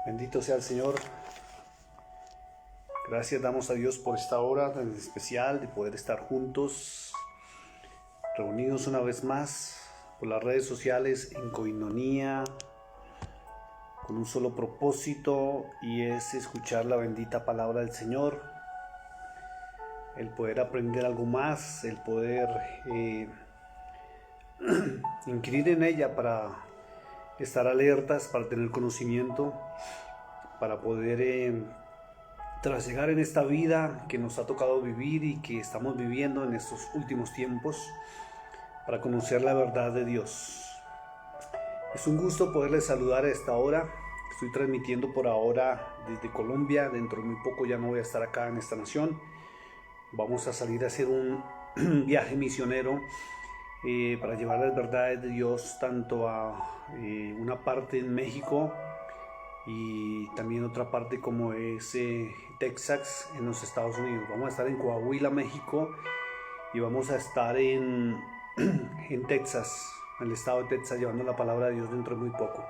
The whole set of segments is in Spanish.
Bendito sea el Señor. Gracias damos a Dios por esta hora tan especial de poder estar juntos, reunidos una vez más por las redes sociales en coinonía, con un solo propósito, y es escuchar la bendita palabra del Señor, el poder aprender algo más, el poder inquirir en ella para estar alertas, para tener conocimiento, para poder trasegar en esta vida que nos ha tocado vivir y que estamos viviendo en estos últimos tiempos, para conocer la verdad de Dios. Es un gusto poderles saludar a esta hora. Estoy transmitiendo por ahora desde Colombia. Dentro de muy poco ya no voy a estar acá en esta nación. Vamos a salir a hacer un viaje misionero para llevar las verdades de Dios tanto a una parte en México y también otra parte como es Texas en los Estados Unidos. Vamos a estar en Coahuila, México, y vamos a estar en Texas, en el estado de Texas, llevando la palabra de Dios dentro de muy poco.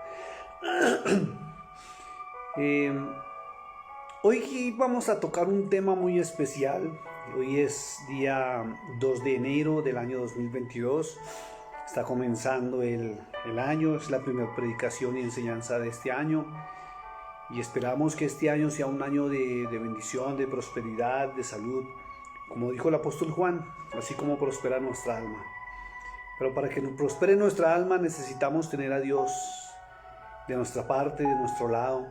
Hoy vamos a tocar un tema muy especial. Hoy es día 2 de enero del año 2022. Está comenzando el año, es la primera predicación y enseñanza de este año. Y esperamos que este año sea un año de bendición, de prosperidad, de salud. Como dijo el apóstol Juan, así como prospera nuestra alma. Pero para que prospere nuestra alma necesitamos tener a Dios de nuestra parte, de nuestro lado.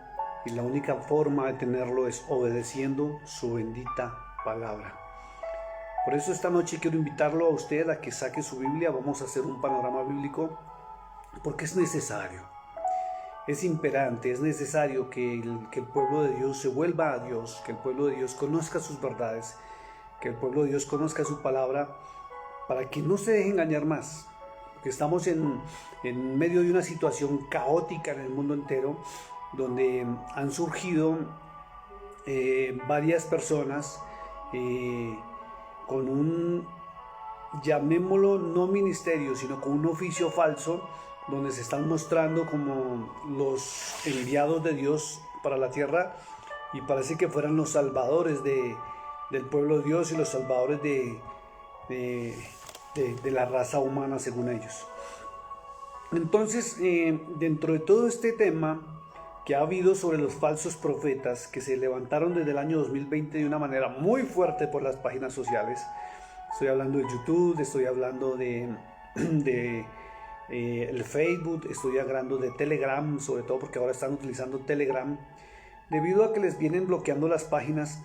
Y la única forma de tenerlo es obedeciendo su bendita palabra. Por eso esta noche quiero invitarlo a usted a que saque su Biblia. Vamos a hacer un panorama bíblico porque es necesario. Es imperante, es necesario que el pueblo de Dios se vuelva a Dios, que el pueblo de Dios conozca sus verdades, que el pueblo de Dios conozca su palabra, para que no se deje engañar más. Porque estamos en medio de una situación caótica en el mundo entero, donde han surgido varias personas con un, llamémoslo no ministerio, sino con un oficio falso, donde se están mostrando como los enviados de Dios para la tierra, y parece que fueran los salvadores del pueblo de Dios y los salvadores de la raza humana según ellos. Entonces, dentro de todo este tema que ha habido sobre los falsos profetas que se levantaron desde el año 2020 de una manera muy fuerte por las páginas sociales, estoy hablando de YouTube, estoy hablando de el Facebook, estoy hablando de Telegram, sobre todo porque ahora están utilizando Telegram, debido a que les vienen bloqueando las páginas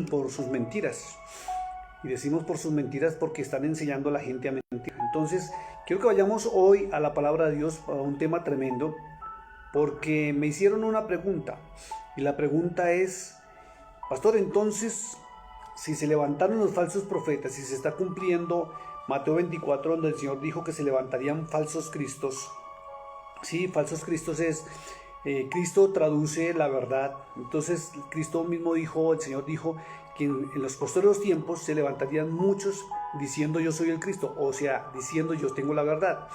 por sus mentiras. Y decimos por sus mentiras porque están enseñando a la gente a mentir. Entonces, quiero que vayamos hoy a la palabra de Dios, a un tema tremendo, porque me hicieron una pregunta. Y la pregunta es: pastor, entonces, si se levantaron los falsos profetas, si se está cumpliendo Mateo 24, donde el Señor dijo que se levantarían falsos cristos. Sí, falsos cristos es, Cristo traduce la verdad. Entonces, Cristo mismo dijo, el Señor dijo, que en los posteriores tiempos se levantarían muchos diciendo yo soy el Cristo, o sea, diciendo yo tengo la verdad.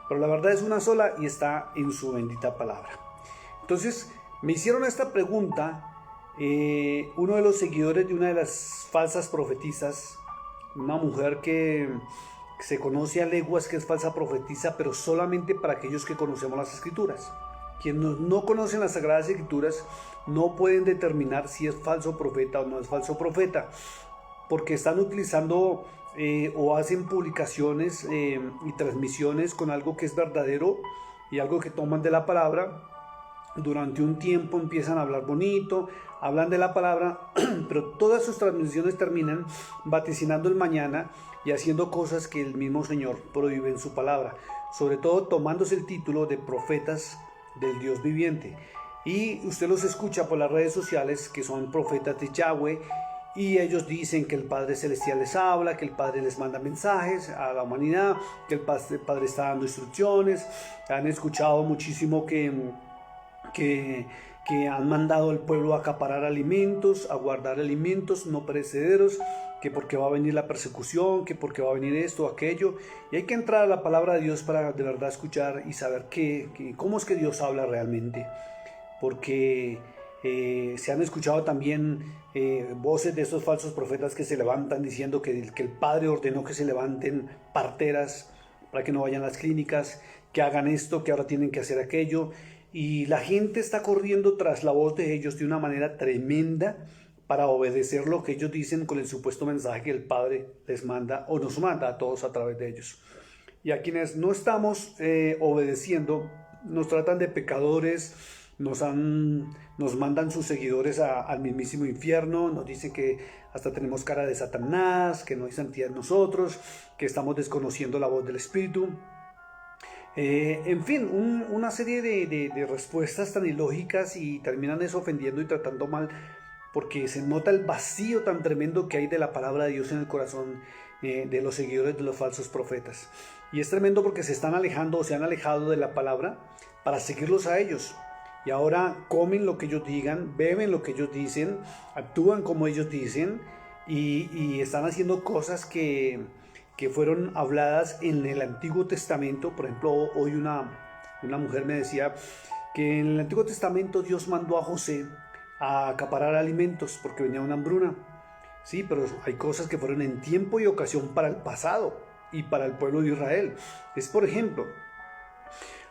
Pero la verdad es una sola y está en su bendita palabra. Entonces, me hicieron esta pregunta uno de los seguidores de una de las falsas profetisas, una mujer que se conoce a leguas que es falsa profetisa, pero solamente para aquellos que conocemos las Escrituras. Quienes no conocen las Sagradas Escrituras no pueden determinar si es falso profeta o no es falso profeta, porque están utilizando o hacen publicaciones y transmisiones con algo que es verdadero y algo que toman de la palabra. Durante un tiempo empiezan a hablar bonito, hablan de la palabra, pero todas sus transmisiones terminan vaticinando el mañana y haciendo cosas que el mismo Señor prohíbe en su palabra, sobre todo tomándose el título de profetas del Dios viviente. Y usted los escucha por las redes sociales que son profetas de Yahweh, y ellos dicen que el Padre Celestial les habla, que el Padre les manda mensajes a la humanidad, que el Padre está dando instrucciones. Han escuchado muchísimo que han mandado al pueblo a acaparar alimentos, a guardar alimentos no perecederos, que porque va a venir la persecución, que porque va a venir esto o aquello. Y hay que entrar a la palabra de Dios para de verdad escuchar y saber cómo es que Dios habla realmente. porque se han escuchado también voces de esos falsos profetas que se levantan diciendo que el Padre ordenó que se levanten parteras para que no vayan a las clínicas, que hagan esto, que ahora tienen que hacer aquello, y la gente está corriendo tras la voz de ellos de una manera tremenda para obedecer lo que ellos dicen con el supuesto mensaje que el Padre les manda o nos manda a todos a través de ellos. Y a quienes no estamos obedeciendo, nos tratan de pecadores, nos mandan sus seguidores al mismísimo infierno, nos dicen que hasta tenemos cara de Satanás, que no hay santidad en nosotros, que estamos desconociendo la voz del Espíritu. En fin, una serie de respuestas tan ilógicas, y terminan eso ofendiendo y tratando mal, porque se nota el vacío tan tremendo que hay de la palabra de Dios en el corazón de los seguidores de los falsos profetas. Y es tremendo porque se están alejando o se han alejado de la palabra para seguirlos a ellos. Y ahora comen lo que ellos digan, beben lo que ellos dicen, actúan como ellos dicen, y están haciendo cosas que fueron habladas en el Antiguo Testamento. Por ejemplo, hoy una mujer me decía que en el Antiguo Testamento Dios mandó a José a acaparar alimentos porque venía una hambruna. Sí, pero hay cosas que fueron en tiempo y ocasión para el pasado y para el pueblo de Israel. Es, por ejemplo,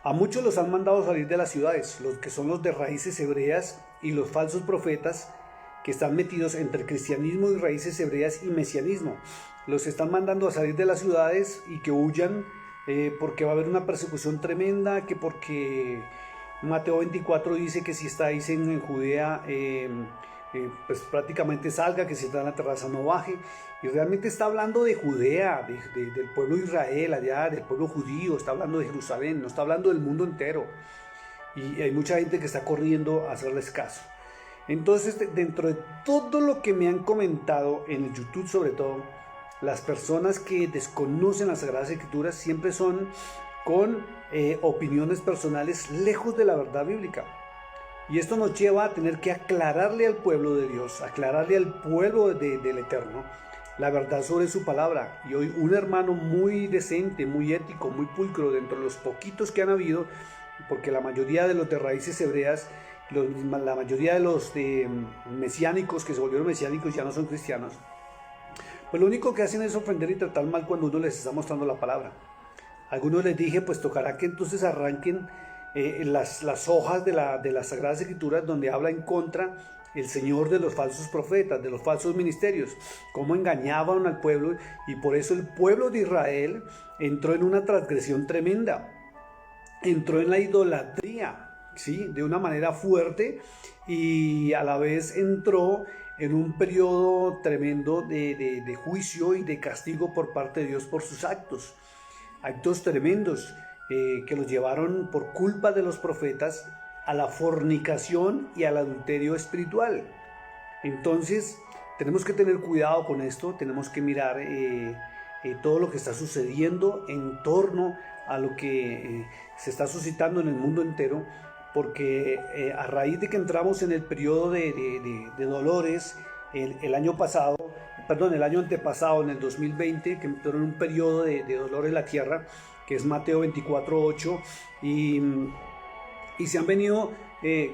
a muchos los han mandado salir de las ciudades, los que son los de raíces hebreas y los falsos profetas que están metidos entre el cristianismo y raíces hebreas y mesianismo. Los están mandando a salir de las ciudades y que huyan porque va a haber una persecución tremenda, que porque Mateo 24 dice que si estáis en Judea, pues prácticamente salga, que si está en la terraza no baje. Y realmente está hablando de Judea, del pueblo de Israel, allá, del pueblo judío, está hablando de Jerusalén, no está hablando del mundo entero. Y hay mucha gente que está corriendo a hacerles caso. Entonces, dentro de todo lo que me han comentado en el YouTube, sobre todo, las personas que desconocen las Sagradas Escrituras siempre son con opiniones personales lejos de la verdad bíblica. Y esto nos lleva a tener que aclararle al pueblo de Dios, aclararle al pueblo del Eterno la verdad sobre su palabra. Y hoy un hermano muy decente, muy ético, muy pulcro, dentro de los poquitos que han habido, porque la mayoría de los de raíces hebreas, la mayoría de los mesiánicos que se volvieron mesiánicos ya no son cristianos, pues lo único que hacen es ofender y tratar mal cuando uno les está mostrando la palabra. A algunos les dije, pues tocará que entonces arranquen las hojas de las Sagradas Escrituras donde habla en contra el Señor de los falsos profetas, de los falsos ministerios, cómo engañaban al pueblo, y por eso el pueblo de Israel entró en una transgresión tremenda, entró en la idolatría, ¿sí? De una manera fuerte, y a la vez entró en un periodo tremendo de juicio y de castigo por parte de Dios por sus actos tremendos que los llevaron por culpa de los profetas a la fornicación y al adulterio espiritual. Entonces tenemos que tener cuidado con esto, tenemos que mirar todo lo que está sucediendo en torno a lo que se está suscitando en el mundo entero, porque a raíz de que entramos en el periodo de dolores el año antepasado, en el 2020, que entró en un periodo de dolor en la tierra, que es Mateo 24:8, y se han venido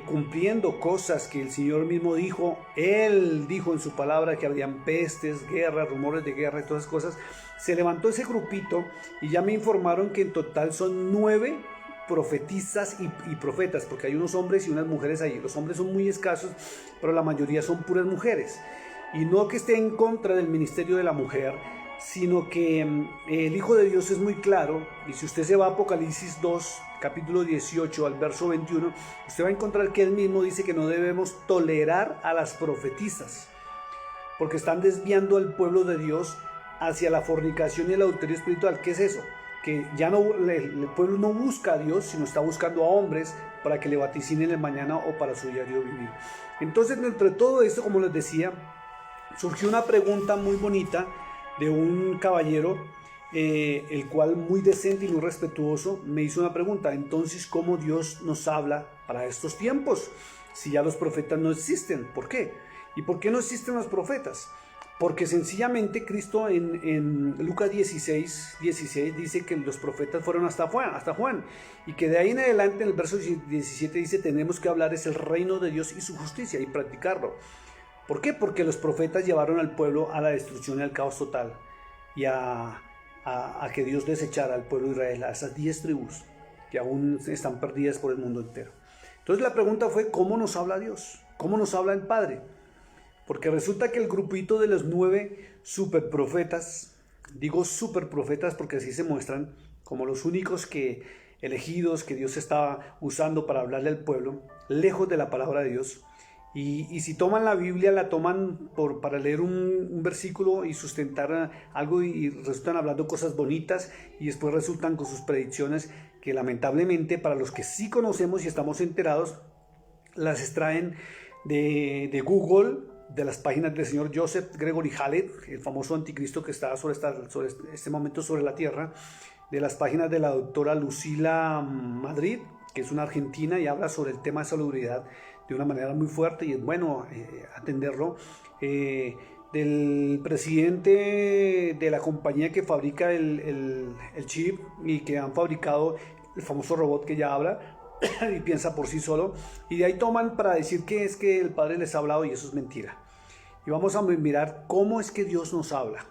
cumpliendo cosas que el Señor mismo dijo. Él dijo en su palabra que habrían pestes, guerras, rumores de guerra y todas esas cosas. Se levantó ese grupito y ya me informaron que en total son 9 profetisas y profetas, porque hay unos hombres y unas mujeres ahí. Los hombres son muy escasos, pero la mayoría son puras mujeres. Y no que esté en contra del ministerio de la mujer, sino que el Hijo de Dios es muy claro. Y si usted se va a Apocalipsis 2, capítulo 18 al verso 21, usted va a encontrar que él mismo dice que no debemos tolerar a las profetisas, porque están desviando al pueblo de Dios hacia la fornicación y el adulterio espiritual. ¿Qué es eso? Que ya no, el pueblo no busca a Dios, sino está buscando a hombres para que le vaticinen el mañana o para su diario vivir. Entonces, entre todo esto, como les decía, surgió una pregunta muy bonita de un caballero, el cual, muy decente y muy respetuoso, me hizo una pregunta. Entonces, ¿cómo Dios nos habla para estos tiempos? Si ya los profetas no existen, ¿por qué? ¿Y por qué no existen los profetas? Porque sencillamente Cristo en Lucas 16 dice que los profetas fueron hasta Juan, y que de ahí en adelante en el verso 17 dice tenemos que hablar es el reino de Dios y su justicia y practicarlo. ¿Por qué? Porque los profetas llevaron al pueblo a la destrucción y al caos total y a que Dios desechara al pueblo de Israel, a esas 10 tribus que aún están perdidas por el mundo entero. Entonces la pregunta fue, ¿cómo nos habla Dios? ¿Cómo nos habla el Padre? Porque resulta que el grupito de los 9 superprofetas, digo superprofetas porque así se muestran como los únicos elegidos que Dios estaba usando para hablarle al pueblo, lejos de la palabra de Dios. Y si toman la Biblia, la toman para leer un versículo y sustentar algo y resultan hablando cosas bonitas y después resultan con sus predicciones que lamentablemente para los que sí conocemos y estamos enterados, las extraen de Google, de las páginas del señor Joseph Gregory Hallett, el famoso anticristo que está sobre este momento sobre la tierra, de las páginas de la doctora Lucila Madrid, que es una argentina y habla sobre el tema de salubridad de una manera muy fuerte y es bueno atenderlo, del presidente de la compañía que fabrica el chip y que han fabricado el famoso robot que ya habla y piensa por sí solo, y de ahí toman para decir que es que el Padre les ha hablado y eso es mentira. Y vamos a mirar cómo es que Dios nos habla.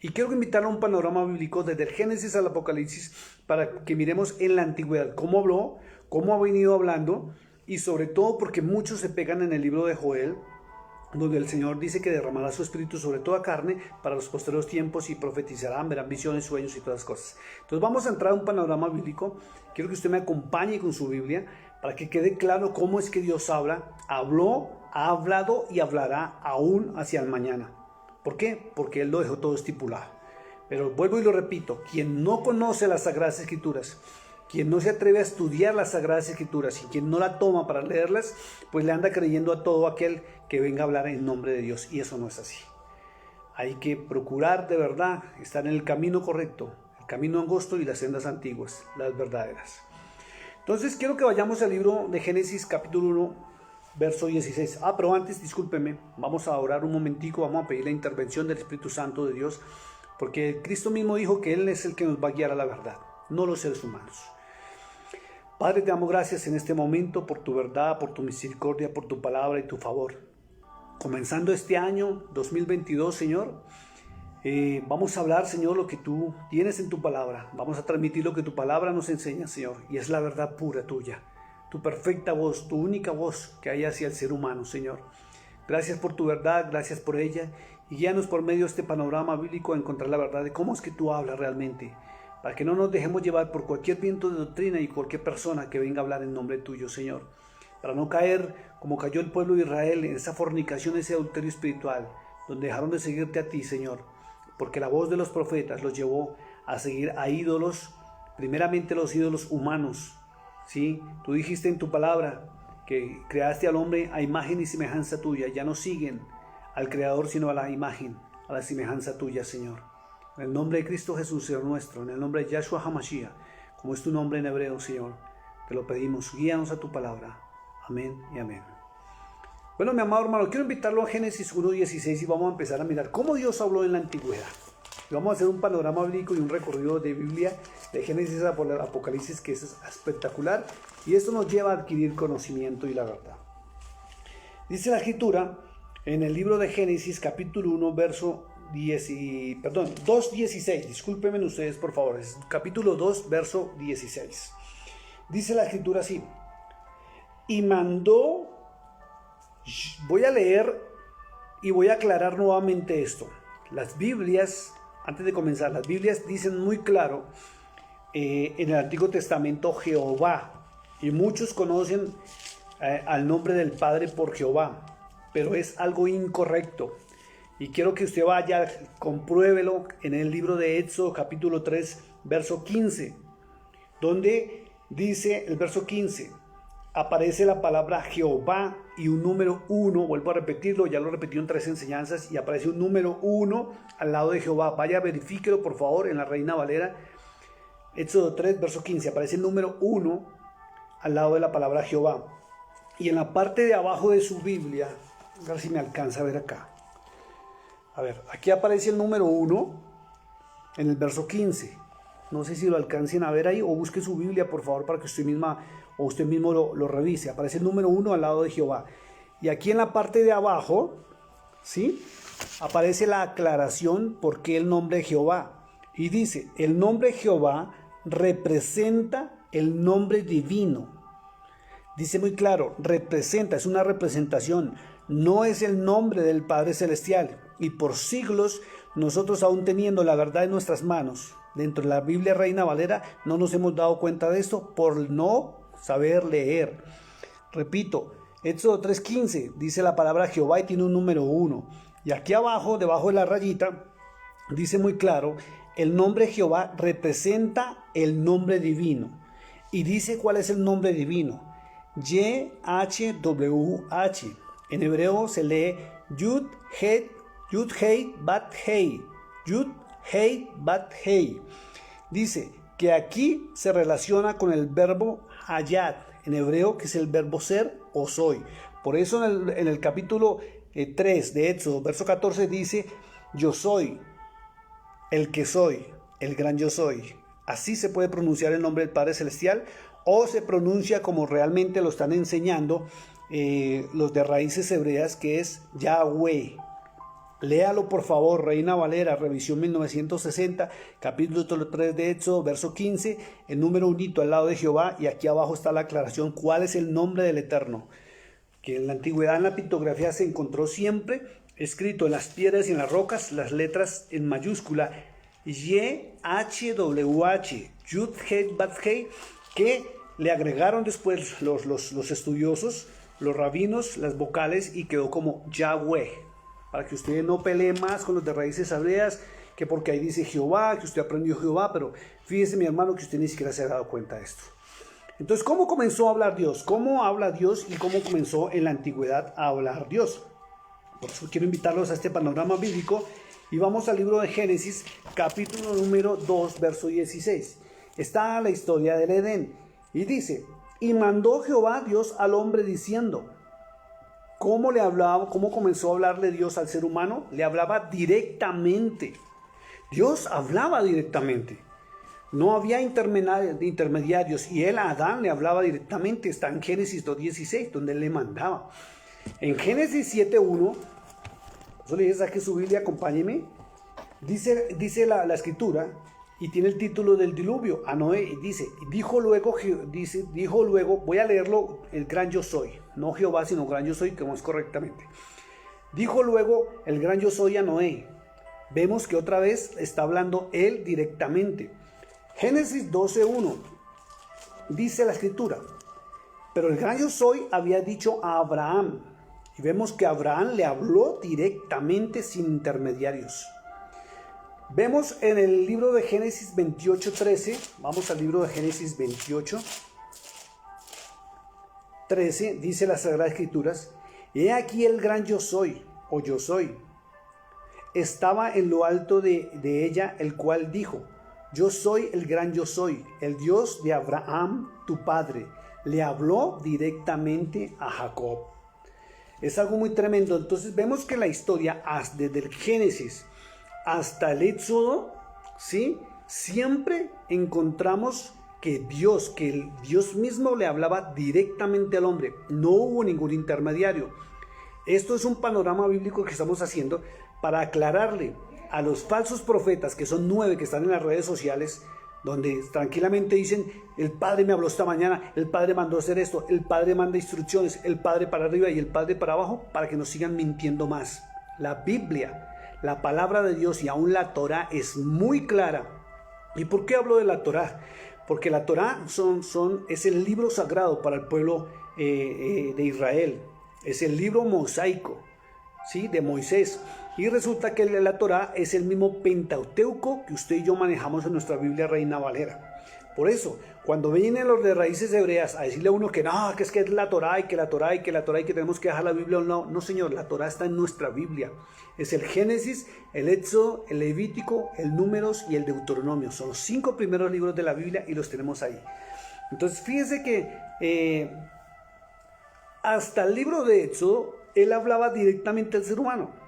Y quiero invitarlo a un panorama bíblico desde el Génesis al Apocalipsis para que miremos en la antigüedad cómo habló, cómo ha venido hablando, y sobre todo porque muchos se pegan en el libro de Joel, donde el Señor dice que derramará su espíritu sobre toda carne para los posteriores tiempos y profetizarán, verán visiones, sueños y todas las cosas. Entonces vamos a entrar a un panorama bíblico. Quiero que usted me acompañe con su Biblia para que quede claro cómo es que Dios habla, habló, ha hablado y hablará aún hacia el mañana. ¿Por qué? Porque Él lo dejó todo estipulado. Pero vuelvo y lo repito, quien no conoce las Sagradas Escrituras, quien no se atreve a estudiar las Sagradas Escrituras y quien no la toma para leerlas, pues le anda creyendo a todo aquel que venga a hablar en nombre de Dios, y eso no es así. Hay que procurar de verdad estar en el camino correcto, el camino angosto y las sendas antiguas, las verdaderas. Entonces quiero que vayamos al libro de Génesis capítulo 1, verso 16. Pero antes, discúlpeme, vamos a orar un momentico, vamos a pedir la intervención del Espíritu Santo de Dios, porque Cristo mismo dijo que Él es el que nos va a guiar a la verdad, no los seres humanos. Padre, te damos gracias en este momento por tu verdad, por tu misericordia, por tu palabra y tu favor. Comenzando este año 2022, Señor, vamos a hablar, Señor, lo que tú tienes en tu palabra. Vamos a transmitir lo que tu palabra nos enseña, Señor, y es la verdad pura tuya. Tu perfecta voz, tu única voz que hay hacia el ser humano, Señor. Gracias por tu verdad, gracias por ella, y guíanos por medio de este panorama bíblico a encontrar la verdad de cómo es que tú hablas realmente, para que no nos dejemos llevar por cualquier viento de doctrina y cualquier persona que venga a hablar en nombre tuyo, Señor, para no caer como cayó el pueblo de Israel en esa fornicación, ese adulterio espiritual, donde dejaron de seguirte a ti, Señor, porque la voz de los profetas los llevó a seguir a ídolos, primeramente los ídolos humanos, ¿sí? Tú dijiste en tu palabra que creaste al hombre a imagen y semejanza tuya, ya no siguen al Creador sino a la imagen, a la semejanza tuya, Señor. En el nombre de Cristo Jesús, Señor nuestro, en el nombre de Yahshua HaMashiach, como es tu nombre en hebreo, Señor, te lo pedimos, guíanos a tu palabra. Amén y amén. Bueno, mi amado hermano, quiero invitarlo a Génesis 1:16 y vamos a empezar a mirar cómo Dios habló en la antigüedad. Y vamos a hacer un panorama bíblico y un recorrido de Biblia, de Génesis a Apocalipsis, que es espectacular, y esto nos lleva a adquirir conocimiento y la verdad. Dice la Escritura en el libro de Génesis, capítulo 1, verso 2:16, discúlpenme ustedes por favor, es capítulo 2, verso 16. Dice la Escritura así: y mandó, voy a leer y voy a aclarar nuevamente esto. Las Biblias, antes de comenzar, las Biblias dicen muy claro en el Antiguo Testamento Jehová, y muchos conocen al nombre del Padre por Jehová, pero es algo incorrecto. Y quiero que usted vaya, compruébelo en el libro de Éxodo capítulo 3, verso 15, donde dice el verso 15, aparece la palabra Jehová y un número 1, vuelvo a repetirlo, ya lo repetí en 3 enseñanzas, y aparece un número 1 al lado de Jehová. Vaya, verifíquelo por favor en la Reina Valera, Éxodo 3, verso 15, aparece el número 1 al lado de la palabra Jehová. Y en la parte de abajo de su Biblia, a ver si me alcanza a ver acá. A ver, aquí aparece el número 1 en el verso 15. No sé si lo alcancen a ver ahí o busque su Biblia, por favor, para que usted mismo lo revise. Aparece el número 1 al lado de Jehová. Y aquí en la parte de abajo, ¿sí?, aparece la aclaración por qué el nombre de Jehová. Y dice, el nombre Jehová representa el nombre divino. Dice muy claro, representa, es una representación, no es el nombre del Padre Celestial. Y por siglos, nosotros aún teniendo la verdad en nuestras manos, dentro de la Biblia Reina Valera, no nos hemos dado cuenta de esto por no saber leer. Repito, Éxodo 3:15 dice la palabra Jehová y tiene un número 1. Y aquí abajo, debajo de la rayita, dice muy claro, el nombre Jehová representa el nombre divino. Y dice cuál es el nombre divino. YHWH. En hebreo se lee Yud Hei Bat Hei. Yud Hei Bat Hei. Dice que aquí se relaciona con el verbo hayat, en hebreo, que es el verbo ser o soy. Por eso en el capítulo 3 de Éxodo, verso 14, dice, yo soy el que soy, el gran yo soy. Así se puede pronunciar el nombre del Padre Celestial, o se pronuncia como realmente lo están enseñando los de raíces hebreas, que es Yahweh. Léalo por favor, Reina Valera, revisión 1960, capítulo 3 de Éxodo, verso 15, el número 1 al lado de Jehová, y aquí abajo está la aclaración, cuál es el nombre del Eterno, que en la antigüedad en la pictografía se encontró siempre escrito en las piedras y en las rocas las letras en mayúscula YHWH, Yud Hei Bat Hei, que le agregaron después los estudiosos, los rabinos, las vocales, y quedó como Yahweh, para que usted no pelee más con los de raíces hebreas, que porque ahí dice Jehová, que usted aprendió Jehová, pero fíjese mi hermano que usted ni siquiera se ha dado cuenta de esto. Entonces, ¿cómo comenzó a hablar Dios? ¿Cómo habla Dios y cómo comenzó en la antigüedad a hablar Dios? Por eso quiero invitarlos a este panorama bíblico y vamos al libro de Génesis, capítulo número 2, verso 16. Está la historia del Edén y dice, y mandó Jehová Dios al hombre diciendo, ¿cómo le hablaba? ¿Cómo comenzó a hablarle Dios al ser humano? Le hablaba directamente. Dios hablaba directamente. No había intermediarios y él a Adán le hablaba directamente. Está en Génesis 2:16, donde él le mandaba. En Génesis 7:1, eso le dije, saque su Biblia, acompáñeme. Dice la escritura, y tiene el título del diluvio, a Noé, y dice, dijo luego, voy a leerlo, el gran yo soy, no Jehová, sino gran yo soy, como es correctamente. Dijo luego el gran yo soy a Noé. Vemos que otra vez está hablando él directamente. Génesis 12:1 dice la escritura, pero el gran yo soy había dicho a Abraham, y vemos que Abraham le habló directamente sin intermediarios. Vemos en el libro de Génesis 28:13, vamos al libro de Génesis 28:13, dice las Sagradas Escrituras, he aquí el gran yo soy, o yo soy, estaba en lo alto de ella, el cual dijo, yo soy el gran yo soy, el Dios de Abraham, tu padre. Le habló directamente a Jacob. Es algo muy tremendo. Entonces vemos que la historia, desde el Génesis hasta el Éxodo, ¿sí?, siempre encontramos que el Dios mismo le hablaba directamente al hombre. No hubo ningún intermediario. Esto es un panorama bíblico que estamos haciendo para aclararle a los falsos profetas, que son 9 que están en las redes sociales, donde tranquilamente dicen, el Padre me habló esta mañana, el Padre mandó hacer esto, el Padre manda instrucciones, el Padre para arriba y el Padre para abajo, para que nos sigan mintiendo más. La Biblia, la palabra de Dios y aún la Torá es muy clara. ¿Y por qué hablo de la Torá? Porque la Torá es el libro sagrado para el pueblo de Israel, es el libro mosaico, ¿sí?, de Moisés. Y resulta que la Torá es el mismo Pentateuco que usted y yo manejamos en nuestra Biblia Reina Valera. Por eso, cuando vienen los de raíces hebreas a decirle a uno que no, que es la Torá y que la Torá y que la Torá y que tenemos que dejar la Biblia, no señor, la Torá está en nuestra Biblia. Es el Génesis, el Éxodo, el Levítico, el Números y el Deuteronomio. Son los 5 primeros libros de la Biblia y los tenemos ahí. Entonces, fíjense que hasta el libro de Éxodo, él hablaba directamente al ser humano.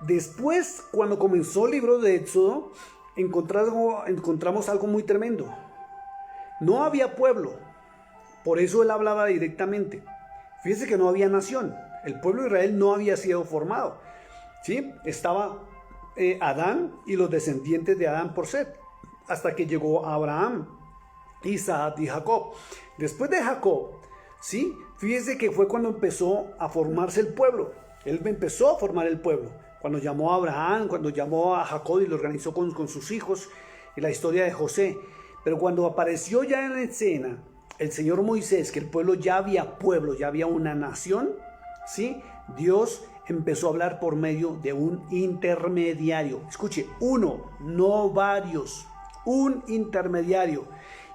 Después, cuando comenzó el libro de Éxodo, encontramos algo muy tremendo. No había pueblo, por eso él hablaba directamente. Fíjese que no había nación, el pueblo de Israel no había sido formado, ¿sí? Estaba Adán y los descendientes de Adán por Set, hasta que llegó Abraham, Isaac y Jacob. Después de Jacob, ¿sí? Fíjese que fue cuando empezó a formarse el pueblo. Él empezó a formar el pueblo. Cuando llamó a Abraham, cuando llamó a Jacob y lo organizó con sus hijos, y la historia de José. Pero cuando apareció ya en la escena el Señor Moisés, que el pueblo ya había una nación, ¿sí? Dios empezó a hablar por medio de un intermediario. Escuche, uno, no varios, un intermediario.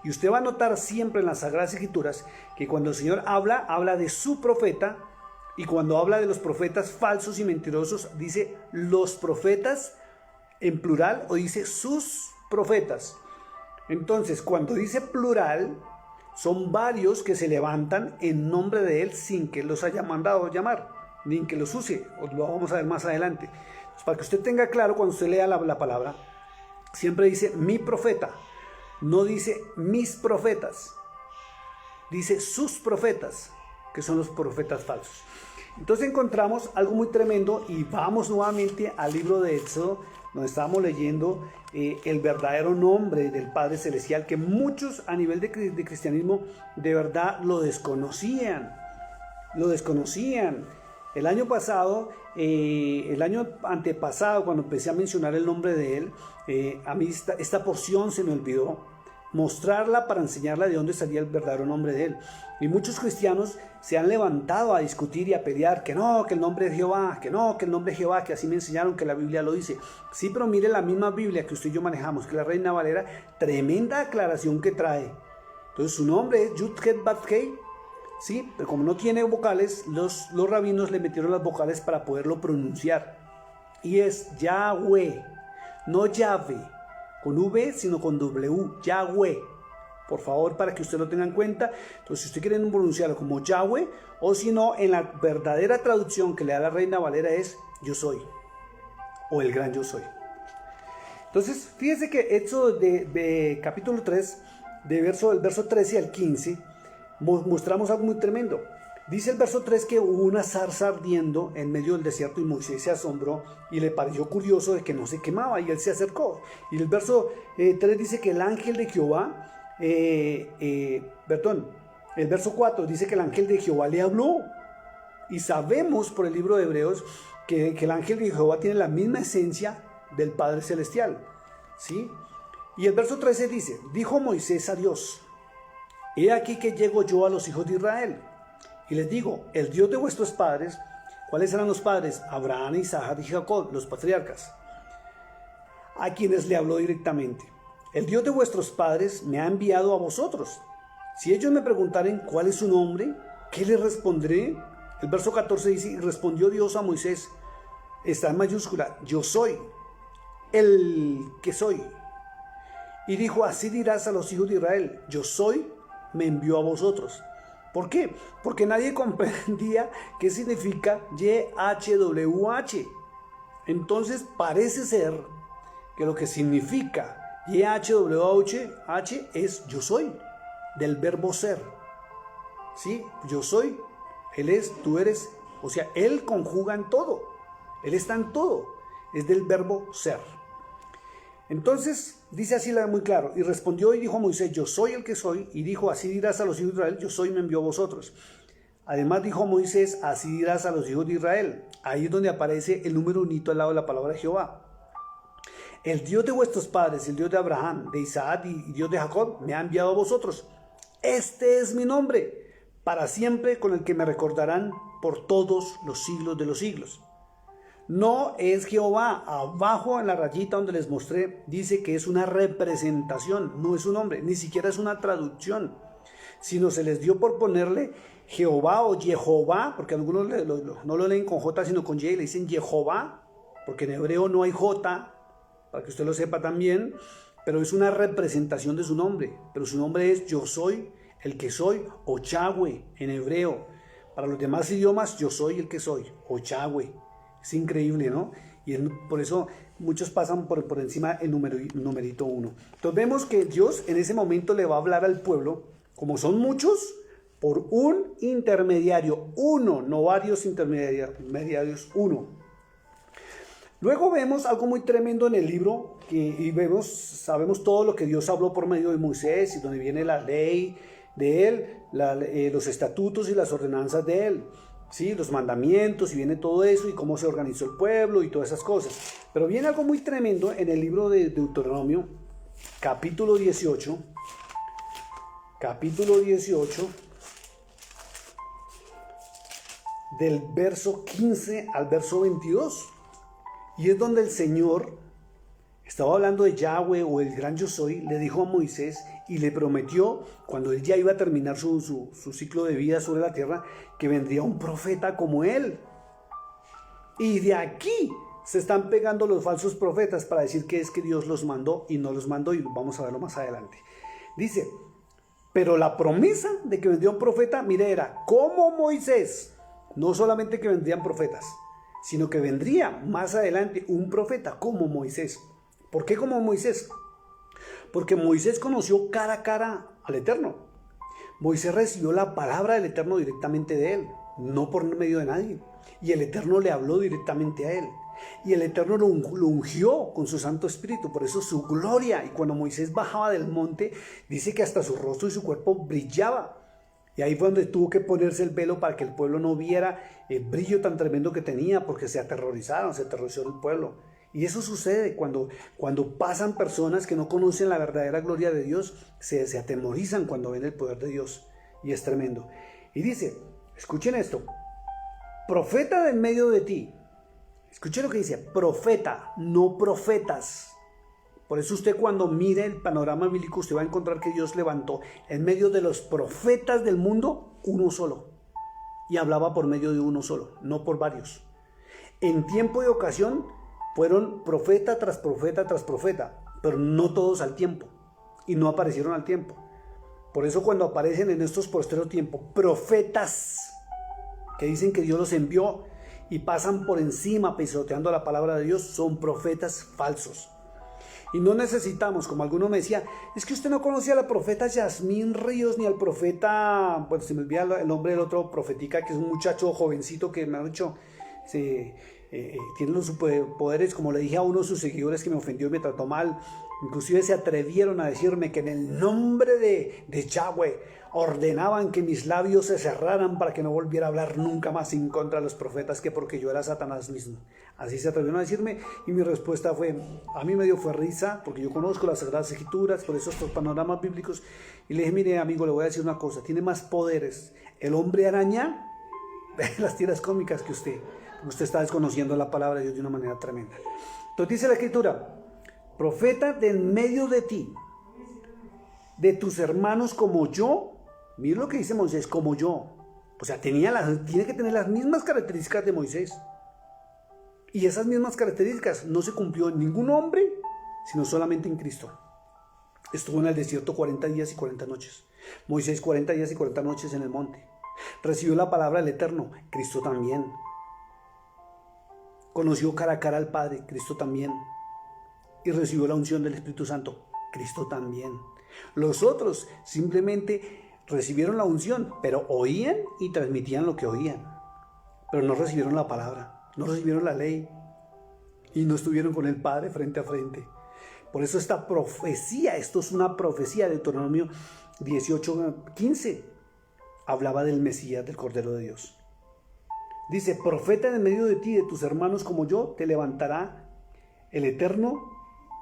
Y usted va a notar siempre en las Sagradas Escrituras que cuando el Señor habla de su profeta, y cuando habla de los profetas falsos y mentirosos, dice los profetas en plural o dice sus profetas. Entonces, cuando dice plural, son varios que se levantan en nombre de él sin que los haya mandado llamar, ni que los use. Lo vamos a ver más adelante. Entonces, para que usted tenga claro, cuando usted lea la palabra, siempre dice mi profeta, no dice mis profetas, dice sus profetas, que son los profetas falsos. Entonces encontramos algo muy tremendo y vamos nuevamente al libro de Éxodo, donde estábamos leyendo el verdadero nombre del Padre Celestial, que muchos a nivel de cristianismo de verdad lo desconocían. El año pasado, el año antepasado, cuando empecé a mencionar el nombre de él, a mí esta porción se me olvidó mostrarla para enseñarla de dónde salía el verdadero nombre de él. Y muchos cristianos se han levantado a discutir y a pelear que no, que el nombre de Jehová, que no, que el nombre de Jehová, que así me enseñaron, que la Biblia lo dice. Sí, pero mire la misma Biblia que usted y yo manejamos, que la Reina Valera, tremenda aclaración que trae. Entonces su nombre es Yud-Ket-Bat-Kei, sí, pero como no tiene vocales, los rabinos le metieron las vocales para poderlo pronunciar. Y es Yahweh, no Yahvé, con V, sino con W, Yahweh. Por favor, para que usted lo tenga en cuenta. Entonces, si usted quiere pronunciarlo como Yahweh, o si no, en la verdadera traducción que le da la Reina Valera es yo soy, o el gran yo soy. Entonces, fíjese que Éxodo de capítulo 3, del verso 13 al 15, mostramos algo muy tremendo. Dice el verso 3 que hubo una zarza ardiendo en medio del desierto y Moisés se asombró y le pareció curioso de que no se quemaba y él se acercó. Y el verso 3 dice que el ángel de Jehová, el verso 4 dice que el ángel de Jehová le habló. Y sabemos por el libro de Hebreos que el ángel de Jehová tiene la misma esencia del Padre Celestial, ¿sí? Y el verso 13 dice, dijo Moisés a Dios, he aquí que llego yo a los hijos de Israel. Y les digo, el Dios de vuestros padres, ¿cuáles eran los padres? Abraham, Isaac y Jacob, los patriarcas, a quienes le habló directamente. El Dios de vuestros padres me ha enviado a vosotros. Si ellos me preguntaren cuál es su nombre, ¿qué les responderé? El verso 14 dice, y respondió Dios a Moisés, está en mayúscula, yo soy, el que soy. Y dijo, así dirás a los hijos de Israel, yo soy, me envió a vosotros. ¿Por qué? Porque nadie comprendía qué significa YHWH. Entonces parece ser que lo que significa YHWH es yo soy, del verbo ser. ¿Sí? Yo soy, él es, tú eres, o sea, él conjuga en todo, él está en todo, es del verbo ser. Entonces, dice así muy claro, y respondió y dijo a Moisés, yo soy el que soy, y dijo, así dirás a los hijos de Israel, yo soy, me envió a vosotros. Además dijo Moisés, así dirás a los hijos de Israel. Ahí es donde aparece el número unito al lado de la palabra de Jehová. El Dios de vuestros padres, el Dios de Abraham, de Isaac y Dios de Jacob, me ha enviado a vosotros. Este es mi nombre, para siempre, con el que me recordarán por todos los siglos de los siglos. No es Jehová. Abajo en la rayita donde les mostré dice que es una representación, no es un nombre, ni siquiera es una traducción, sino se les dio por ponerle Jehová o Jehová, porque algunos no lo leen con J sino con Y, le dicen Jehová, porque en hebreo no hay J, para que usted lo sepa también, pero es una representación de su nombre, pero su nombre es yo soy el que soy, o Yahweh en hebreo. Para los demás idiomas yo soy el que soy, o Yahweh. Es increíble, ¿no? Y por eso muchos pasan por encima el numerito 1. Entonces vemos que Dios en ese momento le va a hablar al pueblo, como son muchos, por un intermediario, uno, no varios intermediarios, uno. Luego vemos algo muy tremendo en el libro, sabemos todo lo que Dios habló por medio de Moisés, y donde viene la ley de él, los estatutos y las ordenanzas de él. ¿Sí? Los mandamientos, y viene todo eso, y cómo se organizó el pueblo y todas esas cosas. Pero viene algo muy tremendo en el libro de Deuteronomio, capítulo 18, del verso 15 al verso 22. Y es donde el Señor estaba hablando de Yahweh, o el gran yo soy, le dijo a Moisés y le prometió, cuando él ya iba a terminar su ciclo de vida sobre la tierra, que vendría un profeta como él. Y de aquí se están pegando los falsos profetas para decir que es que Dios los mandó y no los mandó, y vamos a verlo más adelante. Dice, pero la promesa de que vendría un profeta, mire, era como Moisés. No solamente que vendrían profetas, sino que vendría más adelante un profeta como Moisés. ¿Por qué como Moisés? Porque Moisés conoció cara a cara al Eterno. Moisés recibió la palabra del Eterno directamente de él, no por medio de nadie. Y el Eterno le habló directamente a él. Y el Eterno lo ungió con su Santo Espíritu, por eso su gloria. Y cuando Moisés bajaba del monte, dice que hasta su rostro y su cuerpo brillaba. Y ahí fue donde tuvo que ponerse el velo para que el pueblo no viera el brillo tan tremendo que tenía, porque se aterrorizó el pueblo. Y eso sucede cuando pasan personas que no conocen la verdadera gloria de Dios, se atemorizan cuando ven el poder de Dios. Y es tremendo. Y dice, escuchen esto, profeta de en medio de ti. Escuchen lo que dice, profeta, no profetas. Por eso usted, cuando mire el panorama bíblico, usted va a encontrar que Dios levantó en medio de los profetas del mundo uno solo. Y hablaba por medio de uno solo, no por varios. En tiempo y ocasión fueron profeta tras profeta tras profeta, pero no todos al tiempo, y no aparecieron al tiempo. Por eso cuando aparecen en estos postreros tiempos profetas que dicen que Dios los envió y pasan por encima pisoteando la palabra de Dios, son profetas falsos. Y no necesitamos, como alguno me decía, es que usted no conocía a la profeta Yasmín Ríos, ni al profeta, bueno, se me olvida el nombre del otro profetica, que es un muchacho jovencito que me ha dicho, tiene los superpoderes, como le dije a uno de sus seguidores que me ofendió y me trató mal. Inclusive se atrevieron a decirme que en el nombre de Yahweh ordenaban que mis labios se cerraran para que no volviera a hablar nunca más en contra de los profetas, que porque yo era Satanás mismo. Así se atrevieron a decirme, y mi respuesta fue, a mí me dio fue risa, porque yo conozco las Sagradas Escrituras, por eso estos panoramas bíblicos, y le dije, mire amigo, le voy a decir una cosa, tiene más poderes el hombre araña las tiras cómicas que usted está desconociendo la palabra de Dios de una manera tremenda. Entonces dice la Escritura, profeta de en medio de ti, de tus hermanos como yo. Mira lo que dice Moisés, como yo. O sea, tiene que tener las mismas características de Moisés. Y esas mismas características no se cumplió en ningún hombre, sino solamente en Cristo. Estuvo en el desierto 40 días y 40 noches. Moisés 40 días y 40 noches en el monte. Recibió la palabra del Eterno, Cristo también. Conoció cara a cara al Padre, Cristo también. Y recibió la unción del Espíritu Santo, Cristo también. Los otros simplemente recibieron la unción, pero oían y transmitían lo que oían. Pero no recibieron la palabra, no recibieron la ley y no estuvieron con el Padre frente a frente. Por eso esta profecía, esto es una profecía de Deuteronomio 18:15. Hablaba del Mesías, del Cordero de Dios. Dice, profeta en medio de ti, de tus hermanos como yo, te levantará el Eterno,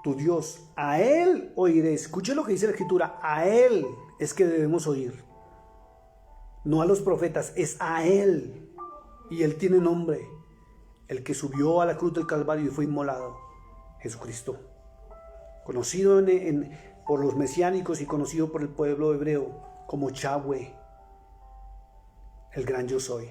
tu Dios. A Él oiré. Escuche lo que dice la Escritura. A Él es que debemos oír. No a los profetas, es a Él. Y Él tiene nombre. El que subió a la cruz del Calvario y fue inmolado. Jesucristo. Conocido por los mesiánicos y conocido por el pueblo hebreo como Yahweh, el gran yo soy.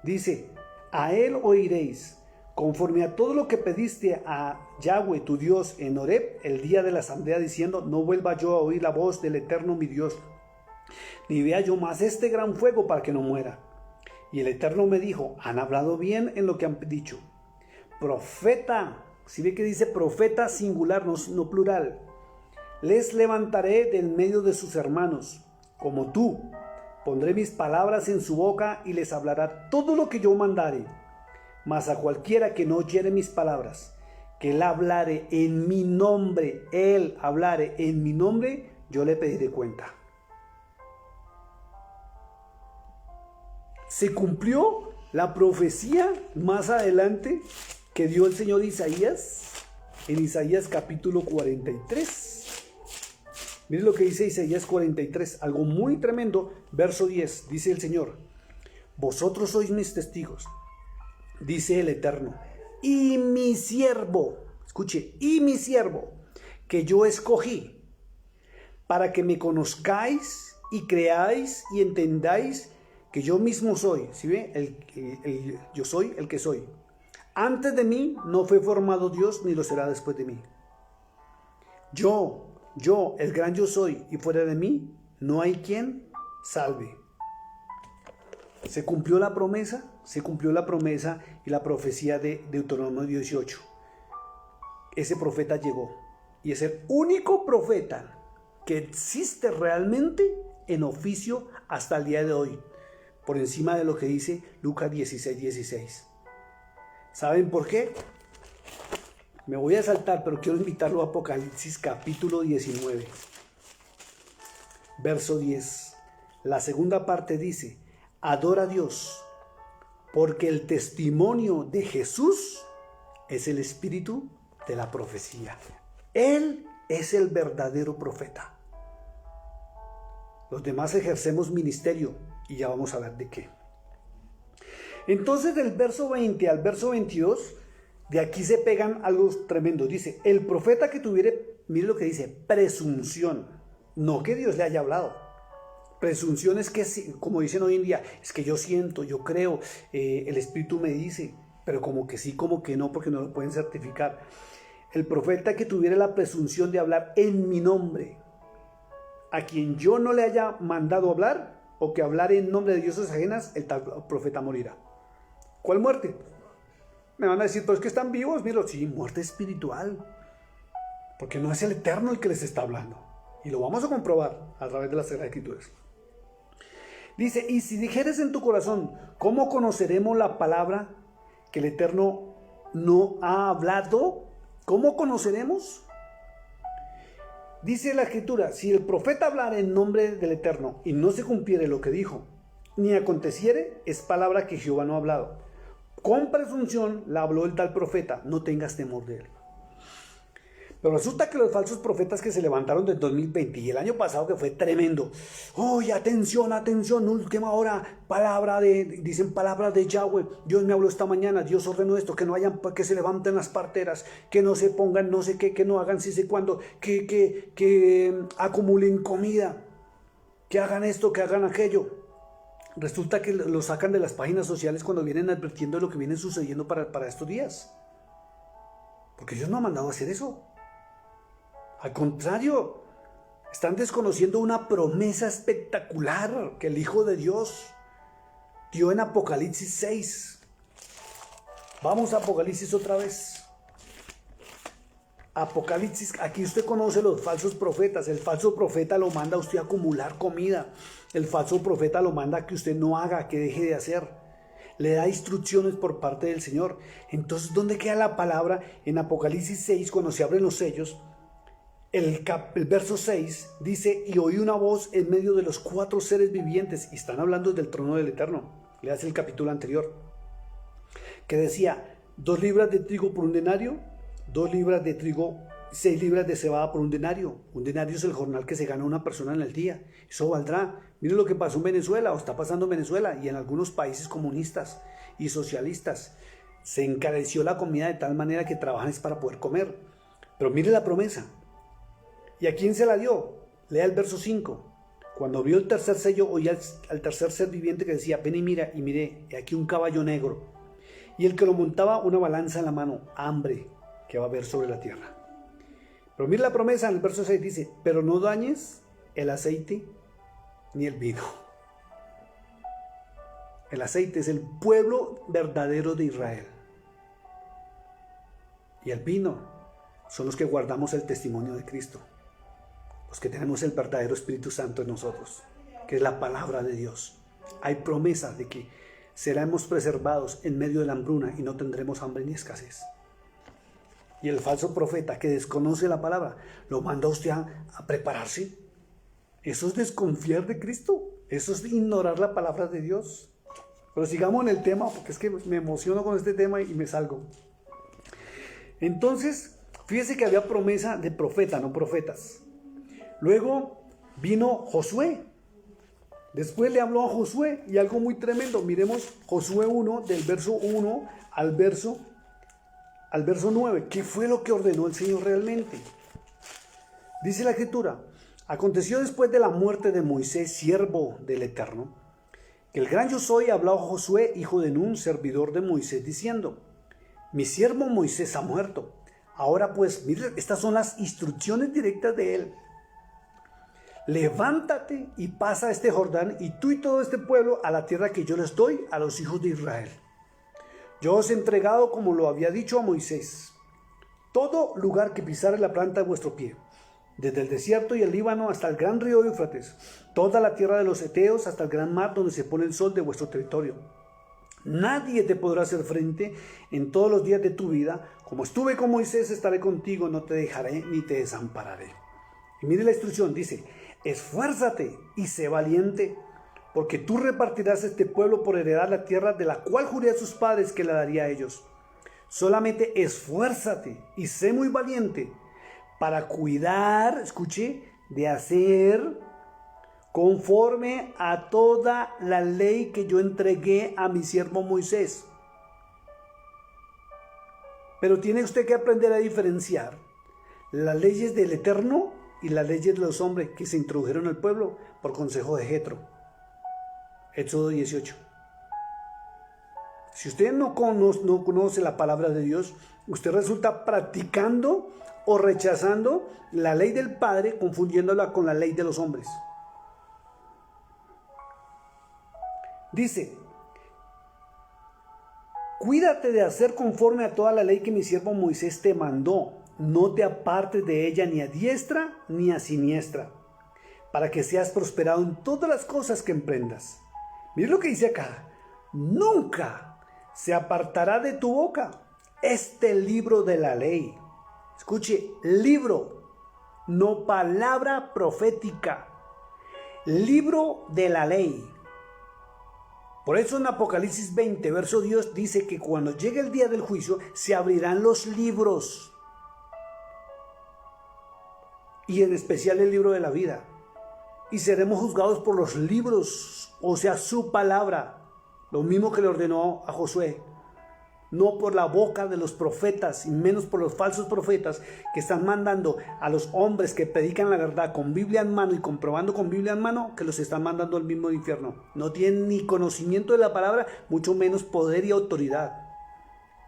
Dice, a Él oiréis, conforme a todo lo que pediste a Yahweh tu Dios en Horeb, el día de la asamblea, diciendo, no vuelva yo a oír la voz del Eterno mi Dios, ni vea yo más este gran fuego para que no muera. Y el Eterno me dijo, han hablado bien en lo que han dicho. profeta. Si ve que dice profeta singular, no plural. Les levantaré del medio de sus hermanos, como tú. Pondré mis palabras en su boca y les hablará todo lo que yo mandare. Mas a cualquiera que no oyere mis palabras, que él hablare en mi nombre, yo le pediré cuenta. Se cumplió la profecía más adelante que dio el Señor Isaías, en Isaías capítulo 43. Miren lo que dice Isaías 43, algo muy tremendo, verso 10, dice el Señor: vosotros sois mis testigos, dice el Eterno, y mi siervo, escuche, y mi siervo, que yo escogí, para que me conozcáis y creáis y entendáis que yo mismo soy. ¿Sí ve? Yo soy el que soy. Antes de mí no fue formado Dios, ni lo será después de mí. Yo, el gran yo soy, y fuera de mí no hay quien salve. Se cumplió la promesa y la profecía de Deuteronomio 18. Ese profeta llegó y es el único profeta que existe realmente en oficio hasta el día de hoy, por encima de lo que dice Lucas 16:16. ¿Saben por qué? Me voy a saltar, pero quiero invitarlo a Apocalipsis capítulo 19, verso 10. La segunda parte dice: adora a Dios, porque el testimonio de Jesús es el espíritu de la profecía. Él es el verdadero profeta. Los demás ejercemos ministerio y ya vamos a ver de qué. Entonces, del verso 20 al verso 22, de aquí se pegan algo tremendo. Dice: el profeta que tuviere, mire lo que dice, presunción, no que Dios le haya hablado. Presunción es que, como dicen hoy en día, es que yo siento, yo creo, el Espíritu me dice, pero como que sí, como que no, porque no lo pueden certificar. El profeta que tuviera la presunción de hablar en mi nombre, a quien yo no le haya mandado hablar, o que hablare en nombre de dioses ajenas, el tal profeta morirá. ¿Cuál muerte? Me van a decir, pero es que están vivos. Mira, sí, muerte espiritual, porque no es el Eterno el que les está hablando, y lo vamos a comprobar a través de las Sagradas Escrituras. Dice: y si dijeres en tu corazón, ¿cómo conoceremos la palabra que el Eterno no ha hablado? ¿Cómo conoceremos? Dice la Escritura: si el profeta hablara en nombre del Eterno y no se cumpliere lo que dijo, ni aconteciere, es palabra que Jehová no ha hablado. Con presunción la habló el tal profeta, no tengas temor de él. Pero resulta que los falsos profetas que se levantaron del 2020 y el año pasado, que fue tremendo, ¡oye, atención, última hora, dicen palabras de Yahweh! Dios me habló esta mañana, Dios ordenó esto, que no hayan, que se levanten las parteras, que no se pongan no sé qué, que no hagan sí sé cuándo, que acumulen comida, que hagan esto, que hagan aquello. Resulta que lo sacan de las páginas sociales cuando vienen advirtiendo de lo que viene sucediendo para estos días. Porque Dios no ha mandado a hacer eso. Al contrario, están desconociendo una promesa espectacular que el Hijo de Dios dio en Apocalipsis 6. Vamos a Apocalipsis otra vez. Apocalipsis, aquí usted conoce los falsos profetas. El falso profeta lo manda a usted a acumular comida. El falso profeta lo manda a que usted no haga, que deje de hacer. Le da instrucciones por parte del Señor. Entonces, ¿dónde queda la palabra? En Apocalipsis 6, cuando se abren los sellos, el verso 6 dice: y oí una voz en medio de los 4 seres vivientes, y están hablando del trono del Eterno. Le hace el capítulo anterior, que decía: 2 libras de trigo por un denario, 2 libras de trigo, 6 libras de cebada por un denario. Un denario es el jornal que se gana una persona en el día. Eso valdrá. Miren lo que pasó en Venezuela, o está pasando en Venezuela y en algunos países comunistas y socialistas. Se encareció la comida de tal manera que trabajan es para poder comer. Pero mire la promesa. ¿Y a quién se la dio? Lea el verso 5. Cuando vio el tercer sello, oí al tercer ser viviente que decía: ven y mira, y miré, y aquí un caballo negro, y el que lo montaba una balanza en la mano, hambre que va a haber sobre la tierra. Pero mire la promesa en el verso 6, dice: pero no dañes el aceite ni el vino. El aceite es el pueblo verdadero de Israel. y el vino son los que guardamos el testimonio de Cristo, los que tenemos el verdadero Espíritu Santo en nosotros, que es la palabra de Dios. Hay promesa de que seremos preservados en medio de la hambruna y no tendremos hambre ni escasez. Y el falso profeta que desconoce la palabra, lo manda a usted a prepararse. Eso es desconfiar de Cristo. Eso es ignorar la palabra de Dios. Pero sigamos en el tema, porque es que me emociono con este tema y me salgo. Entonces, fíjese que había promesa de profeta, no profetas. Luego vino Josué. Después le habló a Josué y algo muy tremendo. Miremos Josué 1, del verso 1 al verso 9. ¿Qué fue lo que ordenó el Señor realmente? Dice la Escritura: aconteció después de la muerte de Moisés, siervo del Eterno, que el gran yo soy habló a Josué, hijo de Nun, servidor de Moisés, diciendo: mi siervo Moisés ha muerto. Ahora pues, mire, estas son las instrucciones directas de él. Levántate y pasa este Jordán, y tú y todo este pueblo, a la tierra que yo les doy a los hijos de Israel. Yo os he entregado, como lo había dicho a Moisés, todo lugar que pisare la planta de vuestro pie, desde el desierto y el Líbano hasta el gran río Éufrates, toda la tierra de los heteos hasta el gran mar donde se pone el sol de vuestro territorio. Nadie te podrá hacer frente en todos los días de tu vida. Como estuve con Moisés, estaré contigo, no te dejaré ni te desampararé. Y mire la instrucción, dice: esfuérzate y sé valiente, porque tú repartirás este pueblo por heredar la tierra de la cual juré a sus padres que la daría a ellos. Solamente esfuérzate y sé muy valiente para cuidar, escuche, de hacer conforme a toda la ley que yo entregué a mi siervo Moisés. Pero tiene usted que aprender a diferenciar las leyes del Eterno y las leyes de los hombres que se introdujeron al pueblo por consejo de Jetro. Éxodo 18. Si usted no conoce la palabra de Dios, usted resulta practicando o rechazando la ley del Padre, confundiéndola con la ley de los hombres. Dice: cuídate de hacer conforme a toda la ley que mi siervo Moisés te mandó. No te apartes de ella ni a diestra ni a siniestra, para que seas prosperado en todas las cosas que emprendas. Mire lo que dice acá: nunca se apartará de tu boca este libro de la ley. Escuche, libro, no palabra profética. Libro de la ley. Por eso en Apocalipsis 20, verso 10, dice que cuando llegue el día del juicio, se abrirán los libros. Y en especial el libro de la vida. Y seremos juzgados por los libros, o sea, su palabra. Lo mismo que le ordenó a Josué. No por la boca de los profetas, y menos por los falsos profetas que están mandando a los hombres que predican la verdad con Biblia en mano y comprobando con Biblia en mano, que los están mandando al mismo infierno. No tienen ni conocimiento de la palabra, mucho menos poder y autoridad.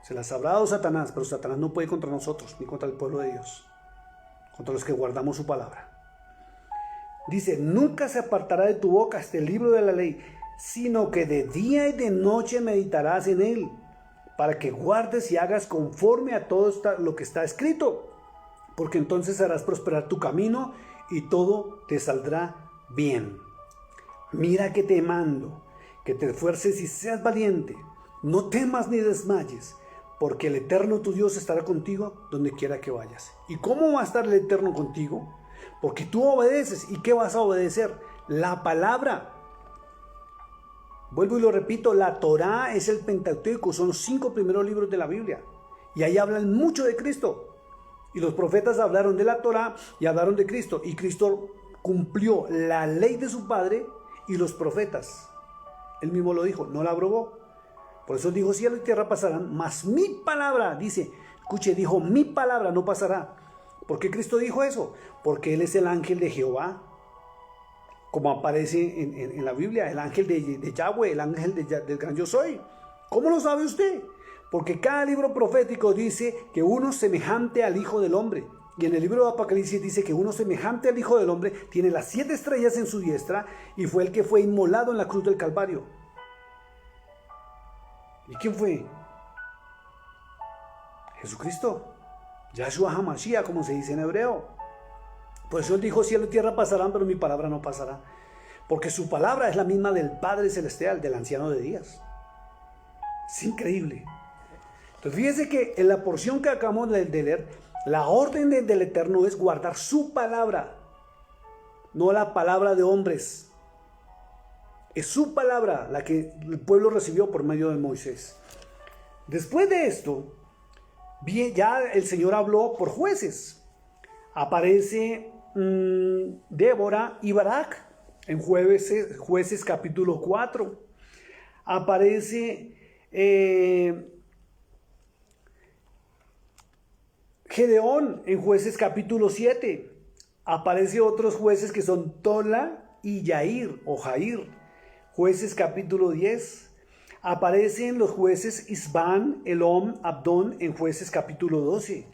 Se las habrá dado Satanás, pero Satanás no puede contra nosotros, ni contra el pueblo de Dios, contra los que guardamos su palabra. Dice: nunca se apartará de tu boca este libro de la ley, sino que de día y de noche meditarás en él, para que guardes y hagas conforme a todo lo que está escrito, porque entonces harás prosperar tu camino y todo te saldrá bien. Mira que te mando, que te esfuerces y seas valiente, no temas ni desmayes, porque el Eterno tu Dios estará contigo donde quiera que vayas. ¿Y cómo va a estar el Eterno contigo? Porque tú obedeces. ¿Y qué vas a obedecer? La palabra. Vuelvo y lo repito, la Torá es el Pentateuco, son los 5 primeros libros de la Biblia. Y ahí hablan mucho de Cristo. Y los profetas hablaron de la Torá y hablaron de Cristo. Y Cristo cumplió la ley de su Padre y los profetas. Él mismo lo dijo, no la abrogó. Por eso dijo: cielo y tierra pasarán, mas mi palabra, dice, escuche, dijo: mi palabra no pasará. ¿Por qué Cristo dijo eso? Porque Él es el ángel de Jehová, como aparece en la Biblia, el ángel de Yahweh, el ángel del gran yo soy. ¿Cómo lo sabe usted? Porque cada libro profético dice que uno semejante al Hijo del Hombre. Y en el libro de Apocalipsis dice que uno semejante al Hijo del Hombre tiene las 7 estrellas en su diestra y fue el que fue inmolado en la cruz del Calvario. ¿Y quién fue? Jesucristo. Yahshua HaMashiach, como se dice en hebreo. Por eso él dijo, cielo y tierra pasarán, pero mi palabra no pasará. Porque su palabra es la misma del Padre Celestial, del Anciano de Días. Es increíble. Entonces fíjese que en la porción que acabamos de leer, la orden del Eterno es guardar su palabra, no la palabra de hombres. Es su palabra la que el pueblo recibió por medio de Moisés. Después de esto, ya el Señor habló por jueces. Aparece Débora y Barak en Jueces capítulo 4. Aparece Gedeón en Jueces capítulo 7. Aparece otros jueces que son Tola y Yair o Jair. Jueces capítulo 10. Aparecen los jueces Isbán, Elom, Abdón en Jueces capítulo 12.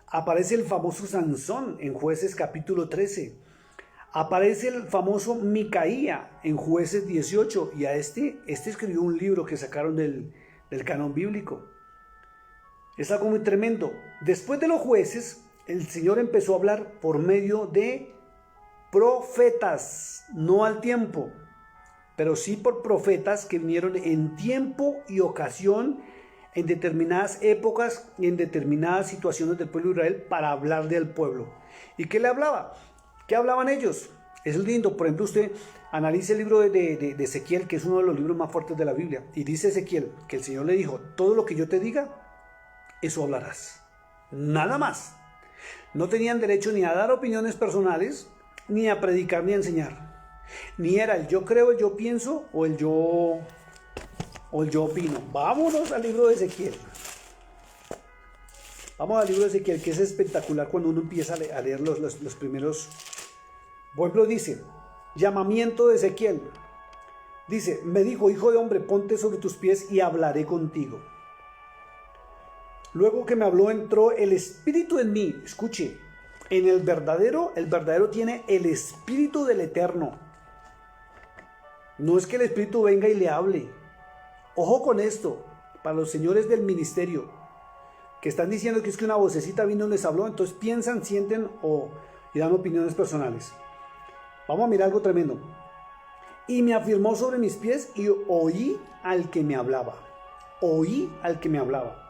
Aparece el famoso Sansón en Jueces capítulo 13. Aparece el famoso Micaía en Jueces 18. Y a este escribió un libro que sacaron del canon bíblico. Es algo muy tremendo. Después de los jueces, el Señor empezó a hablar por medio de profetas, no al tiempo, pero sí por profetas que vinieron en tiempo y ocasión, en determinadas épocas y en determinadas situaciones del pueblo de Israel para hablar del pueblo. ¿Y qué le hablaba? ¿Qué hablaban ellos? Es lindo. Por ejemplo, usted analice el libro de Ezequiel, que es uno de los libros más fuertes de la Biblia, y dice Ezequiel que el Señor le dijo, todo lo que yo te diga, eso hablarás. Nada más. No tenían derecho ni a dar opiniones personales, ni a predicar ni a enseñar. Ni era el yo creo, el yo pienso o el yo opino. Vámonos al libro de Ezequiel. Vamos al libro de Ezequiel, que es espectacular cuando uno empieza a leer los primeros. Por ejemplo, dice, llamamiento de Ezequiel. Dice, me dijo, hijo de hombre, ponte sobre tus pies y hablaré contigo. Luego que me habló, entró el Espíritu en mí. Escuche, en el verdadero tiene el Espíritu del Eterno. No es que el Espíritu venga y le hable. Ojo con esto, para los señores del ministerio, que están diciendo que es que una vocecita vino y les habló, entonces piensan, sienten y dan opiniones personales. Vamos a mirar algo tremendo. Y me afirmó sobre mis pies y oí al que me hablaba. Oí al que me hablaba.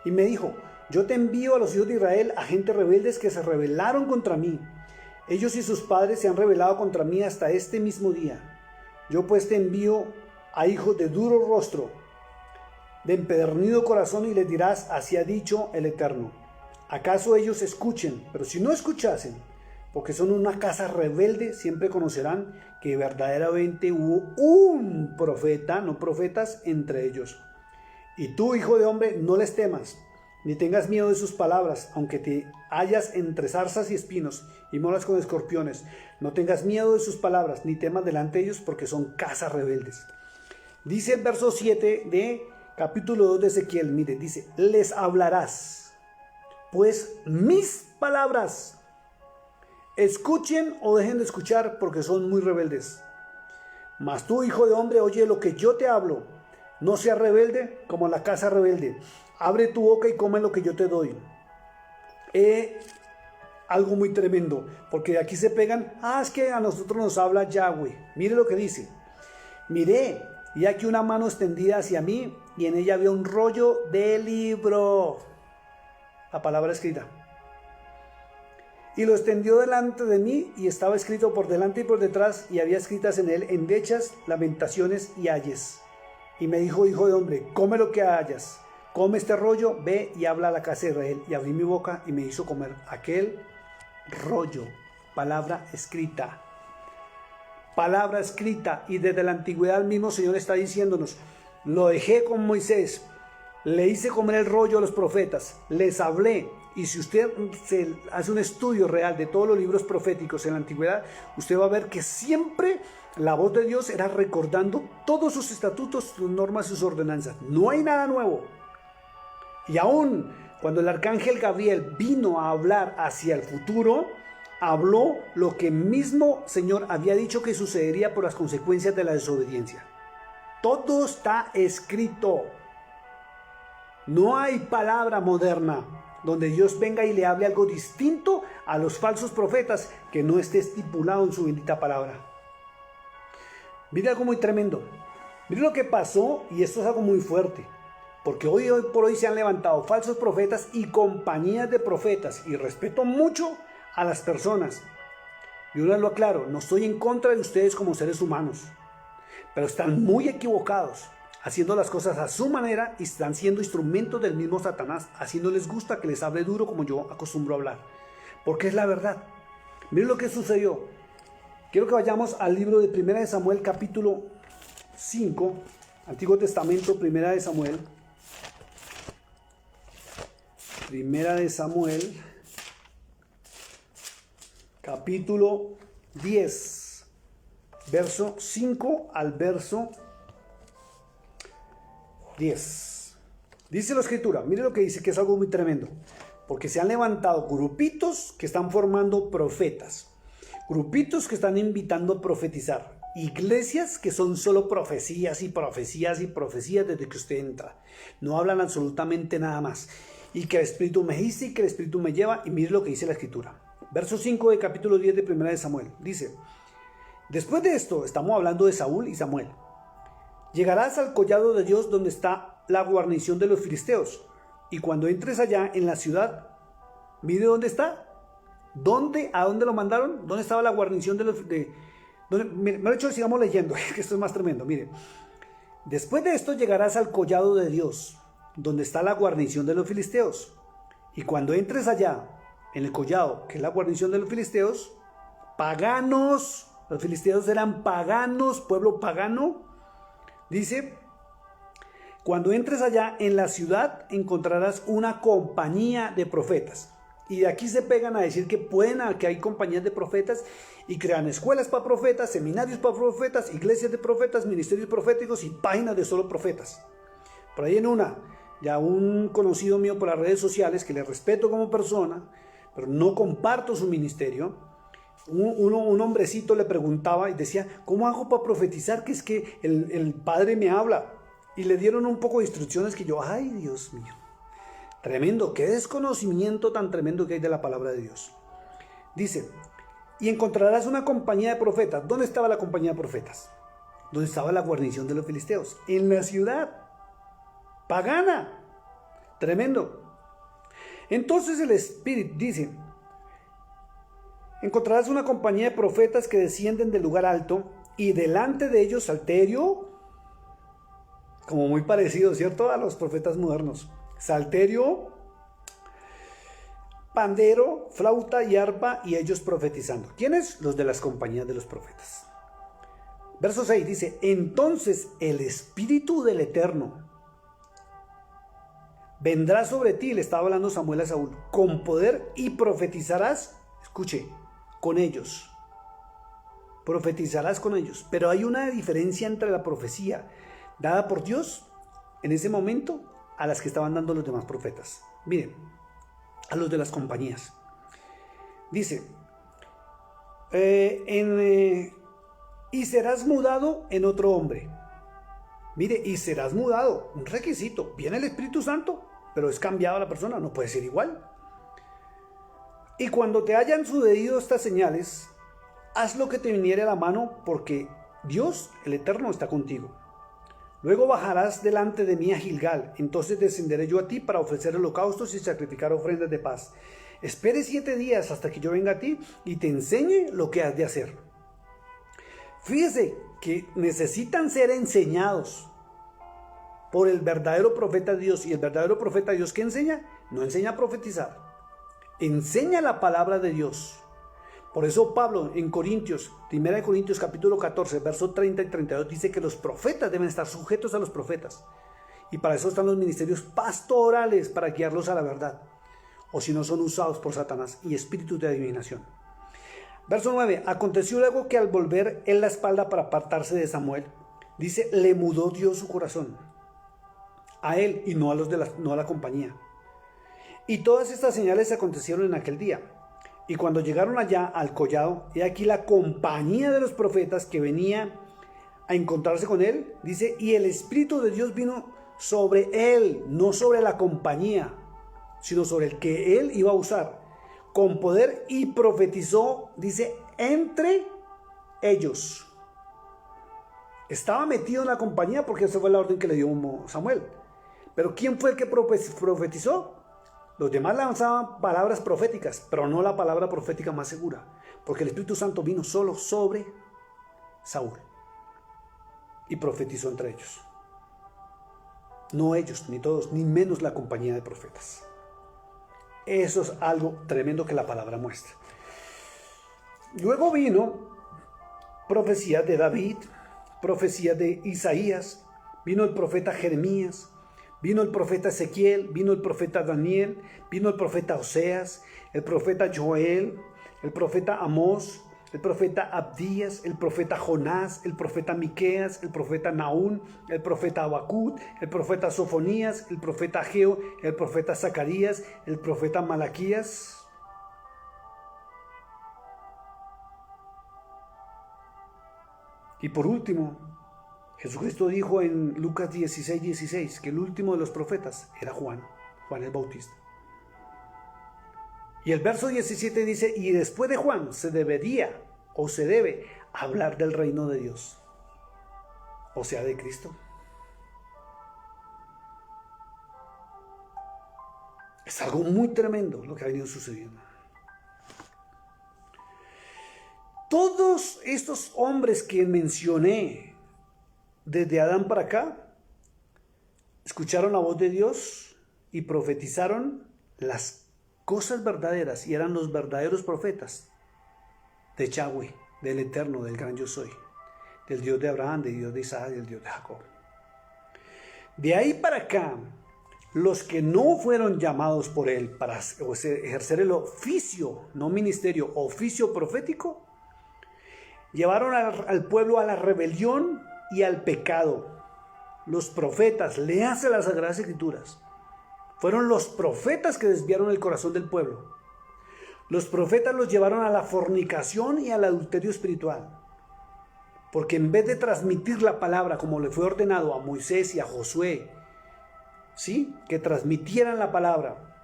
Y me dijo, yo te envío a los hijos de Israel, a gente rebeldes que se rebelaron contra mí. Ellos y sus padres se han rebelado contra mí hasta este mismo día. Yo pues te envío a hijos de duro rostro, de empedernido corazón, y les dirás, así ha dicho el Eterno. ¿Acaso ellos escuchen? Pero si no escuchasen, porque son una casa rebelde, siempre conocerán que verdaderamente hubo un profeta, no profetas, entre ellos. Y tú, hijo de hombre, no les temas, ni tengas miedo de sus palabras, aunque te hallas entre zarzas y espinos, y moras con escorpiones. No tengas miedo de sus palabras, ni temas delante de ellos, porque son casas rebeldes. Dice el verso 7 de capítulo 2 de Ezequiel, mire, dice, les hablarás, pues mis palabras, escuchen o dejen de escuchar, porque son muy rebeldes. Mas tú, hijo de hombre, oye lo que yo te hablo. No seas rebelde como la casa rebelde. Abre tu boca y come lo que yo te doy. Algo muy tremendo, porque de aquí se pegan. Es que a nosotros nos habla Yahweh. Mire lo que dice. Miré, y aquí una mano extendida hacia mí, y en ella había un rollo de libro. La palabra escrita. Y lo extendió delante de mí, y estaba escrito por delante y por detrás, y había escritas en él endechas, lamentaciones y ayes. Y me dijo, hijo de hombre, come lo que hayas, come este rollo, ve y habla a la casa de Israel. Y abrí mi boca y me hizo comer aquel rollo, palabra escrita. Palabra escrita. Y desde la antigüedad el mismo Señor está diciéndonos, lo dejé con Moisés, le hice comer el rollo a los profetas, les hablé. Y si usted se hace un estudio real de todos los libros proféticos en la antigüedad, usted va a ver que siempre la voz de Dios era recordando todos sus estatutos, sus normas, sus ordenanzas. No hay nada nuevo. Y aún cuando el arcángel Gabriel vino a hablar hacia el futuro, habló lo que mismo Señor había dicho que sucedería por las consecuencias de la desobediencia. Todo está escrito. No hay palabra moderna. donde Dios venga y le hable algo distinto a los falsos profetas que no esté estipulado en su bendita palabra. Mire algo muy tremendo. Mire lo que pasó, y esto es algo muy fuerte, porque hoy por hoy se han levantado falsos profetas y compañías de profetas, y respeto mucho a las personas. Y una vez lo aclaro, no estoy en contra de ustedes como seres humanos, pero están muy equivocados, haciendo las cosas a su manera y están siendo instrumentos del mismo Satanás, así no les gusta que les hable duro como yo acostumbro a hablar, porque es la verdad. Miren lo que sucedió. Quiero que vayamos al libro de 1 de Samuel, capítulo 5, Antiguo Testamento, 1 de Samuel. 1 de Samuel, capítulo 10, verso 5 al verso 10. Dice la escritura, mire lo que dice, que es algo muy tremendo, porque se han levantado grupitos que están formando profetas, grupitos que están invitando a profetizar, iglesias que son solo profecías y profecías y profecías desde que usted entra, no hablan absolutamente nada más, y que el Espíritu me dice y que el Espíritu me lleva, y mire lo que dice la escritura. Verso 5 de capítulo 10 de 1 de Samuel, dice, después de esto, estamos hablando de Saúl y Samuel, llegarás al collado de Dios donde está la guarnición de los filisteos, y cuando entres allá en la ciudad, mire dónde está. ¿A dónde lo mandaron? ¿Dónde estaba la guarnición de los... me lo he hecho, sigamos leyendo, que esto es más tremendo. Mire, después de esto llegarás al collado de Dios, donde está la guarnición de los filisteos. Y cuando entres allá, en el collado, que es la guarnición de los filisteos, paganos, los filisteos eran paganos, pueblo pagano, dice, cuando entres allá en la ciudad encontrarás una compañía de profetas. Y de aquí se pegan a decir que que hay compañías de profetas y crean escuelas para profetas, seminarios para profetas, iglesias de profetas, ministerios proféticos y páginas de solo profetas. Por ahí ya un conocido mío por las redes sociales, que le respeto como persona, pero no comparto su ministerio, un hombrecito le preguntaba y decía, ¿cómo hago para profetizar? Que es que el Padre me habla. Y le dieron un poco de instrucciones que yo, ay Dios mío. Tremendo, qué desconocimiento tan tremendo que hay de la palabra de Dios. Dice, y encontrarás una compañía de profetas. ¿Dónde estaba la compañía de profetas? ¿Dónde estaba la guarnición de los filisteos? En la ciudad pagana. Tremendo. Entonces el Espíritu dice, encontrarás una compañía de profetas que descienden del lugar alto y delante de ellos salterio, como muy parecido, ¿cierto?, a los profetas modernos. Salterio, pandero, flauta y arpa, y ellos profetizando. ¿Quiénes? Los de las compañías de los profetas. Verso 6 dice, entonces el Espíritu del Eterno vendrá sobre ti, le estaba hablando Samuel a Saúl, con poder y profetizarás, escuche, con ellos. Profetizarás con ellos. Pero hay una diferencia entre la profecía dada por Dios en ese momento a las que estaban dando los demás profetas. Miren, a los de las compañías. Dice, y serás mudado en otro hombre. Mire, y serás mudado, un requisito. Viene el Espíritu Santo, pero es cambiado la persona, no puede ser igual. Y cuando te hayan sucedido estas señales, haz lo que te viniere a la mano, porque Dios, el Eterno, está contigo. Luego bajarás delante de mí a Gilgal, entonces descenderé yo a ti para ofrecer holocaustos y sacrificar ofrendas de paz. Espere 7 días hasta que yo venga a ti y te enseñe lo que has de hacer. Fíjese que necesitan ser enseñados por el verdadero profeta de Dios. Y el verdadero profeta de Dios, ¿qué enseña? No enseña a profetizar, enseña la palabra de Dios. Por eso Pablo en Corintios, 1 Corintios capítulo 14, verso 30 y 32, dice que los profetas deben estar sujetos a los profetas. Y para eso están los ministerios pastorales, para guiarlos a la verdad. O si no, son usados por Satanás y espíritus de adivinación. Verso 9, aconteció luego que al volver él la espalda para apartarse de Samuel, dice, le mudó Dios su corazón a él y no a la compañía. Y todas estas señales acontecieron en aquel día. Y cuando llegaron allá al collado, he aquí la compañía de los profetas que venía a encontrarse con él, dice, y el Espíritu de Dios vino sobre él, no sobre la compañía, sino sobre el que él iba a usar, con poder, y profetizó, dice, entre ellos. Estaba metido en la compañía porque esa fue la orden que le dio Samuel. Pero ¿quién fue el que profetizó? Los demás lanzaban palabras proféticas, pero no la palabra profética más segura, porque el Espíritu Santo vino solo sobre Saúl y profetizó entre ellos. No ellos, ni todos, ni menos la compañía de profetas. Eso es algo tremendo que la palabra muestra. Luego vino profecía de David, profecía de Isaías, vino el profeta Jeremías, vino el profeta Ezequiel, vino el profeta Daniel, vino el profeta Oseas, el profeta Joel, el profeta Amós, el profeta Abdías, el profeta Jonás, el profeta Miqueas, el profeta Nahum, el profeta Habacuc, el profeta Sofonías, el profeta Ageo, el profeta Zacarías, el profeta Malaquías. Y por último, Jesucristo dijo en Lucas 16:16 que el último de los profetas era Juan el Bautista. Y el verso 17 dice, y después de Juan se debe hablar del reino de Dios, o sea, de Cristo. Es algo muy tremendo lo que ha venido sucediendo. Todos estos hombres que mencioné desde Adán para acá, escucharon la voz de Dios y profetizaron las cosas verdaderas y eran los verdaderos profetas de Yahweh, del Eterno, del gran yo soy, del Dios de Abraham, del Dios de Isaac y del Dios de Jacob. De ahí para acá, los que no fueron llamados por él para ejercer el oficio, no ministerio, oficio profético, llevaron al pueblo a la rebelión y al pecado. Los profetas, léanse las Sagradas Escrituras, fueron los profetas que desviaron el corazón del pueblo. Los profetas los llevaron a la fornicación y al adulterio espiritual. Porque en vez de transmitir la palabra como le fue ordenado a Moisés y a Josué, ¿sí?, que transmitieran la palabra,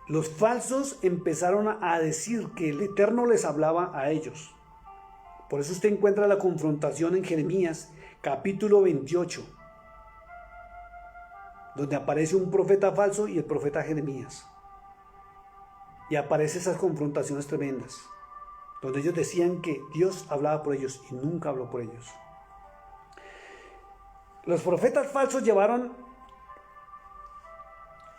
los falsos empezaron a decir que el Eterno les hablaba a ellos. Por eso usted encuentra la confrontación en Jeremías capítulo 28, donde aparece un profeta falso y el profeta Jeremías. Y aparecen esas confrontaciones tremendas, donde ellos decían que Dios hablaba por ellos y nunca habló por ellos. Los profetas falsos llevaron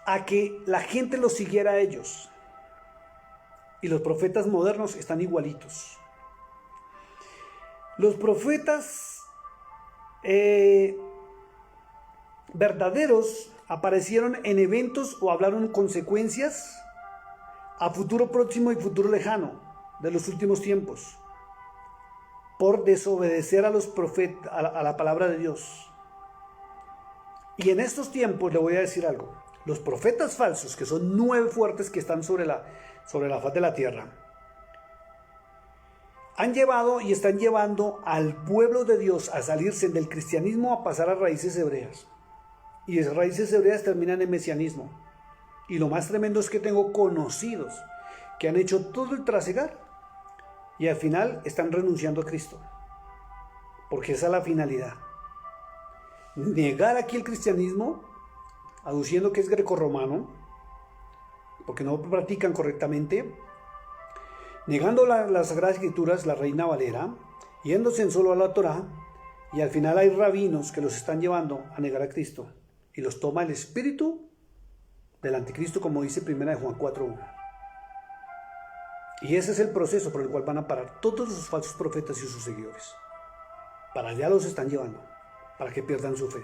a que la gente los siguiera a ellos. Y los profetas modernos están igualitos. Los profetas verdaderos aparecieron en eventos o hablaron consecuencias a futuro próximo y futuro lejano de los últimos tiempos por desobedecer a los profetas, a la palabra de Dios. Y en estos tiempos le voy a decir algo. Los profetas falsos, que son 9 fuertes que están sobre la faz de la tierra, han llevado y están llevando al pueblo de Dios a salirse del cristianismo a pasar a raíces hebreas. Y esas raíces hebreas terminan en mesianismo. Y lo más tremendo es que tengo conocidos que han hecho todo el trasegar y al final están renunciando a Cristo. Porque esa es la finalidad. Negar aquí el cristianismo, aduciendo que es grecorromano, porque no lo practican correctamente, negando las Sagradas Escrituras, la Reina Valera, yéndose en solo a la Torá, y al final hay rabinos que los están llevando a negar a Cristo, y los toma el espíritu del anticristo, como dice 1 Juan 4:1. Y ese es el proceso por el cual van a parar todos los falsos profetas y sus seguidores. Para allá los están llevando, para que pierdan su fe.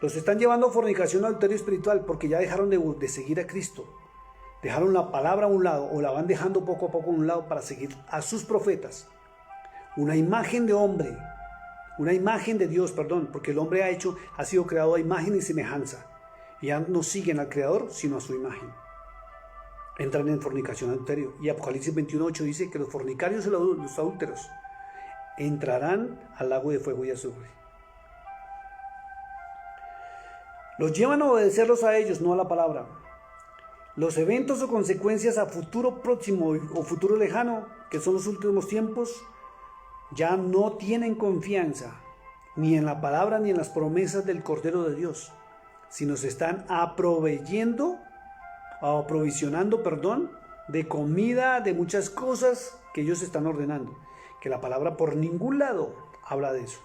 Los están llevando a fornicación, adulterio espiritual, porque ya dejaron de seguir a Cristo. Dejaron la palabra a un lado, o la van dejando poco a poco a un lado para seguir a sus profetas. Una imagen de hombre, una imagen de Dios, porque el hombre ha sido creado a imagen y semejanza. Y ya no siguen al Creador, sino a su imagen. Entran en fornicación, adulterio. Y Apocalipsis 21:8 dice que los fornicarios y los adúlteros entrarán al lago de fuego y azufre. Los llevan a obedecerlos a ellos, no a la palabra. Los eventos o consecuencias a futuro próximo o futuro lejano, que son los últimos tiempos, ya no tienen confianza ni en la palabra ni en las promesas del Cordero de Dios, sino se están aprovisionando, de comida, de muchas cosas que ellos están ordenando. Que la palabra por ningún lado habla de eso.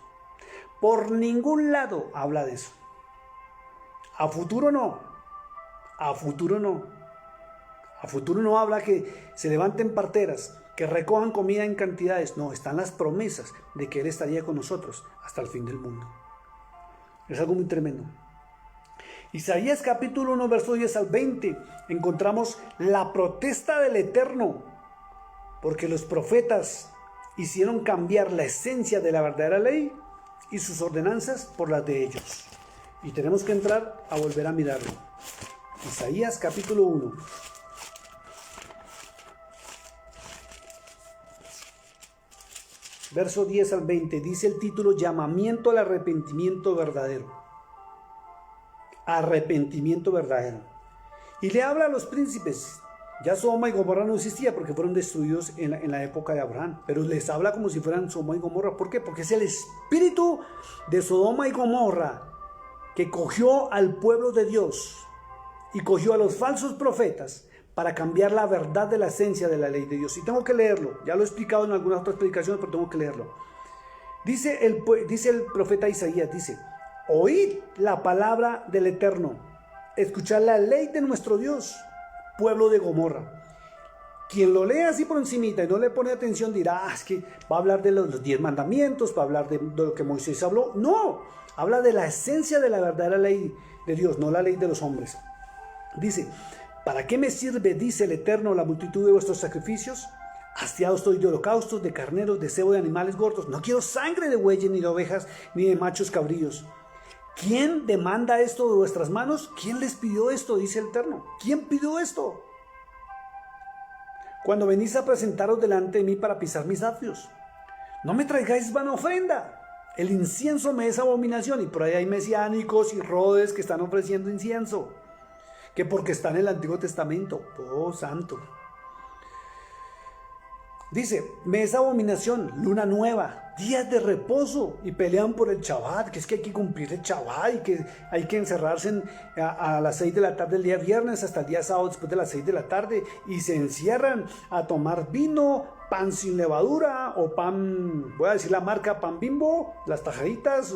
Por ningún lado habla de eso. A futuro no. A futuro no. A futuro no habla que se levanten parteras, que recojan comida en cantidades. No, están las promesas de que Él estaría con nosotros hasta el fin del mundo. Es algo muy tremendo. Isaías capítulo 1, verso 10 al 20, encontramos la protesta del Eterno, porque los profetas hicieron cambiar la esencia de la verdadera ley y sus ordenanzas por las de ellos. Y tenemos que entrar a volver a mirarlo. Isaías capítulo 1. Verso 10 al 20, dice el título: Llamamiento al arrepentimiento verdadero. Arrepentimiento verdadero. Y le habla a los príncipes. Ya Sodoma y Gomorra no existía porque fueron destruidos en la época de Abraham, pero les habla como si fueran Sodoma y Gomorra. ¿Por qué? Porque es el espíritu de Sodoma y Gomorra que cogió al pueblo de Dios y cogió a los falsos profetas para cambiar la verdad de la esencia de la ley de Dios. Y tengo que leerlo, ya lo he explicado en algunas otras predicaciones, pero tengo que leerlo. Dice el profeta Isaías, dice: oíd la palabra del Eterno, escuchad la ley de nuestro Dios, pueblo de Gomorra. Quien lo lee así por encimita y no le pone atención dirá: es que va a hablar de los 10 mandamientos, va a hablar de lo que Moisés habló. No, habla de la esencia de la verdadera ley de Dios, no la ley de los hombres. Dice: ¿para qué me sirve, dice el Eterno, la multitud de vuestros sacrificios? Hastiado estoy de holocaustos, de carneros, de cebo de animales gordos. No quiero sangre de bueyes, ni de ovejas, ni de machos cabríos. ¿Quién demanda esto de vuestras manos? ¿Quién les pidió esto? Dice el Eterno. ¿Quién pidió esto? Cuando venís a presentaros delante de mí para pisar mis atrios, no me traigáis vana ofrenda. El incienso me es abominación. Y por ahí hay mesiánicos y rodes que están ofreciendo incienso, que porque está en el Antiguo Testamento. Oh, santo. Dice: me es abominación, luna nueva, días de reposo, y pelean por el Shabbat, que es que hay que cumplir el Shabbat y que hay que encerrarse a las 6 de la tarde el día viernes hasta el día sábado después de las 6 de la tarde, y se encierran a tomar vino, pan sin levadura o pan, voy a decir la marca, pan Bimbo, las tajaditas,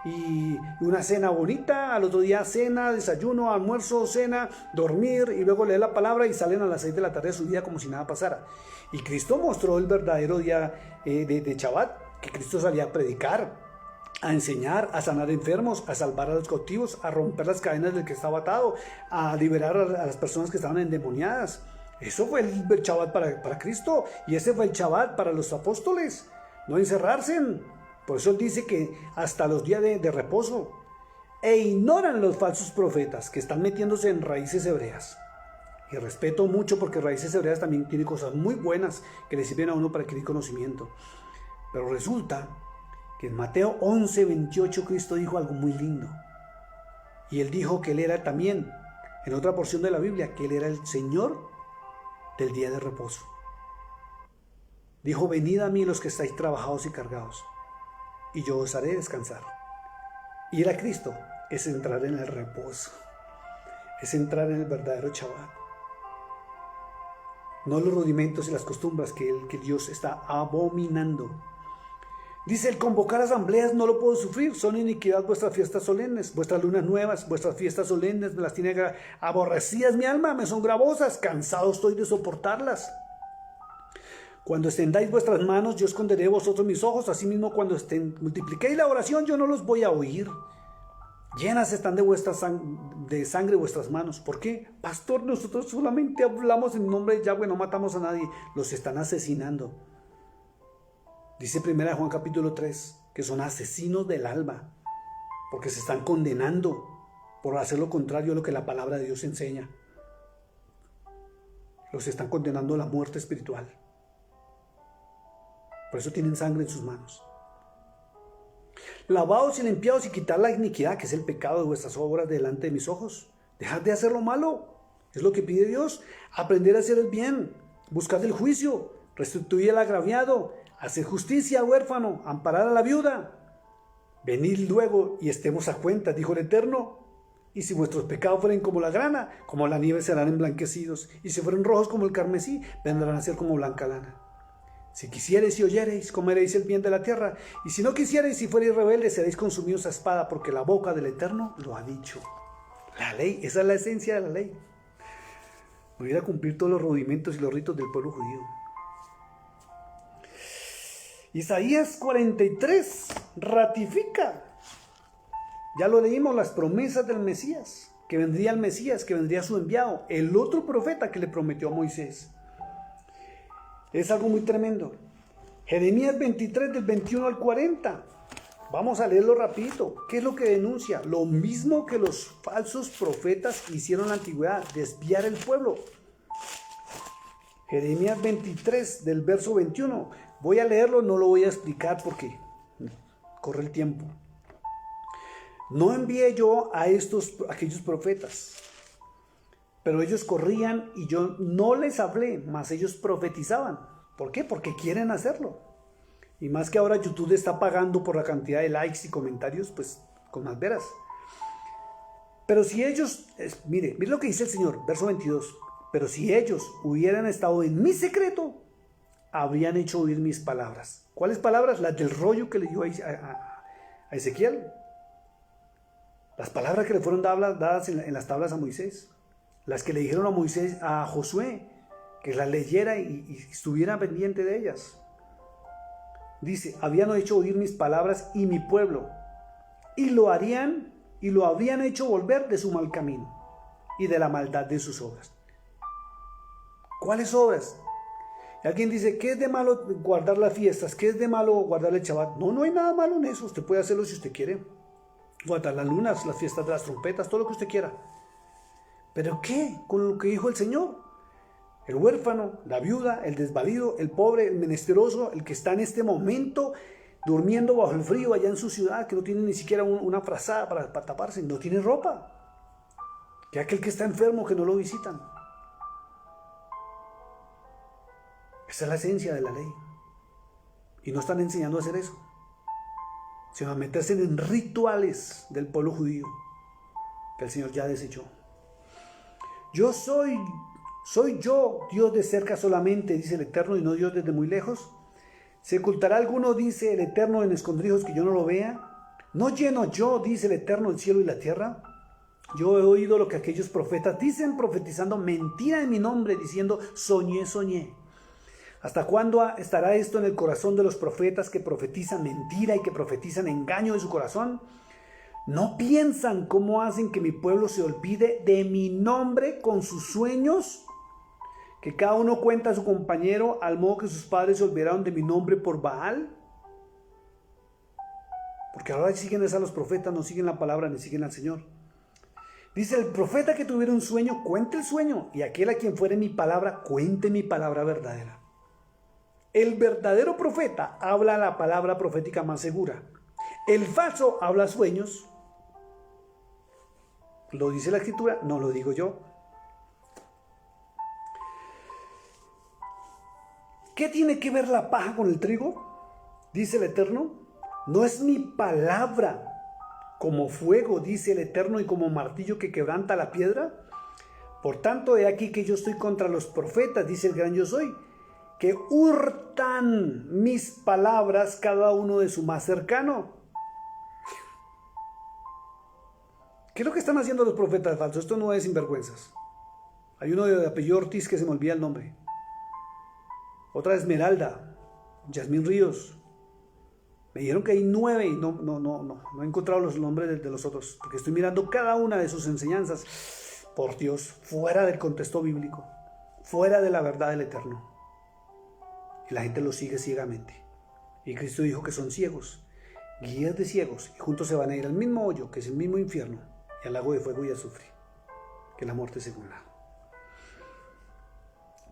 y una cena bonita. Al otro día cena, desayuno, almuerzo, cena, dormir y luego leer la palabra, y salen a las 6 de la tarde de su día como si nada pasara. Y Cristo mostró el verdadero día de Shabbat, que Cristo salía a predicar, a enseñar, a sanar enfermos, a salvar a los cautivos, a romper las cadenas del que estaba atado, a liberar a las personas que estaban endemoniadas. Eso fue el Shabbat para Cristo, y ese fue el Shabbat para los apóstoles, no encerrarse. Por eso él dice que hasta los días de reposo. E ignoran los falsos profetas que están metiéndose en raíces hebreas. Y respeto mucho, porque raíces hebreas también tiene cosas muy buenas que le sirven a uno para adquirir conocimiento. Pero resulta que en Mateo 11:28 Cristo dijo algo muy lindo. Y él dijo que él era también, en otra porción de la Biblia, que él era el Señor del día de reposo. Dijo: venid a mí los que estáis trabajados y cargados, y yo os haré descansar. Ir a Cristo es entrar en el reposo, es entrar en el verdadero Shabbat. No los rudimentos y las costumbres que Dios está abominando. Dice: el convocar asambleas no lo puedo sufrir, son iniquidad vuestras fiestas solemnes, vuestras lunas nuevas, vuestras fiestas solemnes me las tiene aborrecidas mi alma, me son gravosas, cansado estoy de soportarlas. Cuando extendáis vuestras manos, yo esconderé de vosotros mis ojos, asimismo cuando multipliquéis la oración, yo no los voy a oír. Llenas están de sangre vuestras manos. ¿Por qué? Pastor, nosotros solamente hablamos en nombre de Yahweh, no matamos a nadie. Los están asesinando. Dice 1 Juan capítulo 3 que son asesinos del alma, porque se están condenando por hacer lo contrario a lo que la palabra de Dios enseña. Los están condenando a la muerte espiritual. Por eso tienen sangre en sus manos. Lavaos y limpiaos y quitad la iniquidad, que es el pecado de vuestras obras delante de mis ojos. Dejad de hacer lo malo Es lo que pide Dios. Aprender a hacer el bien, buscar el juicio, restituir al agraviado, hacer justicia al huérfano, amparar a la viuda. Venid luego y estemos a cuenta, dijo el Eterno. Y si vuestros pecados fueren como la grana, como la nieve serán emblanquecidos. Y si fueren rojos como el carmesí, vendrán a ser como blanca lana. Si quisiereis y oyereis, comeréis el bien de la tierra. Y si no quisiereis y fuereis rebeldes, seréis consumidos a espada, porque la boca del Eterno lo ha dicho. La ley, esa es la esencia de la ley. No ir a cumplir todos los rudimentos y los ritos del pueblo judío. Isaías 43 ratifica. Ya lo leímos, las promesas del Mesías, que vendría el Mesías, que vendría su enviado, el otro profeta que le prometió a Moisés. Es algo muy tremendo. Jeremías 23 del 21 al 40. Vamos a leerlo rapidito. ¿Qué es lo que denuncia? Lo mismo que los falsos profetas hicieron en la antigüedad, desviar el pueblo. Jeremías 23 del verso 21. Voy a leerlo, no lo voy a explicar porque corre el tiempo. No envié yo a aquellos profetas, pero ellos corrían y yo no les hablé, mas ellos profetizaban. ¿Por qué? Porque quieren hacerlo. Y más que ahora YouTube está pagando por la cantidad de likes y comentarios, pues con más veras. Pero si ellos, mire lo que dice el Señor, verso 22. Pero si ellos hubieran estado en mi secreto, habrían hecho oír mis palabras. ¿Cuáles palabras? Las del rollo que le dio a Ezequiel. Las palabras que le fueron dadas en las tablas a Moisés. Las que le dijeron a Moisés, a Josué, que las leyera y estuviera pendiente de ellas. Dice, habían hecho oír mis palabras y mi pueblo, y lo habrían hecho volver de su mal camino y de la maldad de sus obras. ¿Cuáles obras? Y alguien dice, ¿qué es de malo guardar las fiestas? ¿Qué es de malo guardar el Shabbat? No hay nada malo en eso. Usted puede hacerlo si usted quiere. Guardar las lunas, las fiestas de las trompetas, todo lo que usted quiera. ¿Pero qué? Con lo que dijo el Señor. El huérfano, la viuda, el desvalido, el pobre, el menesteroso, el que está en este momento durmiendo bajo el frío allá en su ciudad, que no tiene ni siquiera una frazada para taparse, no tiene ropa. Que aquel que está enfermo, que no lo visitan. Esa es la esencia de la ley. Y no están enseñando a hacer eso, sino a meterse en rituales del pueblo judío que el Señor ya desechó. Yo soy yo, Dios de cerca solamente, dice el Eterno, y no Dios desde muy lejos. ¿Se ocultará alguno, dice el Eterno, en escondrijos que yo no lo vea? ¿No lleno yo, dice el Eterno, el cielo y la tierra? Yo he oído lo que aquellos profetas dicen, profetizando mentira en mi nombre, diciendo, soñé. ¿Hasta cuándo estará esto en el corazón de los profetas que profetizan mentira y que profetizan engaño de su corazón? ¿No piensan cómo hacen que mi pueblo se olvide de mi nombre con sus sueños? Que cada uno cuenta a su compañero al modo que sus padres se olvidaron de mi nombre por Baal. Porque ahora siguen a los profetas, no siguen la palabra ni siguen al Señor. Dice, el profeta que tuviera un sueño, cuente el sueño, y aquel a quien fuere mi palabra, cuente mi palabra verdadera. El verdadero profeta habla la palabra profética más segura. El falso habla sueños. ¿Lo dice la Escritura? No lo digo yo. ¿Qué tiene que ver la paja con el trigo? Dice el Eterno. ¿No es mi palabra como fuego, dice el Eterno, y como martillo que quebranta la piedra? Por tanto, he aquí que yo estoy contra los profetas, dice el gran yo soy, que hurtan mis palabras cada uno de su más cercano. ¿Qué es lo que están haciendo los profetas falsos? Esto no es sinvergüenzas. Hay uno de apellido Ortiz que se me olvida el nombre. Otra Esmeralda, Yasmín Ríos. Me dijeron que hay 9 y no he encontrado los nombres de los otros, porque estoy mirando cada una de sus enseñanzas. Por Dios, fuera del contexto bíblico, fuera de la verdad del Eterno. Y la gente los sigue ciegamente. Y Cristo dijo que son ciegos, guías de ciegos, y juntos se van a ir al mismo hoyo, que es el mismo infierno, y al lago de fuego y azufre, que es la muerte segunda.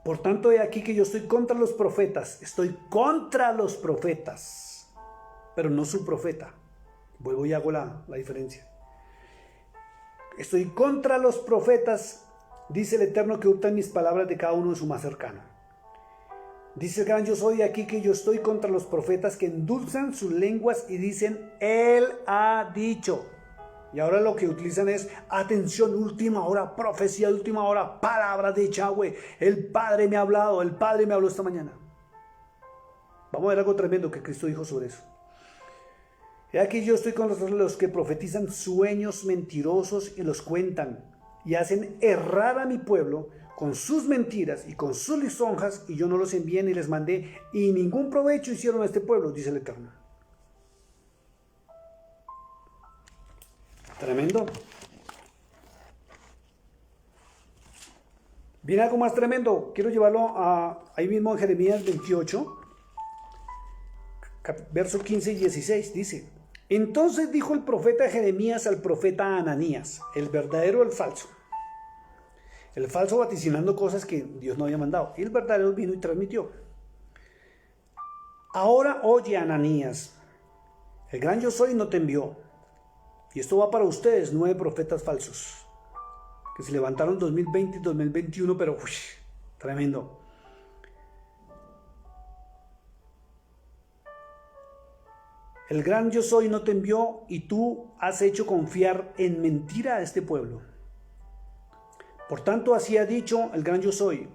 Por tanto, he aquí que yo estoy contra los profetas, pero no su profeta. Vuelvo y hago la diferencia. Estoy contra los profetas Dice el Eterno que hurtan mis palabras de cada uno de su más cercano. Dice el gran yo soy aquí que yo estoy contra los profetas que endulzan sus lenguas y dicen, Él ha dicho. Y ahora lo que utilizan es, atención, última hora, profecía de última hora, palabra de Yahweh. El Padre me ha hablado, el Padre me habló esta mañana. Vamos a ver algo tremendo que Cristo dijo sobre eso. He aquí yo estoy con los que profetizan sueños mentirosos y los cuentan y hacen errar a mi pueblo con sus mentiras y con sus lisonjas, y yo no los envié ni les mandé, y ningún provecho hicieron a este pueblo, dice el Eterno. Tremendo. Viene algo más tremendo. Quiero llevarlo ahí mismo en Jeremías 28, versos 15 y 16. Dice, entonces dijo el profeta Jeremías al profeta Ananías, el verdadero o el falso. El falso vaticinando cosas que Dios no había mandado. Y el verdadero vino y transmitió. Ahora oye, Ananías, el gran yo soy no te envió. Y esto va para ustedes, 9 profetas falsos, que se levantaron 2020 y 2021, pero tremendo. El gran yo soy no te envió y tú has hecho confiar en mentira a este pueblo. Por tanto, así ha dicho el gran yo soy.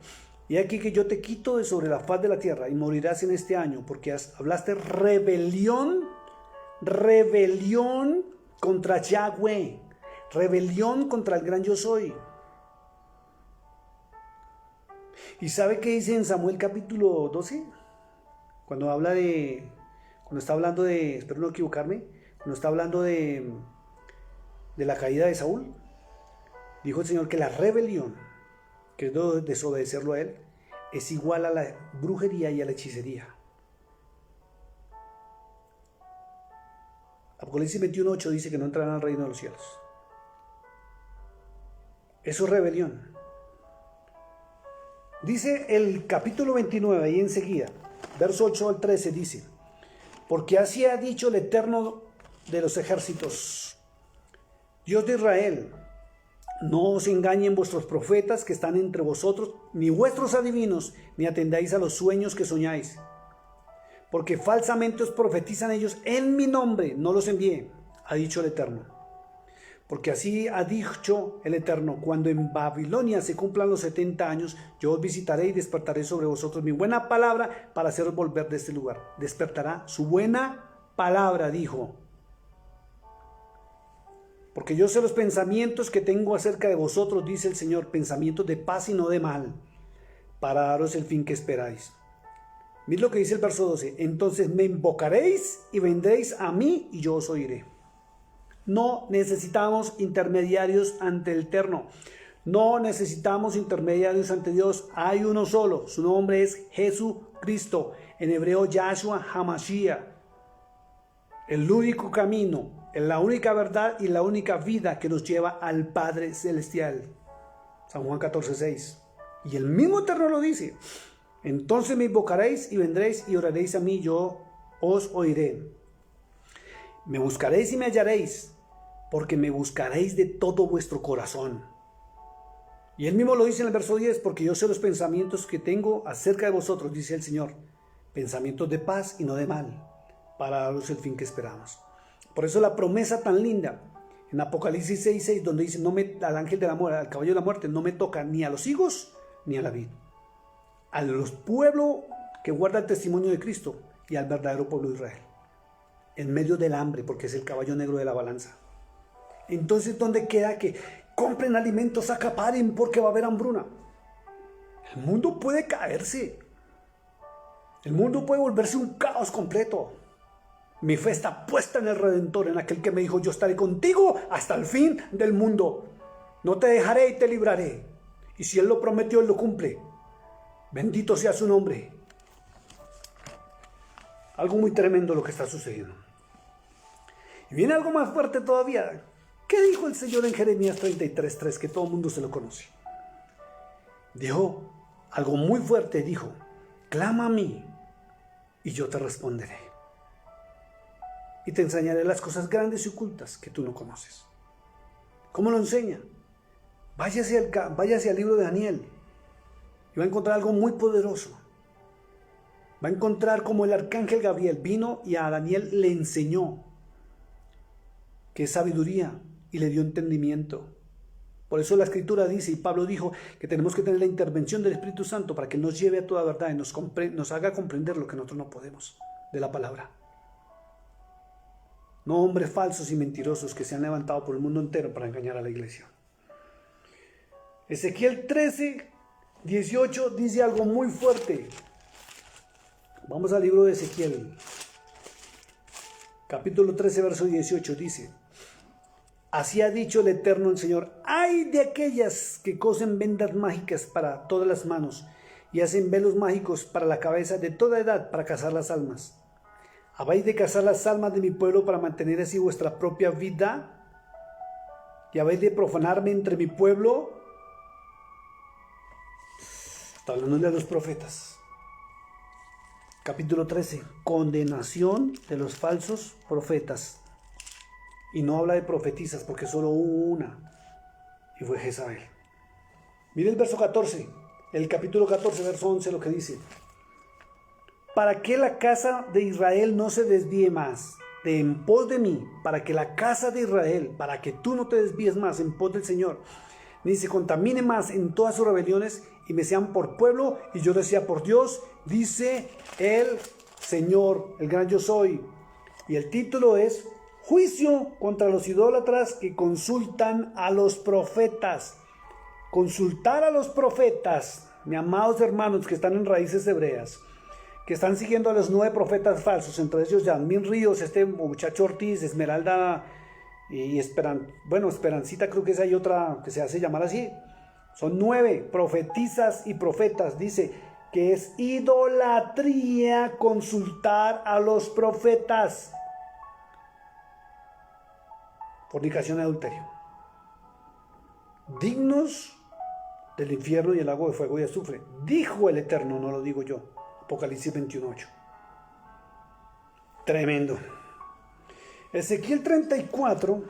Y aquí que yo te quito de sobre la faz de la tierra y morirás en este año, porque hablaste rebelión contra Yahweh, rebelión contra el gran yo soy. ¿Y sabe qué dice en Samuel capítulo 12? Cuando está hablando de, espero no equivocarme, cuando está hablando de la caída de Saúl. Dijo el Señor que la rebelión, que es desobedecerlo a Él, es igual a la brujería y a la hechicería. Apocalipsis 21:8 dice que no entrarán al reino de los cielos. Eso es rebelión. Dice el capítulo 29, ahí enseguida, verso 8 al 13, dice, porque así ha dicho el Eterno de los ejércitos, Dios de Israel, no os engañen vuestros profetas que están entre vosotros, ni vuestros adivinos, ni atendáis a los sueños que soñáis. Porque falsamente os profetizan ellos en mi nombre, no los envié, ha dicho el Eterno. Porque así ha dicho el Eterno, cuando en Babilonia se cumplan los 70 años, yo os visitaré y despertaré sobre vosotros mi buena palabra para haceros volver de este lugar. Despertará su buena palabra, dijo. Porque yo sé los pensamientos que tengo acerca de vosotros, dice el Señor, pensamientos de paz y no de mal, para daros el fin que esperáis. Mirad lo que dice el verso 12. Entonces me invocaréis y vendréis a mí y yo os oiré. No necesitamos intermediarios ante el Eterno. No necesitamos intermediarios ante Dios. Hay uno solo. Su nombre es Jesucristo. En hebreo, Yahshua HaMashiach. El único camino, la única verdad y la única vida que nos lleva al Padre Celestial. San Juan 14:6. Y el mismo Eterno lo dice. Entonces me invocaréis y vendréis y oraréis a mí, yo os oiré. Me buscaréis y me hallaréis, porque me buscaréis de todo vuestro corazón. Y él mismo lo dice en el verso 10, porque yo sé los pensamientos que tengo acerca de vosotros, dice el Señor, pensamientos de paz y no de mal, para daros el fin que esperamos. Por eso la promesa tan linda, en Apocalipsis 6:6, donde dice, al ángel de la muerte, al caballo de la muerte, no me toca ni a los higos ni a la vid. A los pueblos que guardan el testimonio de Cristo y al verdadero pueblo de Israel. En medio del hambre, porque es el caballo negro de la balanza. Entonces, ¿dónde queda que compren alimentos, acaparen porque va a haber hambruna? El mundo puede caerse. El mundo puede volverse un caos completo. Mi fe está puesta en el Redentor, en aquel que me dijo, yo estaré contigo hasta el fin del mundo. No te dejaré y te libraré. Y si Él lo prometió, Él lo cumple. Bendito sea su nombre. Algo muy tremendo lo que está sucediendo. Y viene algo más fuerte todavía. ¿Qué dijo el Señor en Jeremías 33:3? Que todo el mundo se lo conoce. Dijo algo muy fuerte. Dijo, clama a mí y yo te responderé. Y te enseñaré las cosas grandes y ocultas que tú no conoces. ¿Cómo lo enseña? váyase al libro de Daniel y va a encontrar algo muy poderoso. Va a encontrar como el arcángel Gabriel vino y a Daniel le enseñó que es sabiduría y le dio entendimiento. Por eso la Escritura dice, y Pablo dijo, que tenemos que tener la intervención del Espíritu Santo para que nos lleve a toda verdad y nos haga comprender lo que nosotros no podemos de la palabra. No hombres falsos y mentirosos que se han levantado por el mundo entero para engañar a la iglesia. Ezequiel 13, 18 dice algo muy fuerte. Vamos al libro de Ezequiel. Capítulo 13, verso 18 dice: así ha dicho el Eterno, el Señor: ay de aquellas que cosen vendas mágicas para todas las manos y hacen velos mágicos para la cabeza de toda edad para cazar las almas. ¿Habéis de cazar las almas de mi pueblo para mantener así vuestra propia vida? ¿Y habéis de profanarme entre mi pueblo? Está hablando de los profetas. Capítulo 13. Condenación de los falsos profetas. Y no habla de profetisas porque solo hubo una. Y fue Jezabel. Mire el verso 14. El capítulo 14, verso 11, lo que dice: para que la casa de Israel no se desvíe más de en pos de mí, para que la casa de Israel, para que tú no te desvíes más en pos del Señor, ni se contamine más en todas sus rebeliones, y me sean por pueblo, y yo les sea por Dios, dice el Señor, el gran yo soy. Y el título es: juicio contra los idólatras que consultan a los profetas. Consultar a los profetas, mis amados hermanos que están en raíces hebreas, que están siguiendo a los 9 profetas falsos, entre ellos Yasmín Ríos, este muchacho Ortiz, Esmeralda y Esperancita, creo que esa hay otra que se hace llamar así. Son 9 profetisas y profetas. Dice que es idolatría consultar a los profetas. Fornicación y adulterio. Dignos del infierno y el lago de fuego y azufre. Dijo el Eterno, no lo digo yo. Apocalipsis 21:8. Tremendo. Ezequiel 34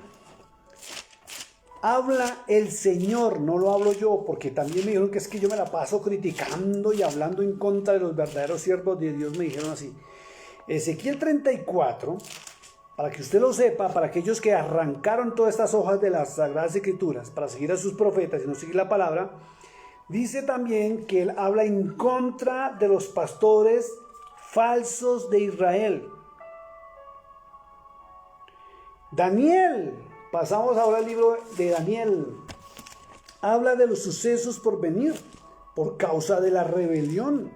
habla el Señor, no lo hablo yo, porque también me dijeron que es que yo me la paso criticando y hablando en contra de los verdaderos siervos de Dios, me dijeron así. Ezequiel 34, para que usted lo sepa, para aquellos que arrancaron todas estas hojas de las Sagradas Escrituras para seguir a sus profetas y no seguir la palabra, dice también que él habla en contra de los pastores falsos de Israel. Daniel, pasamos ahora al libro de Daniel, habla de los sucesos por venir por causa de la rebelión,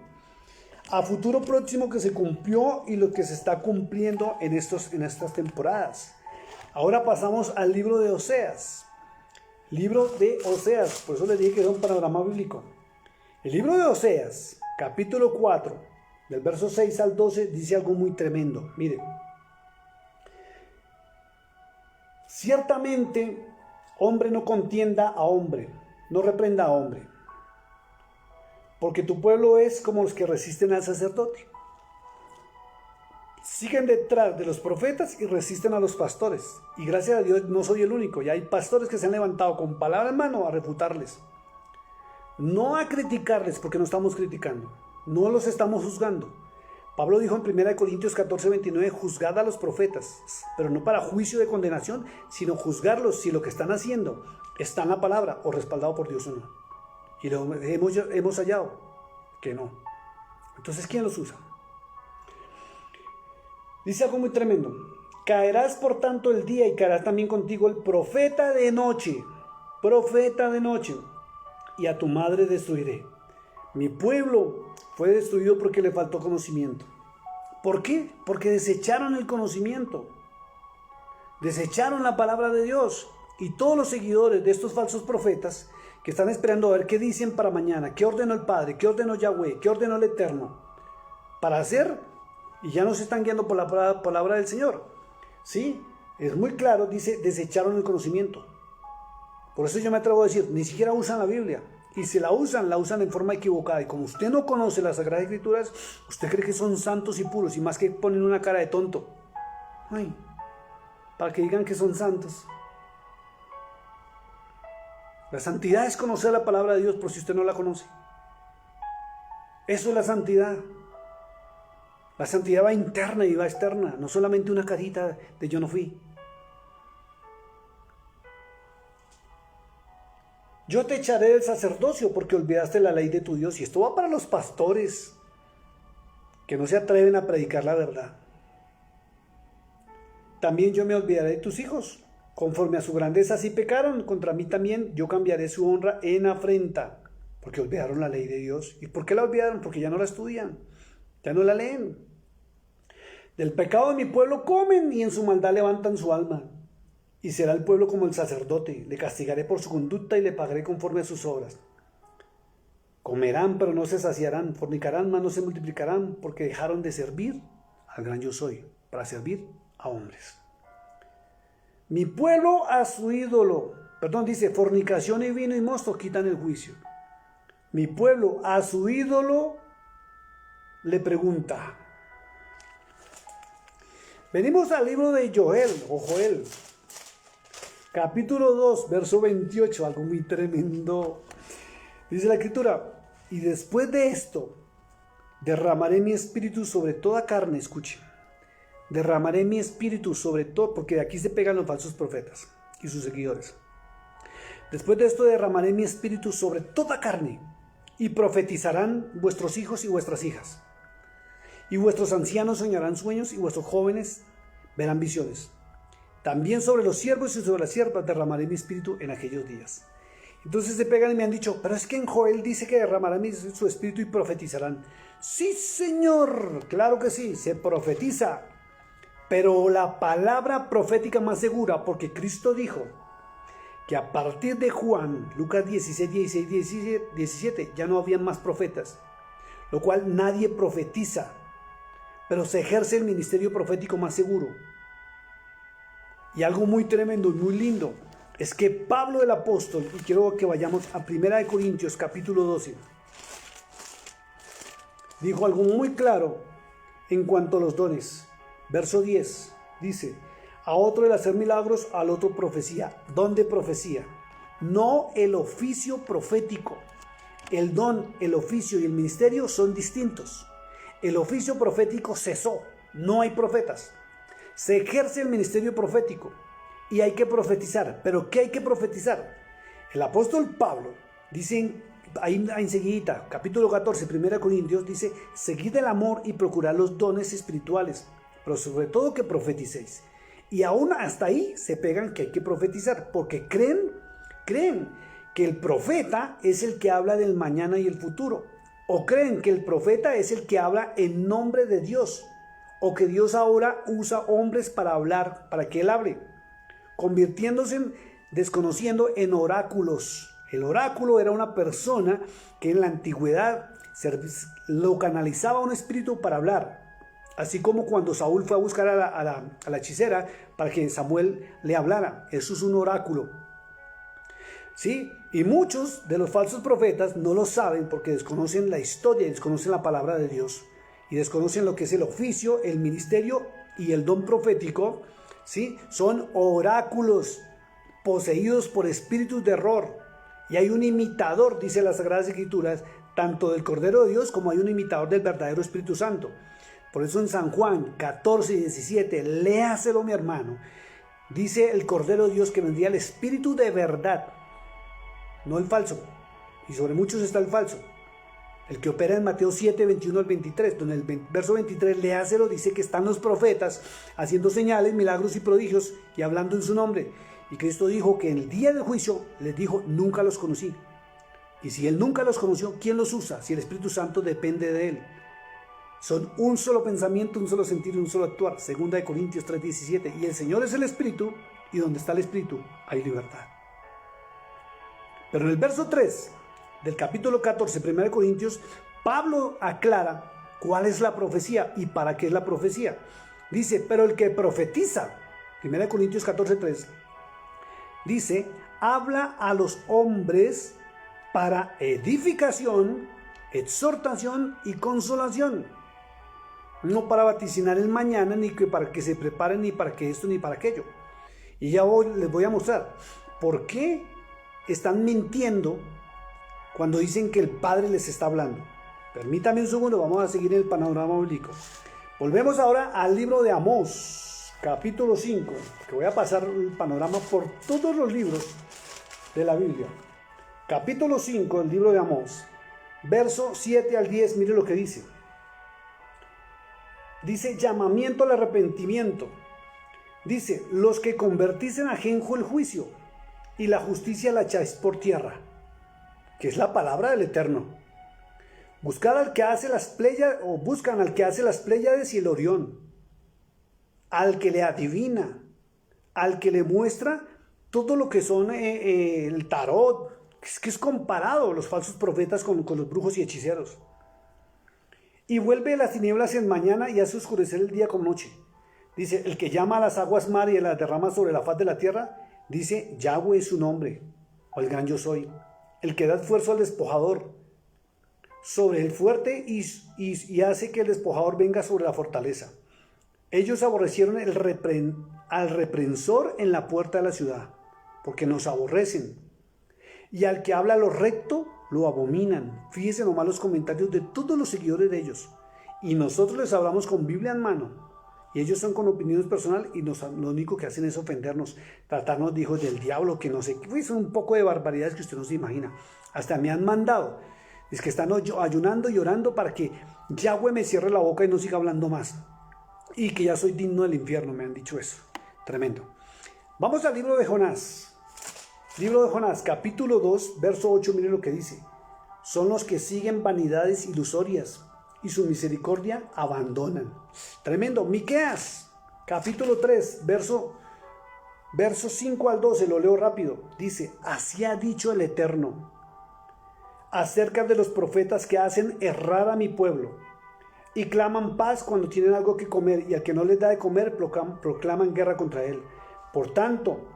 a futuro próximo que se cumplió y lo que se está cumpliendo en estas temporadas. Ahora pasamos al libro de Oseas. Libro de Oseas, por eso les dije que era un panorama bíblico. El libro de Oseas, capítulo 4, del verso 6 al 12, dice algo muy tremendo. Miren: ciertamente, hombre no contienda a hombre, no reprenda a hombre, porque tu pueblo es como los que resisten al sacerdote. Siguen detrás de los profetas y resisten a los pastores. Y gracias a Dios no soy el único. Ya hay pastores que se han levantado con palabra en mano a refutarles. No a criticarles, porque no estamos criticando. No los estamos juzgando. Pablo dijo en 1 Corintios 14, 29, juzgad a los profetas, pero no para juicio de condenación, sino juzgarlos si lo que están haciendo está en la palabra o respaldado por Dios o no. Y lo hemos hallado que no. Entonces, ¿quién los usa? Dice algo muy tremendo: caerás por tanto el día y caerás también contigo el profeta de noche, y a tu madre destruiré. Mi pueblo fue destruido porque le faltó conocimiento. ¿Por qué? Porque desecharon el conocimiento, desecharon la palabra de Dios. Y todos los seguidores de estos falsos profetas que están esperando a ver qué dicen para mañana, qué ordenó el Padre, qué ordenó Yahweh, qué ordenó el Eterno para hacer, y ya no se están guiando por la palabra del Señor. Sí, es muy claro, dice, desecharon el conocimiento. Por eso yo me atrevo a decir, ni siquiera usan la Biblia. Y si la usan en forma equivocada. Y como usted no conoce las Sagradas Escrituras, usted cree que son santos y puros, y más que ponen una cara de tonto. Ay, para que digan que son santos. La santidad es conocer la palabra de Dios por si usted no la conoce. Eso es la santidad. La santidad va interna y va externa, no solamente una carita de yo no fui. Yo te echaré del sacerdocio porque olvidaste la ley de tu Dios. Y esto va para los pastores que no se atreven a predicar la verdad. También yo me olvidaré de tus hijos. Conforme a su grandeza si pecaron contra mí también, yo cambiaré su honra en afrenta. Porque olvidaron la ley de Dios. ¿Y por qué la olvidaron? Porque ya no la estudian, ya no la leen. Del pecado de mi pueblo comen y en su maldad levantan su alma. Y será el pueblo como el sacerdote. Le castigaré por su conducta y le pagaré conforme a sus obras. Comerán, pero no se saciarán. Fornicarán, mas no se multiplicarán, porque dejaron de servir al gran yo soy, para servir a hombres. Mi pueblo a su ídolo. Dice, fornicación y vino y mosto quitan el juicio. Mi pueblo a su ídolo le pregunta. Venimos al libro de Joel. Capítulo 2, verso 28, algo muy tremendo. Dice la escritura, y después de esto, derramaré mi espíritu sobre toda carne, escuchen. Derramaré mi espíritu sobre todo, porque de aquí se pegan los falsos profetas y sus seguidores. Después de esto derramaré mi espíritu sobre toda carne, y profetizarán vuestros hijos y vuestras hijas. Y vuestros ancianos soñarán sueños, y vuestros jóvenes verán visiones. También sobre los siervos y sobre las siervas derramaré mi espíritu en aquellos días. Entonces se pegan y me han dicho, pero es que en Joel dice que derramará su espíritu y profetizarán. Sí, Señor, claro que sí, se profetiza. Pero la palabra profética más segura, porque Cristo dijo que a partir de Juan, Lucas 16, 16, 17, ya no habían más profetas, lo cual nadie profetiza, pero se ejerce el ministerio profético más seguro. Y algo muy tremendo y muy lindo es que Pablo el apóstol, y quiero que vayamos a 1 Corintios capítulo 12, dijo algo muy claro en cuanto a los dones. Verso 10 dice, a otro el hacer milagros, al otro profecía. ¿Don de profecía? No el oficio profético. El don, el oficio y el ministerio son distintos. El oficio profético cesó, no hay profetas. Se ejerce el ministerio profético y hay que profetizar. ¿Pero qué hay que profetizar? El apóstol Pablo dice ahí enseguida, capítulo 14, 1 Corintios, dice, seguid el amor y procurad los dones espirituales, pero sobre todo que profeticéis. Y aún hasta ahí se pegan que hay que profetizar, porque creen que el profeta es el que habla del mañana y el futuro, o creen que el profeta es el que habla en nombre de Dios, o que Dios ahora usa hombres para hablar, para que Él hable, desconociendo en oráculos. El oráculo era una persona que en la antigüedad lo canalizaba un espíritu para hablar. Así como cuando Saúl fue a buscar a la hechicera para que Samuel le hablara. Eso es un oráculo. ¿Sí? Y muchos de los falsos profetas no lo saben porque desconocen la historia, desconocen la palabra de Dios y desconocen lo que es el oficio, el ministerio y el don profético. ¿Sí? Son oráculos poseídos por espíritus de error. Y hay un imitador, dice las Sagradas Escrituras, tanto del Cordero de Dios como hay un imitador del verdadero Espíritu Santo. Por eso en San Juan 14 y 17, léaselo mi hermano, dice el Cordero de Dios que vendría el Espíritu de verdad, no el falso. Y sobre muchos está el falso. El que opera en Mateo 7, 21 al 23, donde el verso 23, léaselo, dice que están los profetas haciendo señales, milagros y prodigios y hablando en su nombre. Y Cristo dijo que en el día del juicio les dijo, nunca los conocí. Y si Él nunca los conoció, ¿quién los usa? Si el Espíritu Santo depende de Él. Son un solo pensamiento, un solo sentir y un solo actuar. 2 Corintios 3:17. Y el Señor es el Espíritu, y donde está el Espíritu hay libertad. Pero en el verso 3 del capítulo 14, 1 Corintios, Pablo aclara cuál es la profecía y para qué es la profecía. Dice, pero el que profetiza, 1 Corintios 14:3, dice, habla a los hombres para edificación, exhortación y consolación. No para vaticinar el mañana, ni que para que se preparen, ni para que esto, ni para aquello. Y ya les voy a mostrar por qué están mintiendo cuando dicen que el Padre les está hablando. Permítame un segundo, vamos a seguir el panorama bíblico. Volvemos ahora al libro de Amós, capítulo 5, que voy a pasar el panorama por todos los libros de la Biblia. Capítulo 5 del libro de Amós, verso 7 al 10, mire lo que dice. Dice, llamamiento al arrepentimiento. Dice, los que convertís en ajenjo el juicio, y la justicia la echáis por tierra, que es la palabra del Eterno. Buscad al que hace las Pléyades, o buscan al que hace las Pléyades y el Orión, al que le adivina, al que le muestra todo lo que son el tarot, que es comparado los falsos profetas con los brujos y hechiceros. Y vuelve las tinieblas en mañana y hace oscurecer el día con noche. Dice, el que llama a las aguas mar y las derrama sobre la faz de la tierra, dice, Yahweh es su nombre, o el gran yo soy. El que da esfuerzo al despojador sobre el fuerte y hace que el despojador venga sobre la fortaleza. Ellos aborrecieron al reprensor en la puerta de la ciudad, porque nos aborrecen. Y al que habla lo recto, lo abominan. Fíjense nomás los comentarios de todos los seguidores de ellos. Y nosotros les hablamos con Biblia en mano. Y ellos son con opiniones personales y lo único que hacen es ofendernos, tratarnos de hijos del diablo, que no sé, son un poco de barbaridades que usted no se imagina. Hasta me han mandado, es que están ayunando y orando para que Yahweh me cierre la boca y no siga hablando más. Y que ya soy digno del infierno, me han dicho eso. Tremendo. Vamos al libro de Jonás. Libro de Jonás, capítulo 2, verso 8, mire lo que dice. Son los que siguen vanidades ilusorias y su misericordia abandonan. Tremendo. Miqueas, capítulo 3, verso 5 al 12, lo leo rápido. Dice, así ha dicho el Eterno acerca de los profetas que hacen errar a mi pueblo y claman paz cuando tienen algo que comer, y al que no les da de comer proclaman guerra contra él. Por tanto,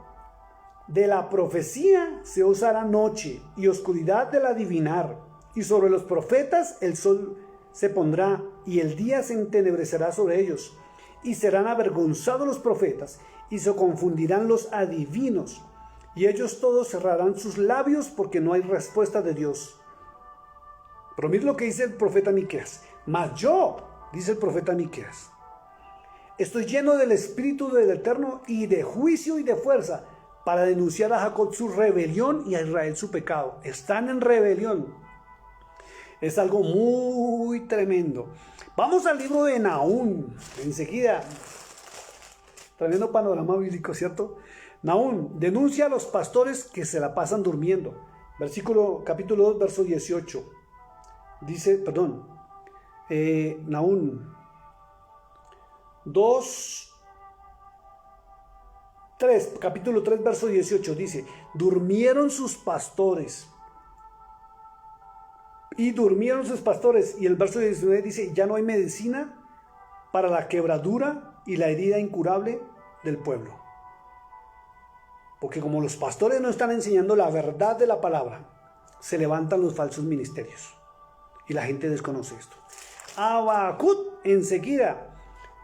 de la profecía se usará noche y oscuridad del adivinar, y sobre los profetas el sol se pondrá y el día se entenebrecerá sobre ellos, y serán avergonzados los profetas y se confundirán los adivinos, y ellos todos cerrarán sus labios porque no hay respuesta de Dios. Pero mire lo que dice el profeta Miqueas. Mas yo, dice el profeta Miqueas, estoy lleno del Espíritu del Eterno y de juicio y de fuerza, para denunciar a Jacob su rebelión y a Israel su pecado. Están en rebelión. Es algo muy tremendo. Vamos al libro de Nahum. Enseguida. Tremendo panorama bíblico, ¿cierto? Nahum denuncia a los pastores que se la pasan durmiendo. Capítulo 2, verso 18. Dice, Nahum 3, capítulo 3, verso 18, dice, durmieron sus pastores. Y durmieron sus pastores. Y el verso 19 dice, ya no hay medicina para la quebradura y la herida incurable del pueblo. Porque como los pastores no están enseñando la verdad de la palabra, se levantan los falsos ministerios. Y la gente desconoce esto. Habacuc enseguida.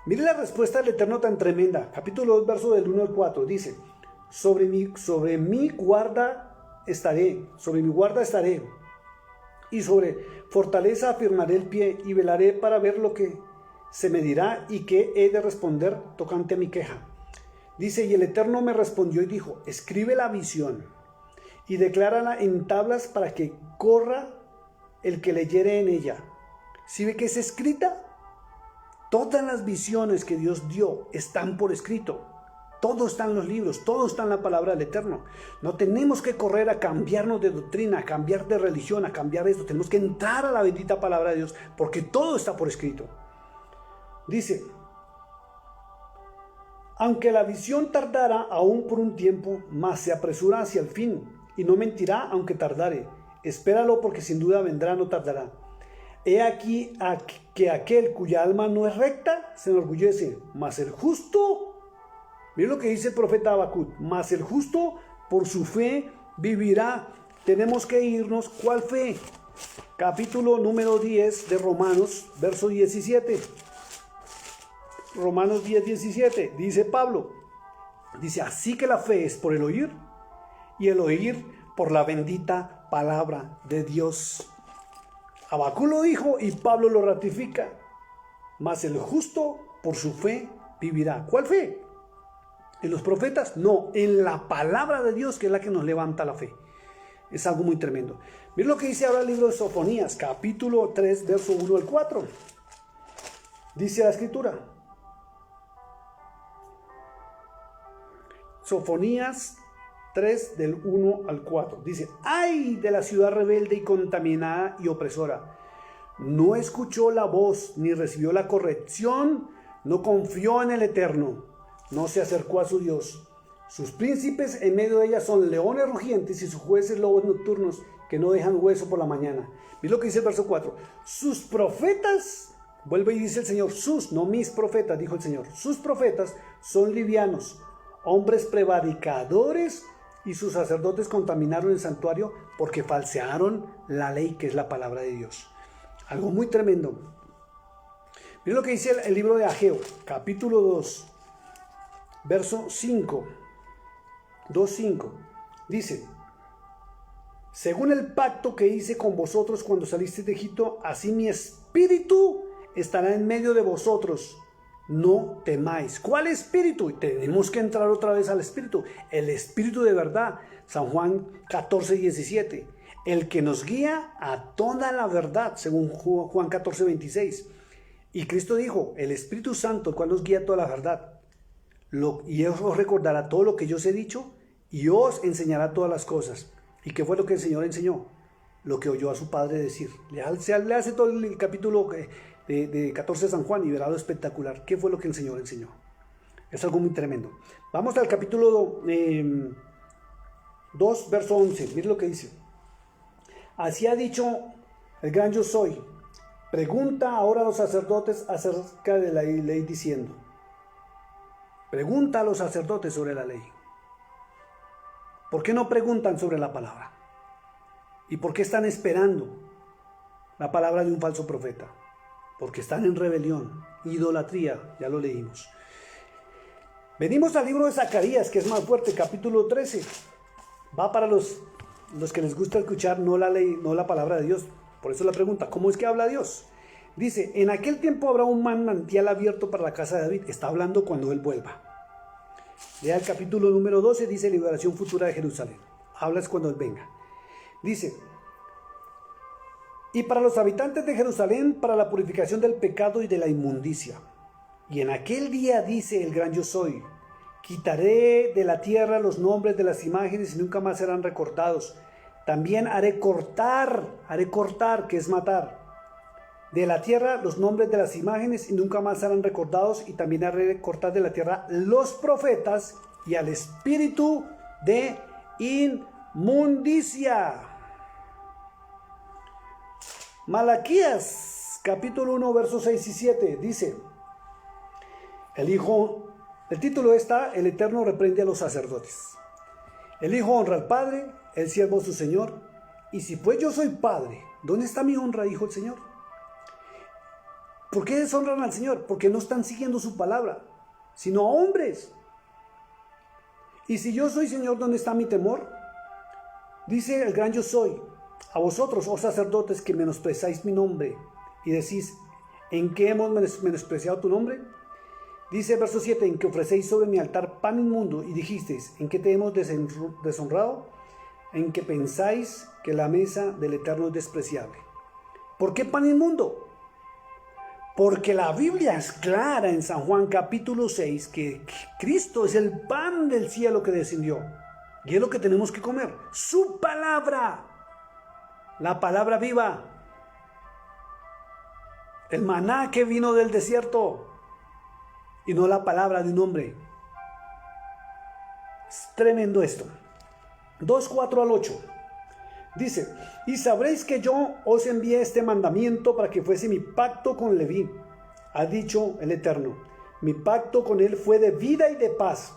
Mire la respuesta del Eterno tan tremenda. Capítulo 2, verso del 1 al 4. Dice, sobre mi guarda estaré, y sobre fortaleza afirmaré el pie, y velaré para ver lo que se me dirá y qué he de responder tocante a mi queja. Dice, y el Eterno me respondió y dijo, escribe la visión y declárala en tablas para que corra el que leyere en ella. ¿Sí ve que es escrita? Todas las visiones que Dios dio están por escrito. Todo está en los libros, todo está en la palabra del Eterno. No tenemos que correr a cambiarnos de doctrina, a cambiar de religión, a cambiar esto. Tenemos que entrar a la bendita palabra de Dios, porque todo está por escrito. Dice, aunque la visión tardara aún por un tiempo, mas se apresura hacia el fin, y no mentirá aunque tardare. Espéralo, porque sin duda vendrá, no tardará. He aquí que aquel cuya alma no es recta se enorgullece, mas el justo, mire lo que dice el profeta Habacuc, mas el justo por su fe vivirá. Tenemos que irnos, ¿cuál fe? Capítulo número 10 de Romanos, verso 17. Romanos 10, 17, dice Pablo, dice, así que la fe es por el oír, y el oír por la bendita palabra de Dios. Habacuc lo dijo y Pablo lo ratifica. Mas el justo por su fe vivirá. ¿Cuál fe? ¿En los profetas? No, en la palabra de Dios, que es la que nos levanta la fe. Es algo muy tremendo. Miren lo que dice ahora el libro de Sofonías, capítulo 3, verso 1 al 4. Dice la escritura. Sofonías 3 del 1 al 4. Dice: ¡ay de la ciudad rebelde y contaminada y opresora! No escuchó la voz, ni recibió la corrección, no confió en el Eterno, no se acercó a su Dios. Sus príncipes en medio de ella son leones rugientes y sus jueces lobos nocturnos que no dejan hueso por la mañana. Mira lo que dice el verso 4. Sus profetas, vuelve y dice el Señor, sus, no mis profetas, dijo el Señor. Sus profetas son livianos, hombres prevaricadores, y sus sacerdotes contaminaron el santuario porque falsearon la ley, que es la palabra de Dios. Algo muy tremendo. Mira lo que dice el libro de Ageo, capítulo 2, verso 5. 2:5. Dice: según el pacto que hice con vosotros cuando salisteis de Egipto, así mi espíritu estará en medio de vosotros. No temáis. ¿Cuál espíritu? Tenemos que entrar otra vez al espíritu. El espíritu de verdad. San Juan 14:17. El que nos guía a toda la verdad, según Juan 14:26. Y Cristo dijo: el Espíritu Santo, el cual nos guía a toda la verdad. Y os recordará todo lo que yo os he dicho y os enseñará todas las cosas. ¿Y qué fue lo que el Señor enseñó? Lo que oyó a su Padre decir. Le hace todo el capítulo de 14 de San Juan y verá lo espectacular. ¿Qué fue lo que el Señor enseñó? Es algo muy tremendo. Vamos al capítulo 2, verso 11. Mire lo que dice. Así ha dicho el gran yo soy. Pregunta ahora a los sacerdotes acerca de la ley diciendo. Pregunta a los sacerdotes sobre la ley. ¿Por qué no preguntan sobre la palabra? ¿Y por qué están esperando la palabra de un falso profeta? Porque están en rebelión, idolatría, ya lo leímos. Venimos al libro de Zacarías, que es más fuerte, capítulo 13. Va para los que les gusta escuchar no la ley, no la palabra de Dios. Por eso la pregunta, ¿cómo es que habla Dios? Dice: en aquel tiempo habrá un manantial abierto para la casa de David. Está hablando cuando él vuelva. Lea el capítulo número 12, dice liberación futura de Jerusalén. Habla es cuando él venga. Dice: y para los habitantes de Jerusalén, para la purificación del pecado y de la inmundicia. Y en aquel día, dice el gran yo soy, quitaré de la tierra los nombres de las imágenes y nunca más serán recortados. También haré cortar, que es matar, de la tierra los nombres de las imágenes y nunca más serán recordados. Y también haré cortar de la tierra los profetas y al espíritu de inmundicia. Malaquías, capítulo 1, versos 6 y 7, dice: el título está: el Eterno reprende a los sacerdotes. El hijo honra al padre, el siervo a su señor. Y si pues yo soy padre, ¿dónde está mi honra? Dijo el Señor. ¿Por qué deshonran al Señor? Porque no están siguiendo su palabra, sino a hombres. Y si yo soy Señor, ¿dónde está mi temor? Dice el gran yo soy: a vosotros, oh sacerdotes, que menospreciáis mi nombre y decís: ¿en qué hemos menospreciado tu nombre? Dice el verso 7: en que ofrecéis sobre mi altar pan inmundo, y dijisteis: ¿en qué te hemos deshonrado? En que pensáis que la mesa del Eterno es despreciable. ¿Por qué pan inmundo? Porque la Biblia es clara en San Juan capítulo 6 que Cristo es el pan del cielo que descendió. Y es lo que tenemos que comer. Su palabra. La palabra viva. El maná que vino del desierto. Y no la palabra de un hombre. Es tremendo esto. 2:4 al 8. Dice: y sabréis que yo os envié este mandamiento para que fuese mi pacto con Leví. Ha dicho el Eterno: mi pacto con él fue de vida y de paz,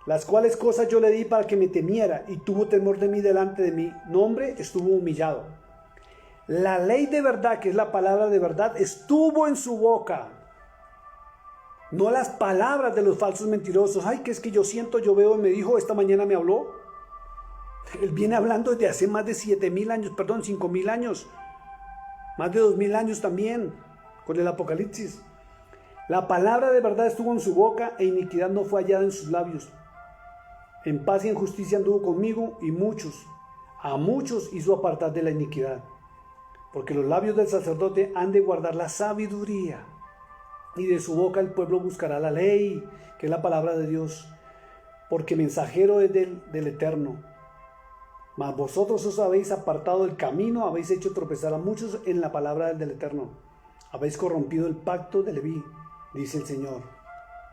las cuales cosas yo le di para que me temiera, y tuvo temor de mí. Delante de mi nombre estuvo humillado. La ley de verdad, que es la palabra de verdad, estuvo en su boca. No las palabras de los falsos mentirosos. Ay, que es que yo siento, yo veo, y me dijo, esta mañana me habló. Él viene hablando desde hace más de 7.000 años, perdón, 5.000 años, más de 2.000 años también, con el Apocalipsis. La palabra de verdad estuvo en su boca e iniquidad no fue hallada en sus labios. En paz y en justicia anduvo conmigo y a muchos hizo apartar de la iniquidad. Porque los labios del sacerdote han de guardar la sabiduría y de su boca el pueblo buscará la ley, que es la palabra de Dios, porque mensajero es del Eterno. Mas vosotros os habéis apartado del camino, habéis hecho tropezar a muchos en la palabra del Eterno. Habéis corrompido el pacto de Leví, dice el Señor.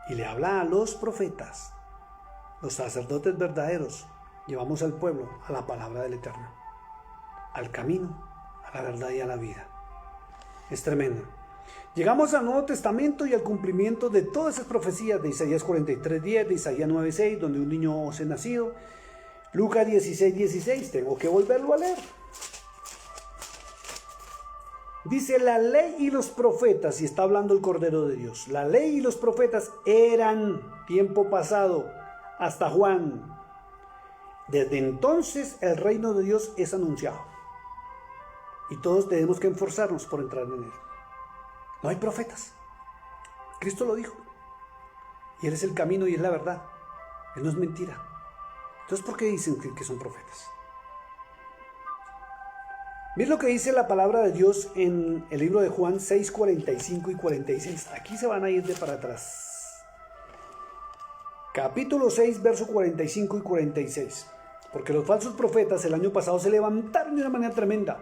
Y le habla a los profetas, los sacerdotes verdaderos. Llevamos al pueblo a la palabra del Eterno, al camino, a la verdad y a la vida. Es tremendo. Llegamos al Nuevo Testamento y al cumplimiento de todas esas profecías de Isaías 43:10, de Isaías 9:6, donde un niño os es nacido. Lucas 16:16, tengo que volverlo a leer. Dice la ley y los profetas, y está hablando el Cordero de Dios. La ley y los profetas eran tiempo pasado hasta Juan. Desde entonces el reino de Dios es anunciado. Y todos tenemos que esforzarnos por entrar en él. No hay profetas. Cristo lo dijo. Y Él es el camino y es la verdad. Él no es mentira. Entonces, ¿por qué dicen que son profetas? Miren lo que dice la palabra de Dios en el libro de Juan 6:45 y 46. Aquí se van a ir de para atrás. Capítulo 6, verso 45 y 46. Porque los falsos profetas el año pasado se levantaron de una manera tremenda,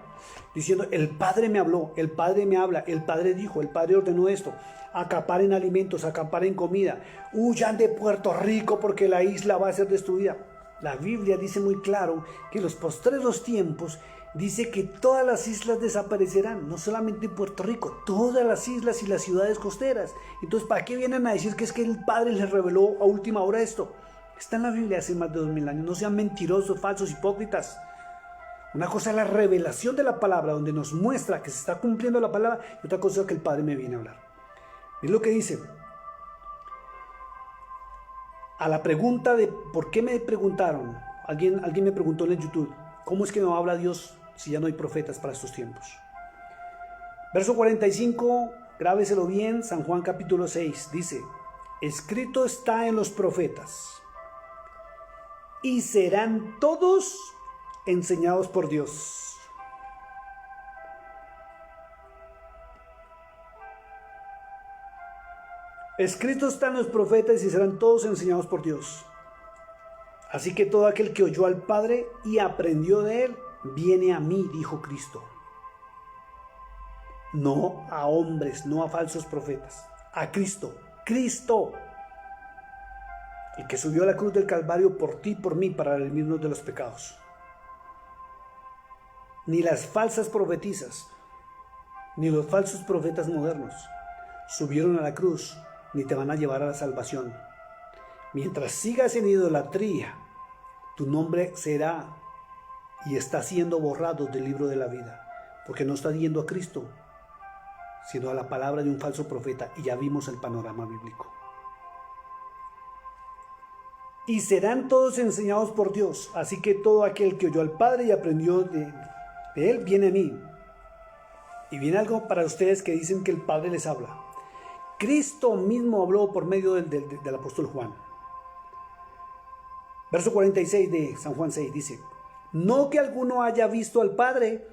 diciendo: el Padre me habló, el Padre me habla, el Padre dijo, el Padre ordenó esto. Acaparen alimentos, acaparen comida, huyan de Puerto Rico porque la isla va a ser destruida. La Biblia dice muy claro que en los postreros tiempos dice que todas las islas desaparecerán, no solamente Puerto Rico, todas las islas y las ciudades costeras. Entonces, ¿para qué vienen a decir que es que el Padre les reveló a última hora esto? Está en la Biblia hace más de 2000 años. No sean mentirosos, falsos, hipócritas. Una cosa es la revelación de la palabra, donde nos muestra que se está cumpliendo la palabra, y otra cosa es que el Padre me viene a hablar. Es lo que dice. A la pregunta de por qué me preguntaron, alguien me preguntó en el YouTube, ¿cómo es que no habla Dios si ya no hay profetas para estos tiempos? Verso 45, grábeselo bien, San Juan capítulo 6, dice: escrito está en los profetas, y serán todos enseñados por Dios. Escrito están los profetas y serán todos enseñados por Dios. Así que todo aquel que oyó al Padre y aprendió de él, viene a mí, dijo Cristo. No a hombres, no a falsos profetas, a Cristo. Cristo, el que subió a la cruz del Calvario por ti y por mí para redimirnos de los pecados. Ni las falsas profetisas, ni los falsos profetas modernos subieron a la cruz, ni te van a llevar a la salvación. Mientras sigas en idolatría, tu nombre será y está siendo borrado del libro de la vida, porque no estás yendo a Cristo, sino a la palabra de un falso profeta, y ya vimos el panorama bíblico. Y serán todos enseñados por Dios, así que todo aquel que oyó al Padre y aprendió de él, viene a mí. Y viene algo para ustedes que dicen que el Padre les habla. Cristo mismo habló por medio del apóstol Juan. Verso 46 de San Juan 6 dice: no que alguno haya visto al Padre.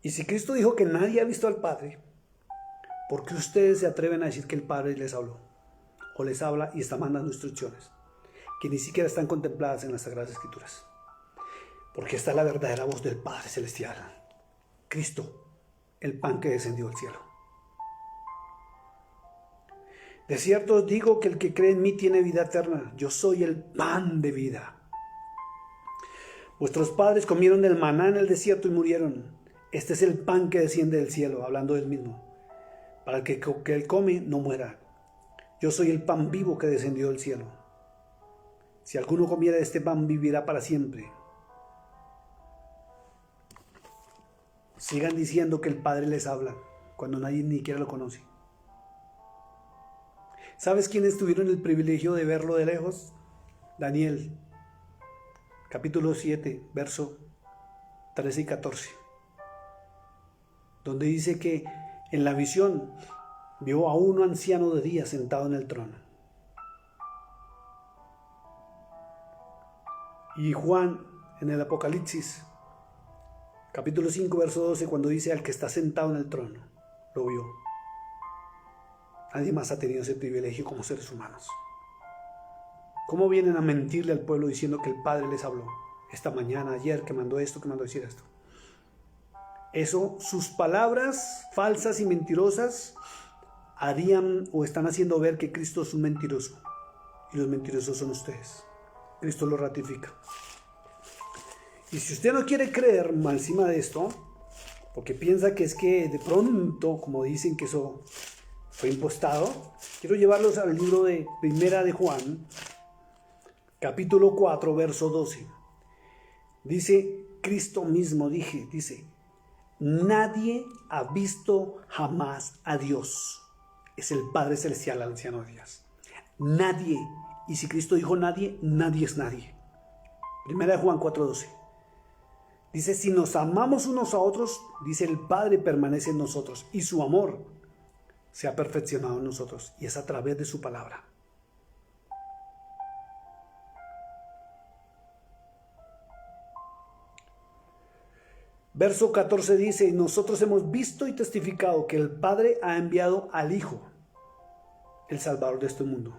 Y si Cristo dijo que nadie ha visto al Padre, ¿por qué ustedes se atreven a decir que el Padre les habló? O les habla y está mandando instrucciones que ni siquiera están contempladas en las Sagradas Escrituras. Porque está la verdadera voz del Padre Celestial, Cristo, el pan que descendió del cielo. De cierto os digo que el que cree en mí tiene vida eterna. Yo soy el pan de vida. Vuestros padres comieron del maná en el desierto y murieron. Este es el pan que desciende del cielo, hablando del mismo, para que él come no muera. Yo soy el pan vivo que descendió del cielo. Si alguno comiera de este pan, vivirá para siempre. Sigan diciendo que el Padre les habla cuando nadie ni siquiera lo conoce. ¿Sabes quiénes tuvieron el privilegio de verlo de lejos? Daniel, capítulo 7, verso 13 y 14, donde dice que en la visión vio a un anciano de día sentado en el trono. Y Juan, en el Apocalipsis, capítulo 5, verso 12, cuando dice al que está sentado en el trono, lo vio. Nadie más ha tenido ese privilegio como seres humanos. ¿Cómo vienen a mentirle al pueblo diciendo que el Padre les habló esta mañana, ayer, que mandó esto, que mandó decir esto? Eso, sus palabras falsas y mentirosas harían o están haciendo ver que Cristo es un mentiroso. Y los mentirosos son ustedes. Cristo lo ratifica. Y si usted no quiere creer más encima de esto, porque piensa que es que de pronto, como dicen que eso fue impostado, quiero llevarlos al libro de Primera de Juan, capítulo 4, verso 12. Dice, Cristo mismo dice, nadie ha visto jamás a Dios. Es el Padre Celestial, el anciano de días. Nadie. Y si Cristo dijo nadie, nadie es nadie. Primera de Juan 4:12. Dice, si nos amamos unos a otros, dice, el Padre permanece en nosotros y su amor se ha perfeccionado en nosotros. Y es a través de su palabra. Verso 14 dice, y nosotros hemos visto y testificado que el Padre ha enviado al Hijo, el Salvador de este mundo.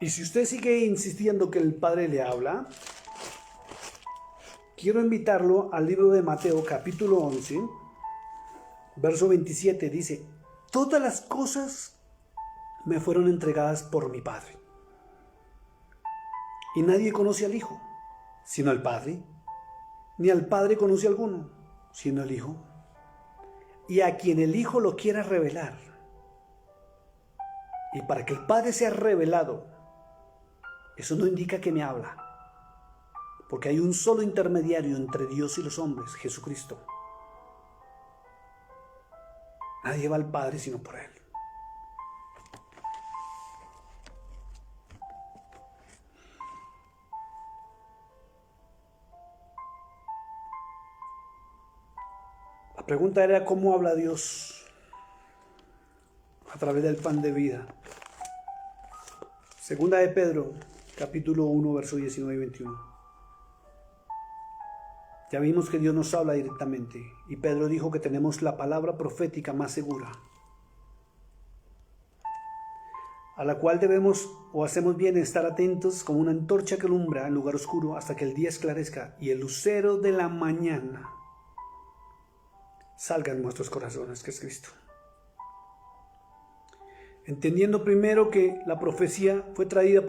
Y si usted sigue insistiendo que el Padre le habla, quiero invitarlo al libro de Mateo, capítulo 11, verso 27, dice, todas las cosas me fueron entregadas por mi Padre. Y nadie conoce al Hijo, sino al Padre, ni al Padre conoce a alguno, sino al Hijo, y a quien el Hijo lo quiera revelar. Y para que el Padre sea revelado, eso no indica que me habla, porque hay un solo intermediario entre Dios y los hombres, Jesucristo. Nadie va al Padre sino por Él. La pregunta era cómo habla Dios a través del pan de vida. Segunda de Pedro, capítulo 1, verso 19 y 21. Ya vimos que Dios nos habla directamente y Pedro dijo que tenemos la palabra profética más segura, a la cual debemos o hacemos bien estar atentos como una antorcha que alumbra en lugar oscuro hasta que el día esclarezca y el lucero de la mañana salga en nuestros corazones, que es Cristo. Entendiendo primero que la profecía no fue traída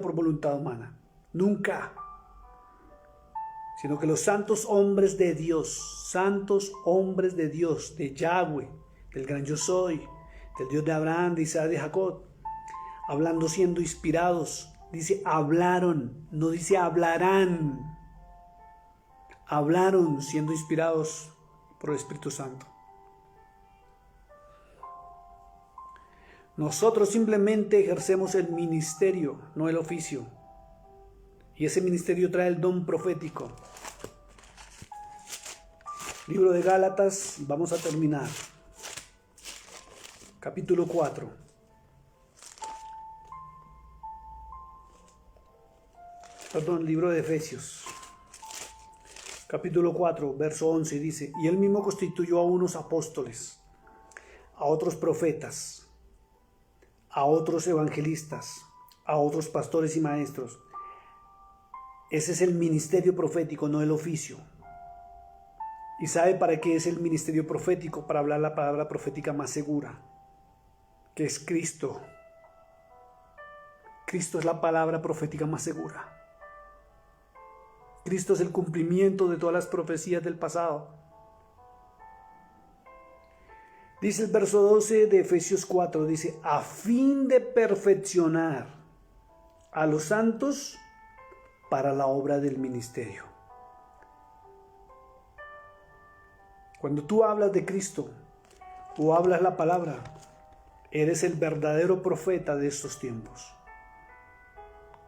por voluntad humana, nunca, sino que los santos hombres de Dios, de Yahweh, del gran yo soy, del Dios de Abraham, de Isaac, de Jacob, hablando siendo inspirados, dice hablaron, no dice hablarán, hablaron siendo inspirados por el Espíritu Santo. Nosotros simplemente ejercemos el ministerio, no el oficio. Y ese ministerio trae el don profético. Libro de Gálatas, vamos a terminar. Capítulo 4. Libro de Efesios. Capítulo 4, verso 11 dice, y él mismo constituyó a unos apóstoles, a otros profetas, a otros evangelistas, a otros pastores y maestros. Ese es el ministerio profético, no el oficio. ¿Y sabe para qué es el ministerio profético? Para hablar la palabra profética más segura, que es Cristo. Cristo es la palabra profética más segura. Cristo es el cumplimiento de todas las profecías del pasado. Dice el verso 12 de Efesios 4, dice, a fin de perfeccionar a los santos para la obra del ministerio. Cuando tú hablas de Cristo o hablas la palabra, Eres el verdadero profeta de estos tiempos.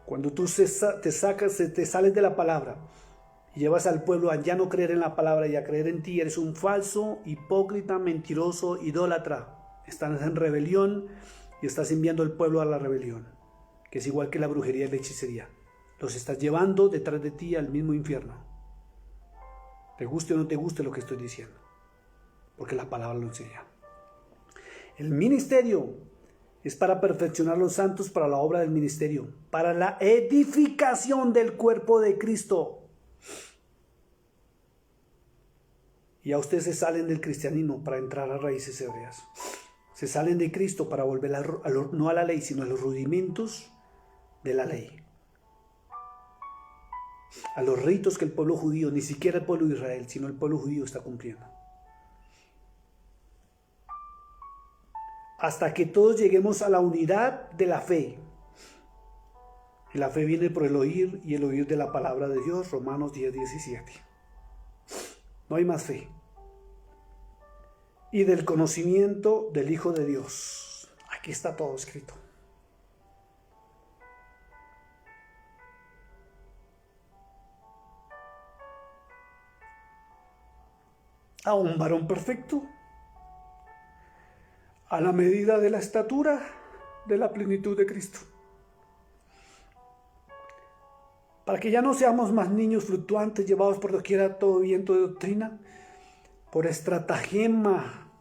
Cuando tú te sales de la palabra y llevas al pueblo a ya no creer en la palabra y a creer en ti, eres un falso, hipócrita, mentiroso, idólatra. Estás en rebelión y estás enviando al pueblo a la rebelión, que es igual que la brujería y la hechicería. Los estás llevando detrás de ti al mismo infierno. Te guste o no te guste lo que estoy diciendo, porque la palabra lo enseña. El ministerio es para perfeccionar los santos para la obra del ministerio, para la edificación del cuerpo de Cristo. Y a ustedes se salen del cristianismo para entrar a raíces hebreas. Se salen de Cristo para volver no a la ley, sino a los rudimentos de la ley. A los ritos que el pueblo judío, ni siquiera el pueblo de Israel, sino el pueblo judío está cumpliendo. Hasta que todos lleguemos a la unidad de la fe. Y la fe viene por el oír y el oír de la palabra de Dios, Romanos 10:17. No hay más fe. Y del conocimiento del Hijo de Dios. Aquí está todo escrito. A un varón perfecto, a la medida de la estatura de la plenitud de Cristo. Para que ya no seamos más niños fluctuantes, llevados por doquiera a todo viento de doctrina, por estratagema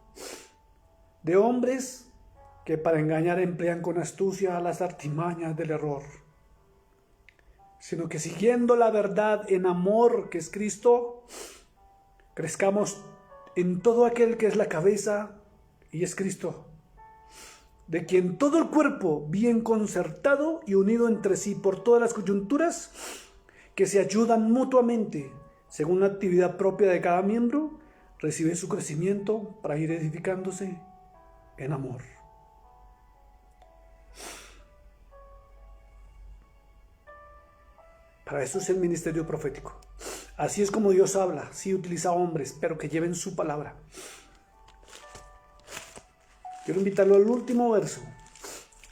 de hombres que para engañar emplean con astucia las artimañas del error, sino que siguiendo la verdad en amor, que es Cristo, crezcamos en todo aquel que es la cabeza y es Cristo, de quien todo el cuerpo, bien concertado y unido entre sí por todas las coyunturas, que se ayudan mutuamente según la actividad propia de cada miembro, recibe su crecimiento para ir edificándose en amor. Para eso es el ministerio profético. Así es como Dios habla. Sí utiliza hombres, pero que lleven su palabra. Quiero invitarlo al último verso.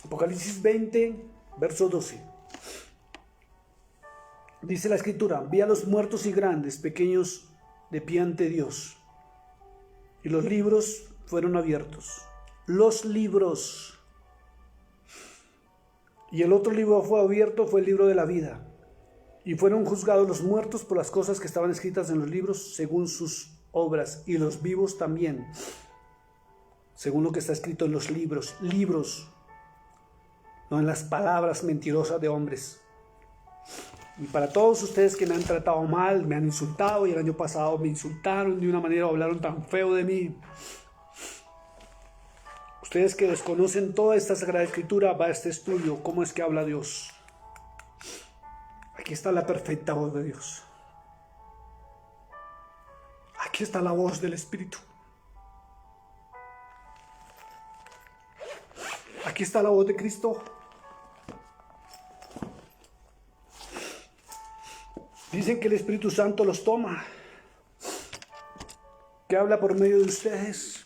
Apocalipsis 20, verso 12. Dice la Escritura: vi a los muertos y grandes, pequeños, de pie ante Dios. Y los libros fueron abiertos. Los libros. Y el otro libro fue abierto, fue el libro de la vida. Y fueron juzgados los muertos por las cosas que estaban escritas en los libros según sus obras, y los vivos también, según lo que está escrito en los libros. Libros, no en las palabras mentirosas de hombres. Y para todos ustedes que me han tratado mal, me han insultado, y el año pasado me insultaron de una manera, hablaron tan feo de mí. Ustedes que desconocen toda esta Sagrada Escritura, va a este estudio, cómo es que habla Dios. Aquí está la perfecta voz de Dios. Aquí está la voz del Espíritu. Aquí está la voz de Cristo. Dicen que el Espíritu Santo los toma, que habla por medio de ustedes.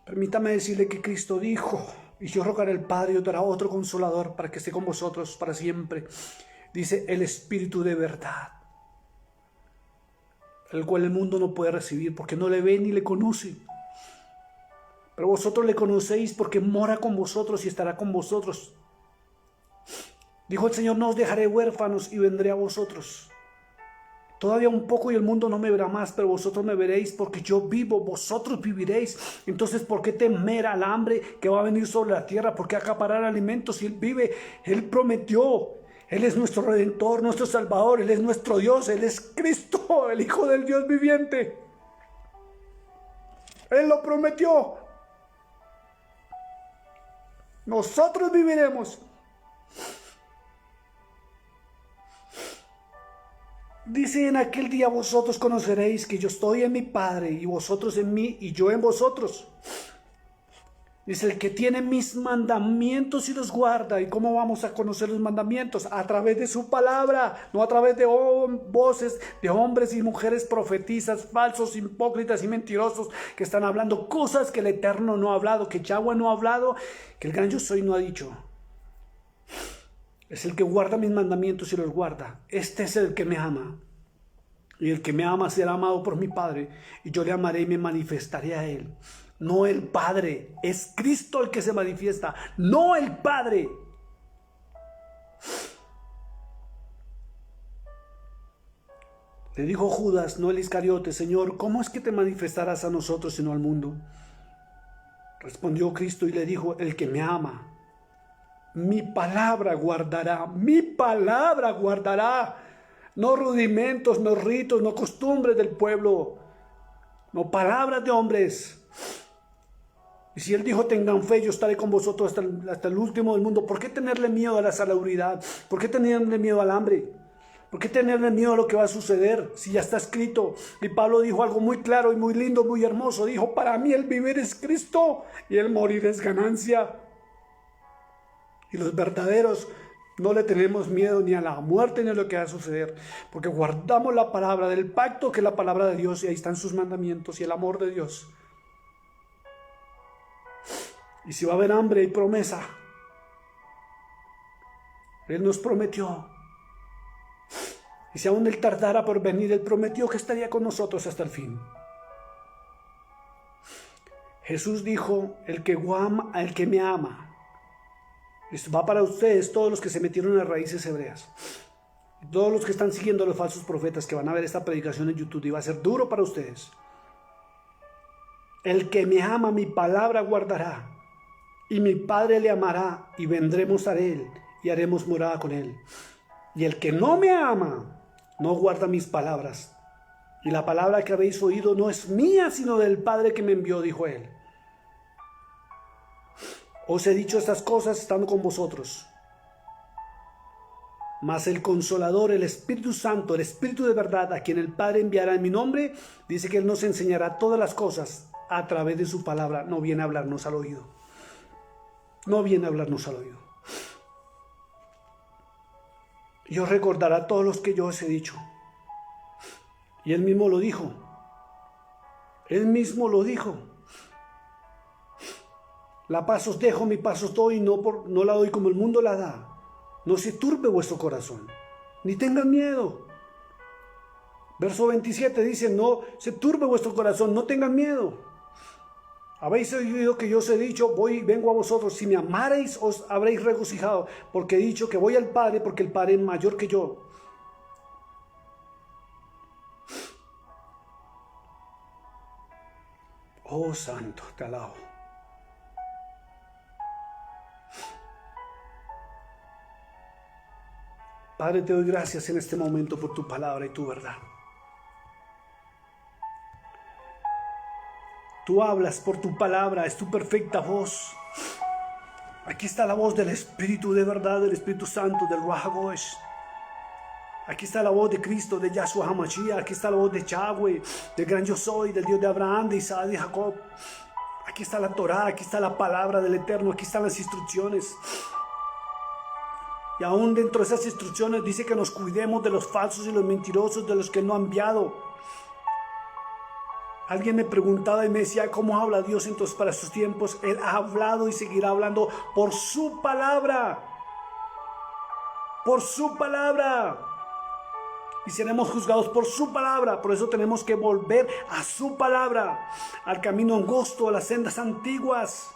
Permítame decirle que Cristo dijo: y yo rogaré al Padre y os dará otro Consolador para que esté con vosotros para siempre. Dice: el Espíritu de verdad, el cual el mundo no puede recibir porque no le ve ni le conoce. Pero vosotros le conocéis porque mora con vosotros y estará con vosotros. Dijo el Señor: no os dejaré huérfanos y vendré a vosotros. Todavía un poco y el mundo no me verá más, pero vosotros me veréis porque yo vivo, vosotros viviréis. Entonces, ¿por qué temer al hambre que va a venir sobre la tierra? ¿Por qué acaparar alimentos si Él vive? Él prometió. Él es nuestro Redentor, nuestro Salvador. Él es nuestro Dios. Él es Cristo, el Hijo del Dios viviente. Él lo prometió. Nosotros viviremos. Dice: en aquel día vosotros conoceréis que yo estoy en mi Padre, y vosotros en mí, y yo en vosotros. Dice, el que tiene mis mandamientos y los guarda. ¿Y cómo vamos a conocer los mandamientos? A través de su palabra, no a través de voces de hombres y mujeres profetizas, falsos, hipócritas y mentirosos, que están hablando cosas que el Eterno no ha hablado, que Yahweh no ha hablado, que el gran yo soy no ha dicho. Es el que guarda mis mandamientos y los guarda. Este es el que me ama. Y el que me ama será amado por mi Padre, y yo le amaré y me manifestaré a él. No el Padre, es Cristo el que se manifiesta, no el Padre. Le dijo Judas, no el Iscariote, Señor, ¿cómo es que te manifestarás a nosotros y no al mundo? Respondió Cristo y le dijo, el que me ama, mi palabra guardará, mi palabra guardará. No rudimentos, no ritos, no costumbres del pueblo, no palabras de hombres. Y si Él dijo, tengan fe, yo estaré con vosotros hasta el último del mundo. ¿Por qué tenerle miedo a la salubridad? ¿Por qué tenerle miedo al hambre? ¿Por qué tenerle miedo a lo que va a suceder si ya está escrito? Y Pablo dijo algo muy claro y muy lindo, muy hermoso. Dijo, para mí el vivir es Cristo y el morir es ganancia. Y los verdaderos no le tenemos miedo ni a la muerte ni a lo que va a suceder, porque guardamos la palabra del pacto, que es la palabra de Dios, y ahí están sus mandamientos y el amor de Dios. Y si va a haber hambre y promesa, Él nos prometió. Y si aún Él tardara por venir, Él prometió que estaría con nosotros hasta el fin. Jesús dijo, el que me ama. Esto va para ustedes, todos los que se metieron en las raíces hebreas. Todos los que están siguiendo a los falsos profetas, que van a ver esta predicación en YouTube, y va a ser duro para ustedes. El que me ama, mi palabra guardará. Y mi Padre le amará, y vendremos a Él, y haremos morada con Él. Y el que no me ama, no guarda mis palabras. Y la palabra que habéis oído no es mía, sino del Padre que me envió, dijo Él. Os he dicho estas cosas estando con vosotros. Mas el Consolador, el Espíritu Santo, el Espíritu de verdad, a quien el Padre enviará en mi nombre, dice que Él nos enseñará todas las cosas a través de su palabra. No viene a hablarnos al oído. No viene a hablarnos al oído. Y os recordará todos los que yo os he dicho. Y Él mismo lo dijo. Él mismo lo dijo. La paz os dejo, mi paz os doy, no la doy como el mundo la da. No se turbe vuestro corazón, ni tengan miedo. Verso 27 dice, no se turbe vuestro corazón, no tengan miedo. Habéis oído que yo os he dicho, vengo a vosotros, si me amareis os habréis regocijado, porque he dicho que voy al Padre, porque el Padre es mayor que yo. Oh Santo, te alabo. Padre, te doy gracias en este momento por tu palabra y tu verdad. Tú hablas por tu palabra, es tu perfecta voz. Aquí está la voz del Espíritu de verdad, del Espíritu Santo, del Ruach HaKodesh. Aquí está la voz de Cristo, de Yahshua HaMashiach. Aquí está la voz de Yahweh, del gran yo soy, del Dios de Abraham, de Isaac, de Jacob. Aquí está la Torá, aquí está la palabra del Eterno, aquí están las instrucciones. Y aún dentro de esas instrucciones dice que nos cuidemos de los falsos y los mentirosos, de los que no han enviado. Alguien me preguntaba y me decía, ¿cómo habla Dios entonces para estos tiempos? Él ha hablado y seguirá hablando por su palabra. Por su palabra. Y seremos juzgados por su palabra. Por eso tenemos que volver a su palabra, al camino angosto, a las sendas antiguas.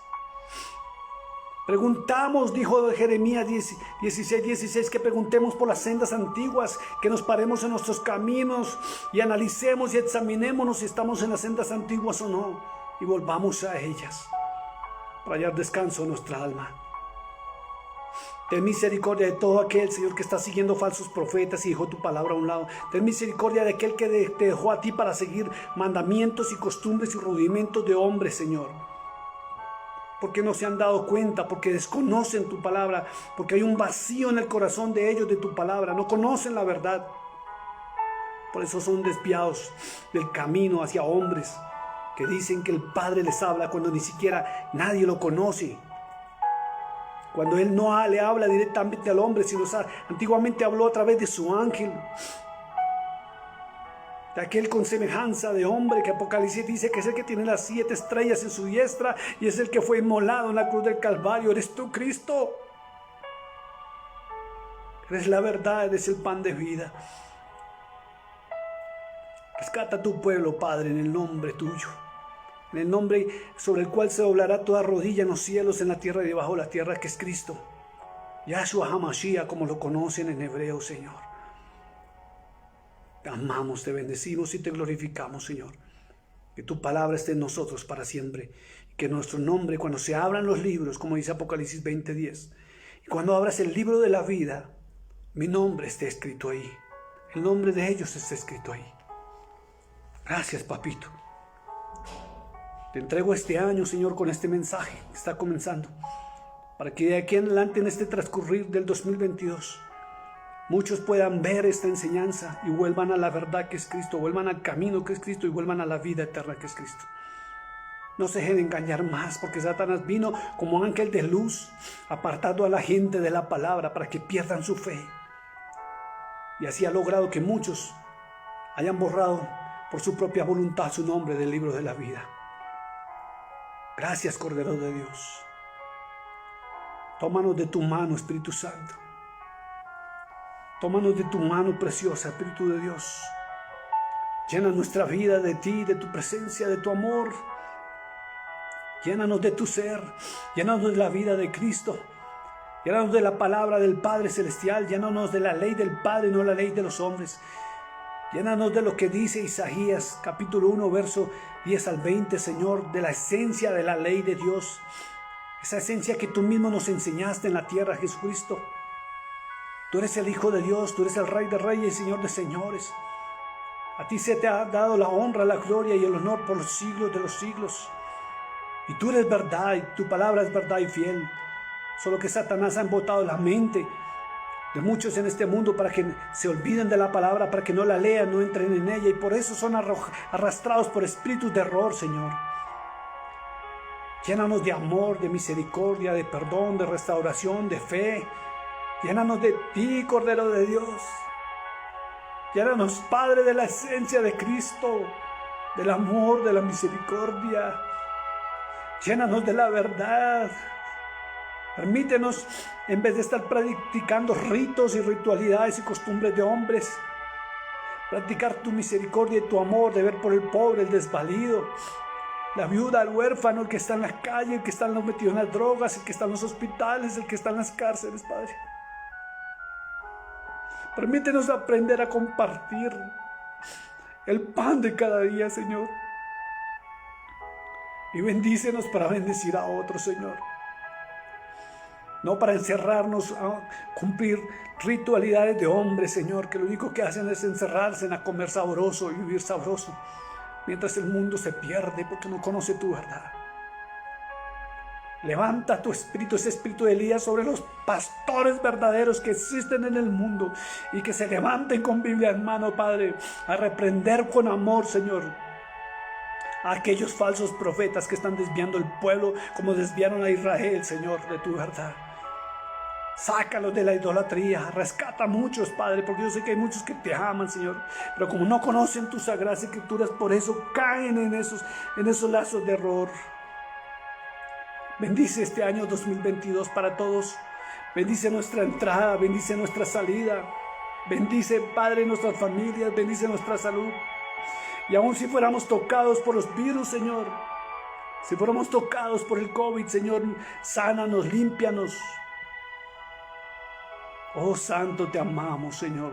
Preguntamos, dijo Jeremías 16, que preguntemos por las sendas antiguas, que nos paremos en nuestros caminos y analicemos y examinémonos si estamos en las sendas antiguas o no, y volvamos a ellas para hallar descanso en nuestra alma. Ten misericordia de todo aquel, Señor, que está siguiendo falsos profetas y dejó tu palabra a un lado. Ten misericordia de aquel que te dejó a ti para seguir mandamientos y costumbres y rudimentos de hombres, Señor. Porque no se han dado cuenta, porque desconocen tu palabra, porque hay un vacío en el corazón de ellos de tu palabra, no conocen la verdad. Por eso son desviados del camino hacia hombres que dicen que el Padre les habla cuando ni siquiera nadie lo conoce. Cuando Él no le habla directamente al hombre, sino antiguamente habló a través de su ángel. De aquel con semejanza de hombre que Apocalipsis dice que es el que tiene las 7 estrellas en su diestra y es el que fue inmolado en la cruz del Calvario. ¿Eres tú, Cristo? Eres la verdad, eres el pan de vida. Rescata a tu pueblo, Padre, en el nombre tuyo. En el nombre sobre el cual se doblará toda rodilla en los cielos, en la tierra y debajo de la tierra, que es Cristo. Yahshua HaMashiach, como lo conocen en hebreo, Señor. Te amamos, te bendecimos y te glorificamos, Señor. Que tu palabra esté en nosotros para siempre. Y que nuestro nombre, cuando se abran los libros, como dice Apocalipsis 20:10, y cuando abras el libro de la vida, mi nombre esté escrito ahí. El nombre de ellos está escrito ahí. Gracias, papito. Te entrego este año, Señor, con este mensaje que está comenzando, para que de aquí en adelante, en este transcurrir del 2022, muchos puedan ver esta enseñanza y vuelvan a la verdad que es Cristo, vuelvan al camino que es Cristo y vuelvan a la vida eterna que es Cristo. No se dejen engañar más, porque Satanás vino como ángel de luz, apartando a la gente de la palabra para que pierdan su fe. Y así ha logrado que muchos hayan borrado por su propia voluntad su nombre del libro de la vida. Gracias, Cordero de Dios. Tómanos de tu mano, Espíritu Santo. Tómanos de tu mano preciosa, Espíritu de Dios. Llena nuestra vida de ti, de tu presencia, de tu amor. Llénanos de tu ser. Llénanos de la vida de Cristo. Llénanos de la palabra del Padre Celestial. Llénanos de la ley del Padre, no la ley de los hombres. Llénanos de lo que dice Isaías, capítulo 1, verso 10 al 20, Señor, de la esencia de la ley de Dios. Esa esencia que tú mismo nos enseñaste en la tierra, Jesucristo. Tú eres el Hijo de Dios, tú eres el Rey de Reyes y Señor de Señores. A ti se te ha dado la honra, la gloria y el honor por los siglos de los siglos. Y tú eres verdad, y tu palabra es verdad y fiel. Solo que Satanás ha embotado la mente de muchos en este mundo para que se olviden de la palabra, para que no la lean, no entren en ella, y por eso son arrastrados por espíritus de error, Señor. Llénanos de amor, de misericordia, de perdón, de restauración, de fe. Llénanos de ti, Cordero de Dios. Llénanos, Padre, de la esencia de Cristo, del amor, de la misericordia. Llénanos de la verdad. Permítenos, en vez de estar practicando ritos y ritualidades y costumbres de hombres, practicar tu misericordia y tu amor, de ver por el pobre, el desvalido, la viuda, el huérfano, el que está en la calle, el que está metido en las drogas, el que está en los hospitales, el que está en las cárceles, Padre. Permítenos aprender a compartir el pan de cada día, Señor. Y bendícenos para bendecir a otros, Señor. No para encerrarnos a cumplir ritualidades de hombres, Señor, que lo único que hacen es encerrarse en a comer sabroso y vivir sabroso, mientras el mundo se pierde porque no conoce tu verdad. Levanta tu espíritu, ese espíritu de Elías, sobre los pastores verdaderos que existen en el mundo y que se levanten con Biblia en mano, Padre, a reprender con amor, Señor, a aquellos falsos profetas que están desviando el pueblo como desviaron a Israel, Señor, de tu verdad. Sácalos de la idolatría, rescata a muchos, Padre, porque yo sé que hay muchos que te aman, Señor, pero como no conocen tus sagradas escrituras, por eso caen en esos lazos de error. Bendice este año 2022 para todos. Bendice nuestra entrada, bendice nuestra salida. Bendice, Padre, nuestras familias, bendice nuestra salud. Y aun si fuéramos tocados por los virus, Señor, si fuéramos tocados por el COVID, Señor, sánanos, límpianos. Oh Santo, te amamos, Señor.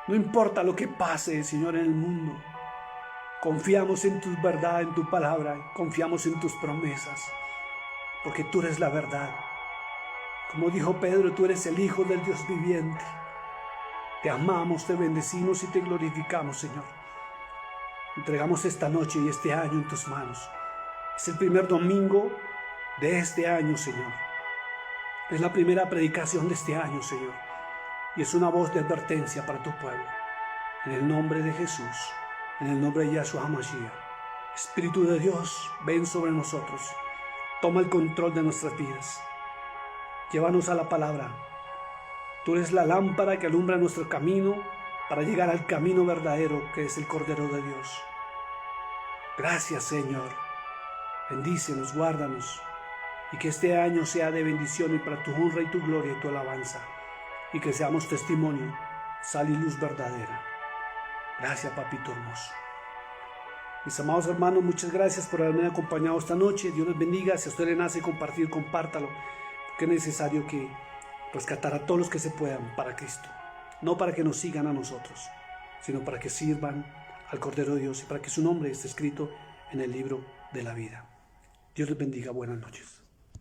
No importa lo que pase, Señor, en el mundo. Confiamos en tu verdad, en tu palabra. Confiamos en tus promesas. Porque tú eres la verdad. Como dijo Pedro, tú eres el Hijo del Dios viviente. Te amamos, te bendecimos y te glorificamos, Señor. Entregamos esta noche y este año en tus manos. Es el primer domingo de este año, Señor. Es la primera predicación de este año, Señor. Y es una voz de advertencia para tu pueblo. En el nombre de Jesús, en el nombre de Yahshua HaMashiach. Espíritu de Dios, ven sobre nosotros. Toma el control de nuestras vidas. Llévanos a la palabra. Tú eres la lámpara que alumbra nuestro camino para llegar al camino verdadero que es el Cordero de Dios. Gracias, Señor. Bendícenos, guárdanos, y que este año sea de bendición y para tu honra y tu gloria y tu alabanza, y que seamos testimonio, sal y luz verdadera. Gracias, papito hermoso. Mis amados hermanos, muchas gracias por haberme acompañado esta noche. Dios les bendiga. Si a usted le nace compartir, compártalo, porque es necesario que rescatar a todos los que se puedan para Cristo. No para que nos sigan a nosotros, sino para que sirvan al Cordero de Dios y para que su nombre esté escrito en el libro de la vida. Dios les bendiga. Buenas noches.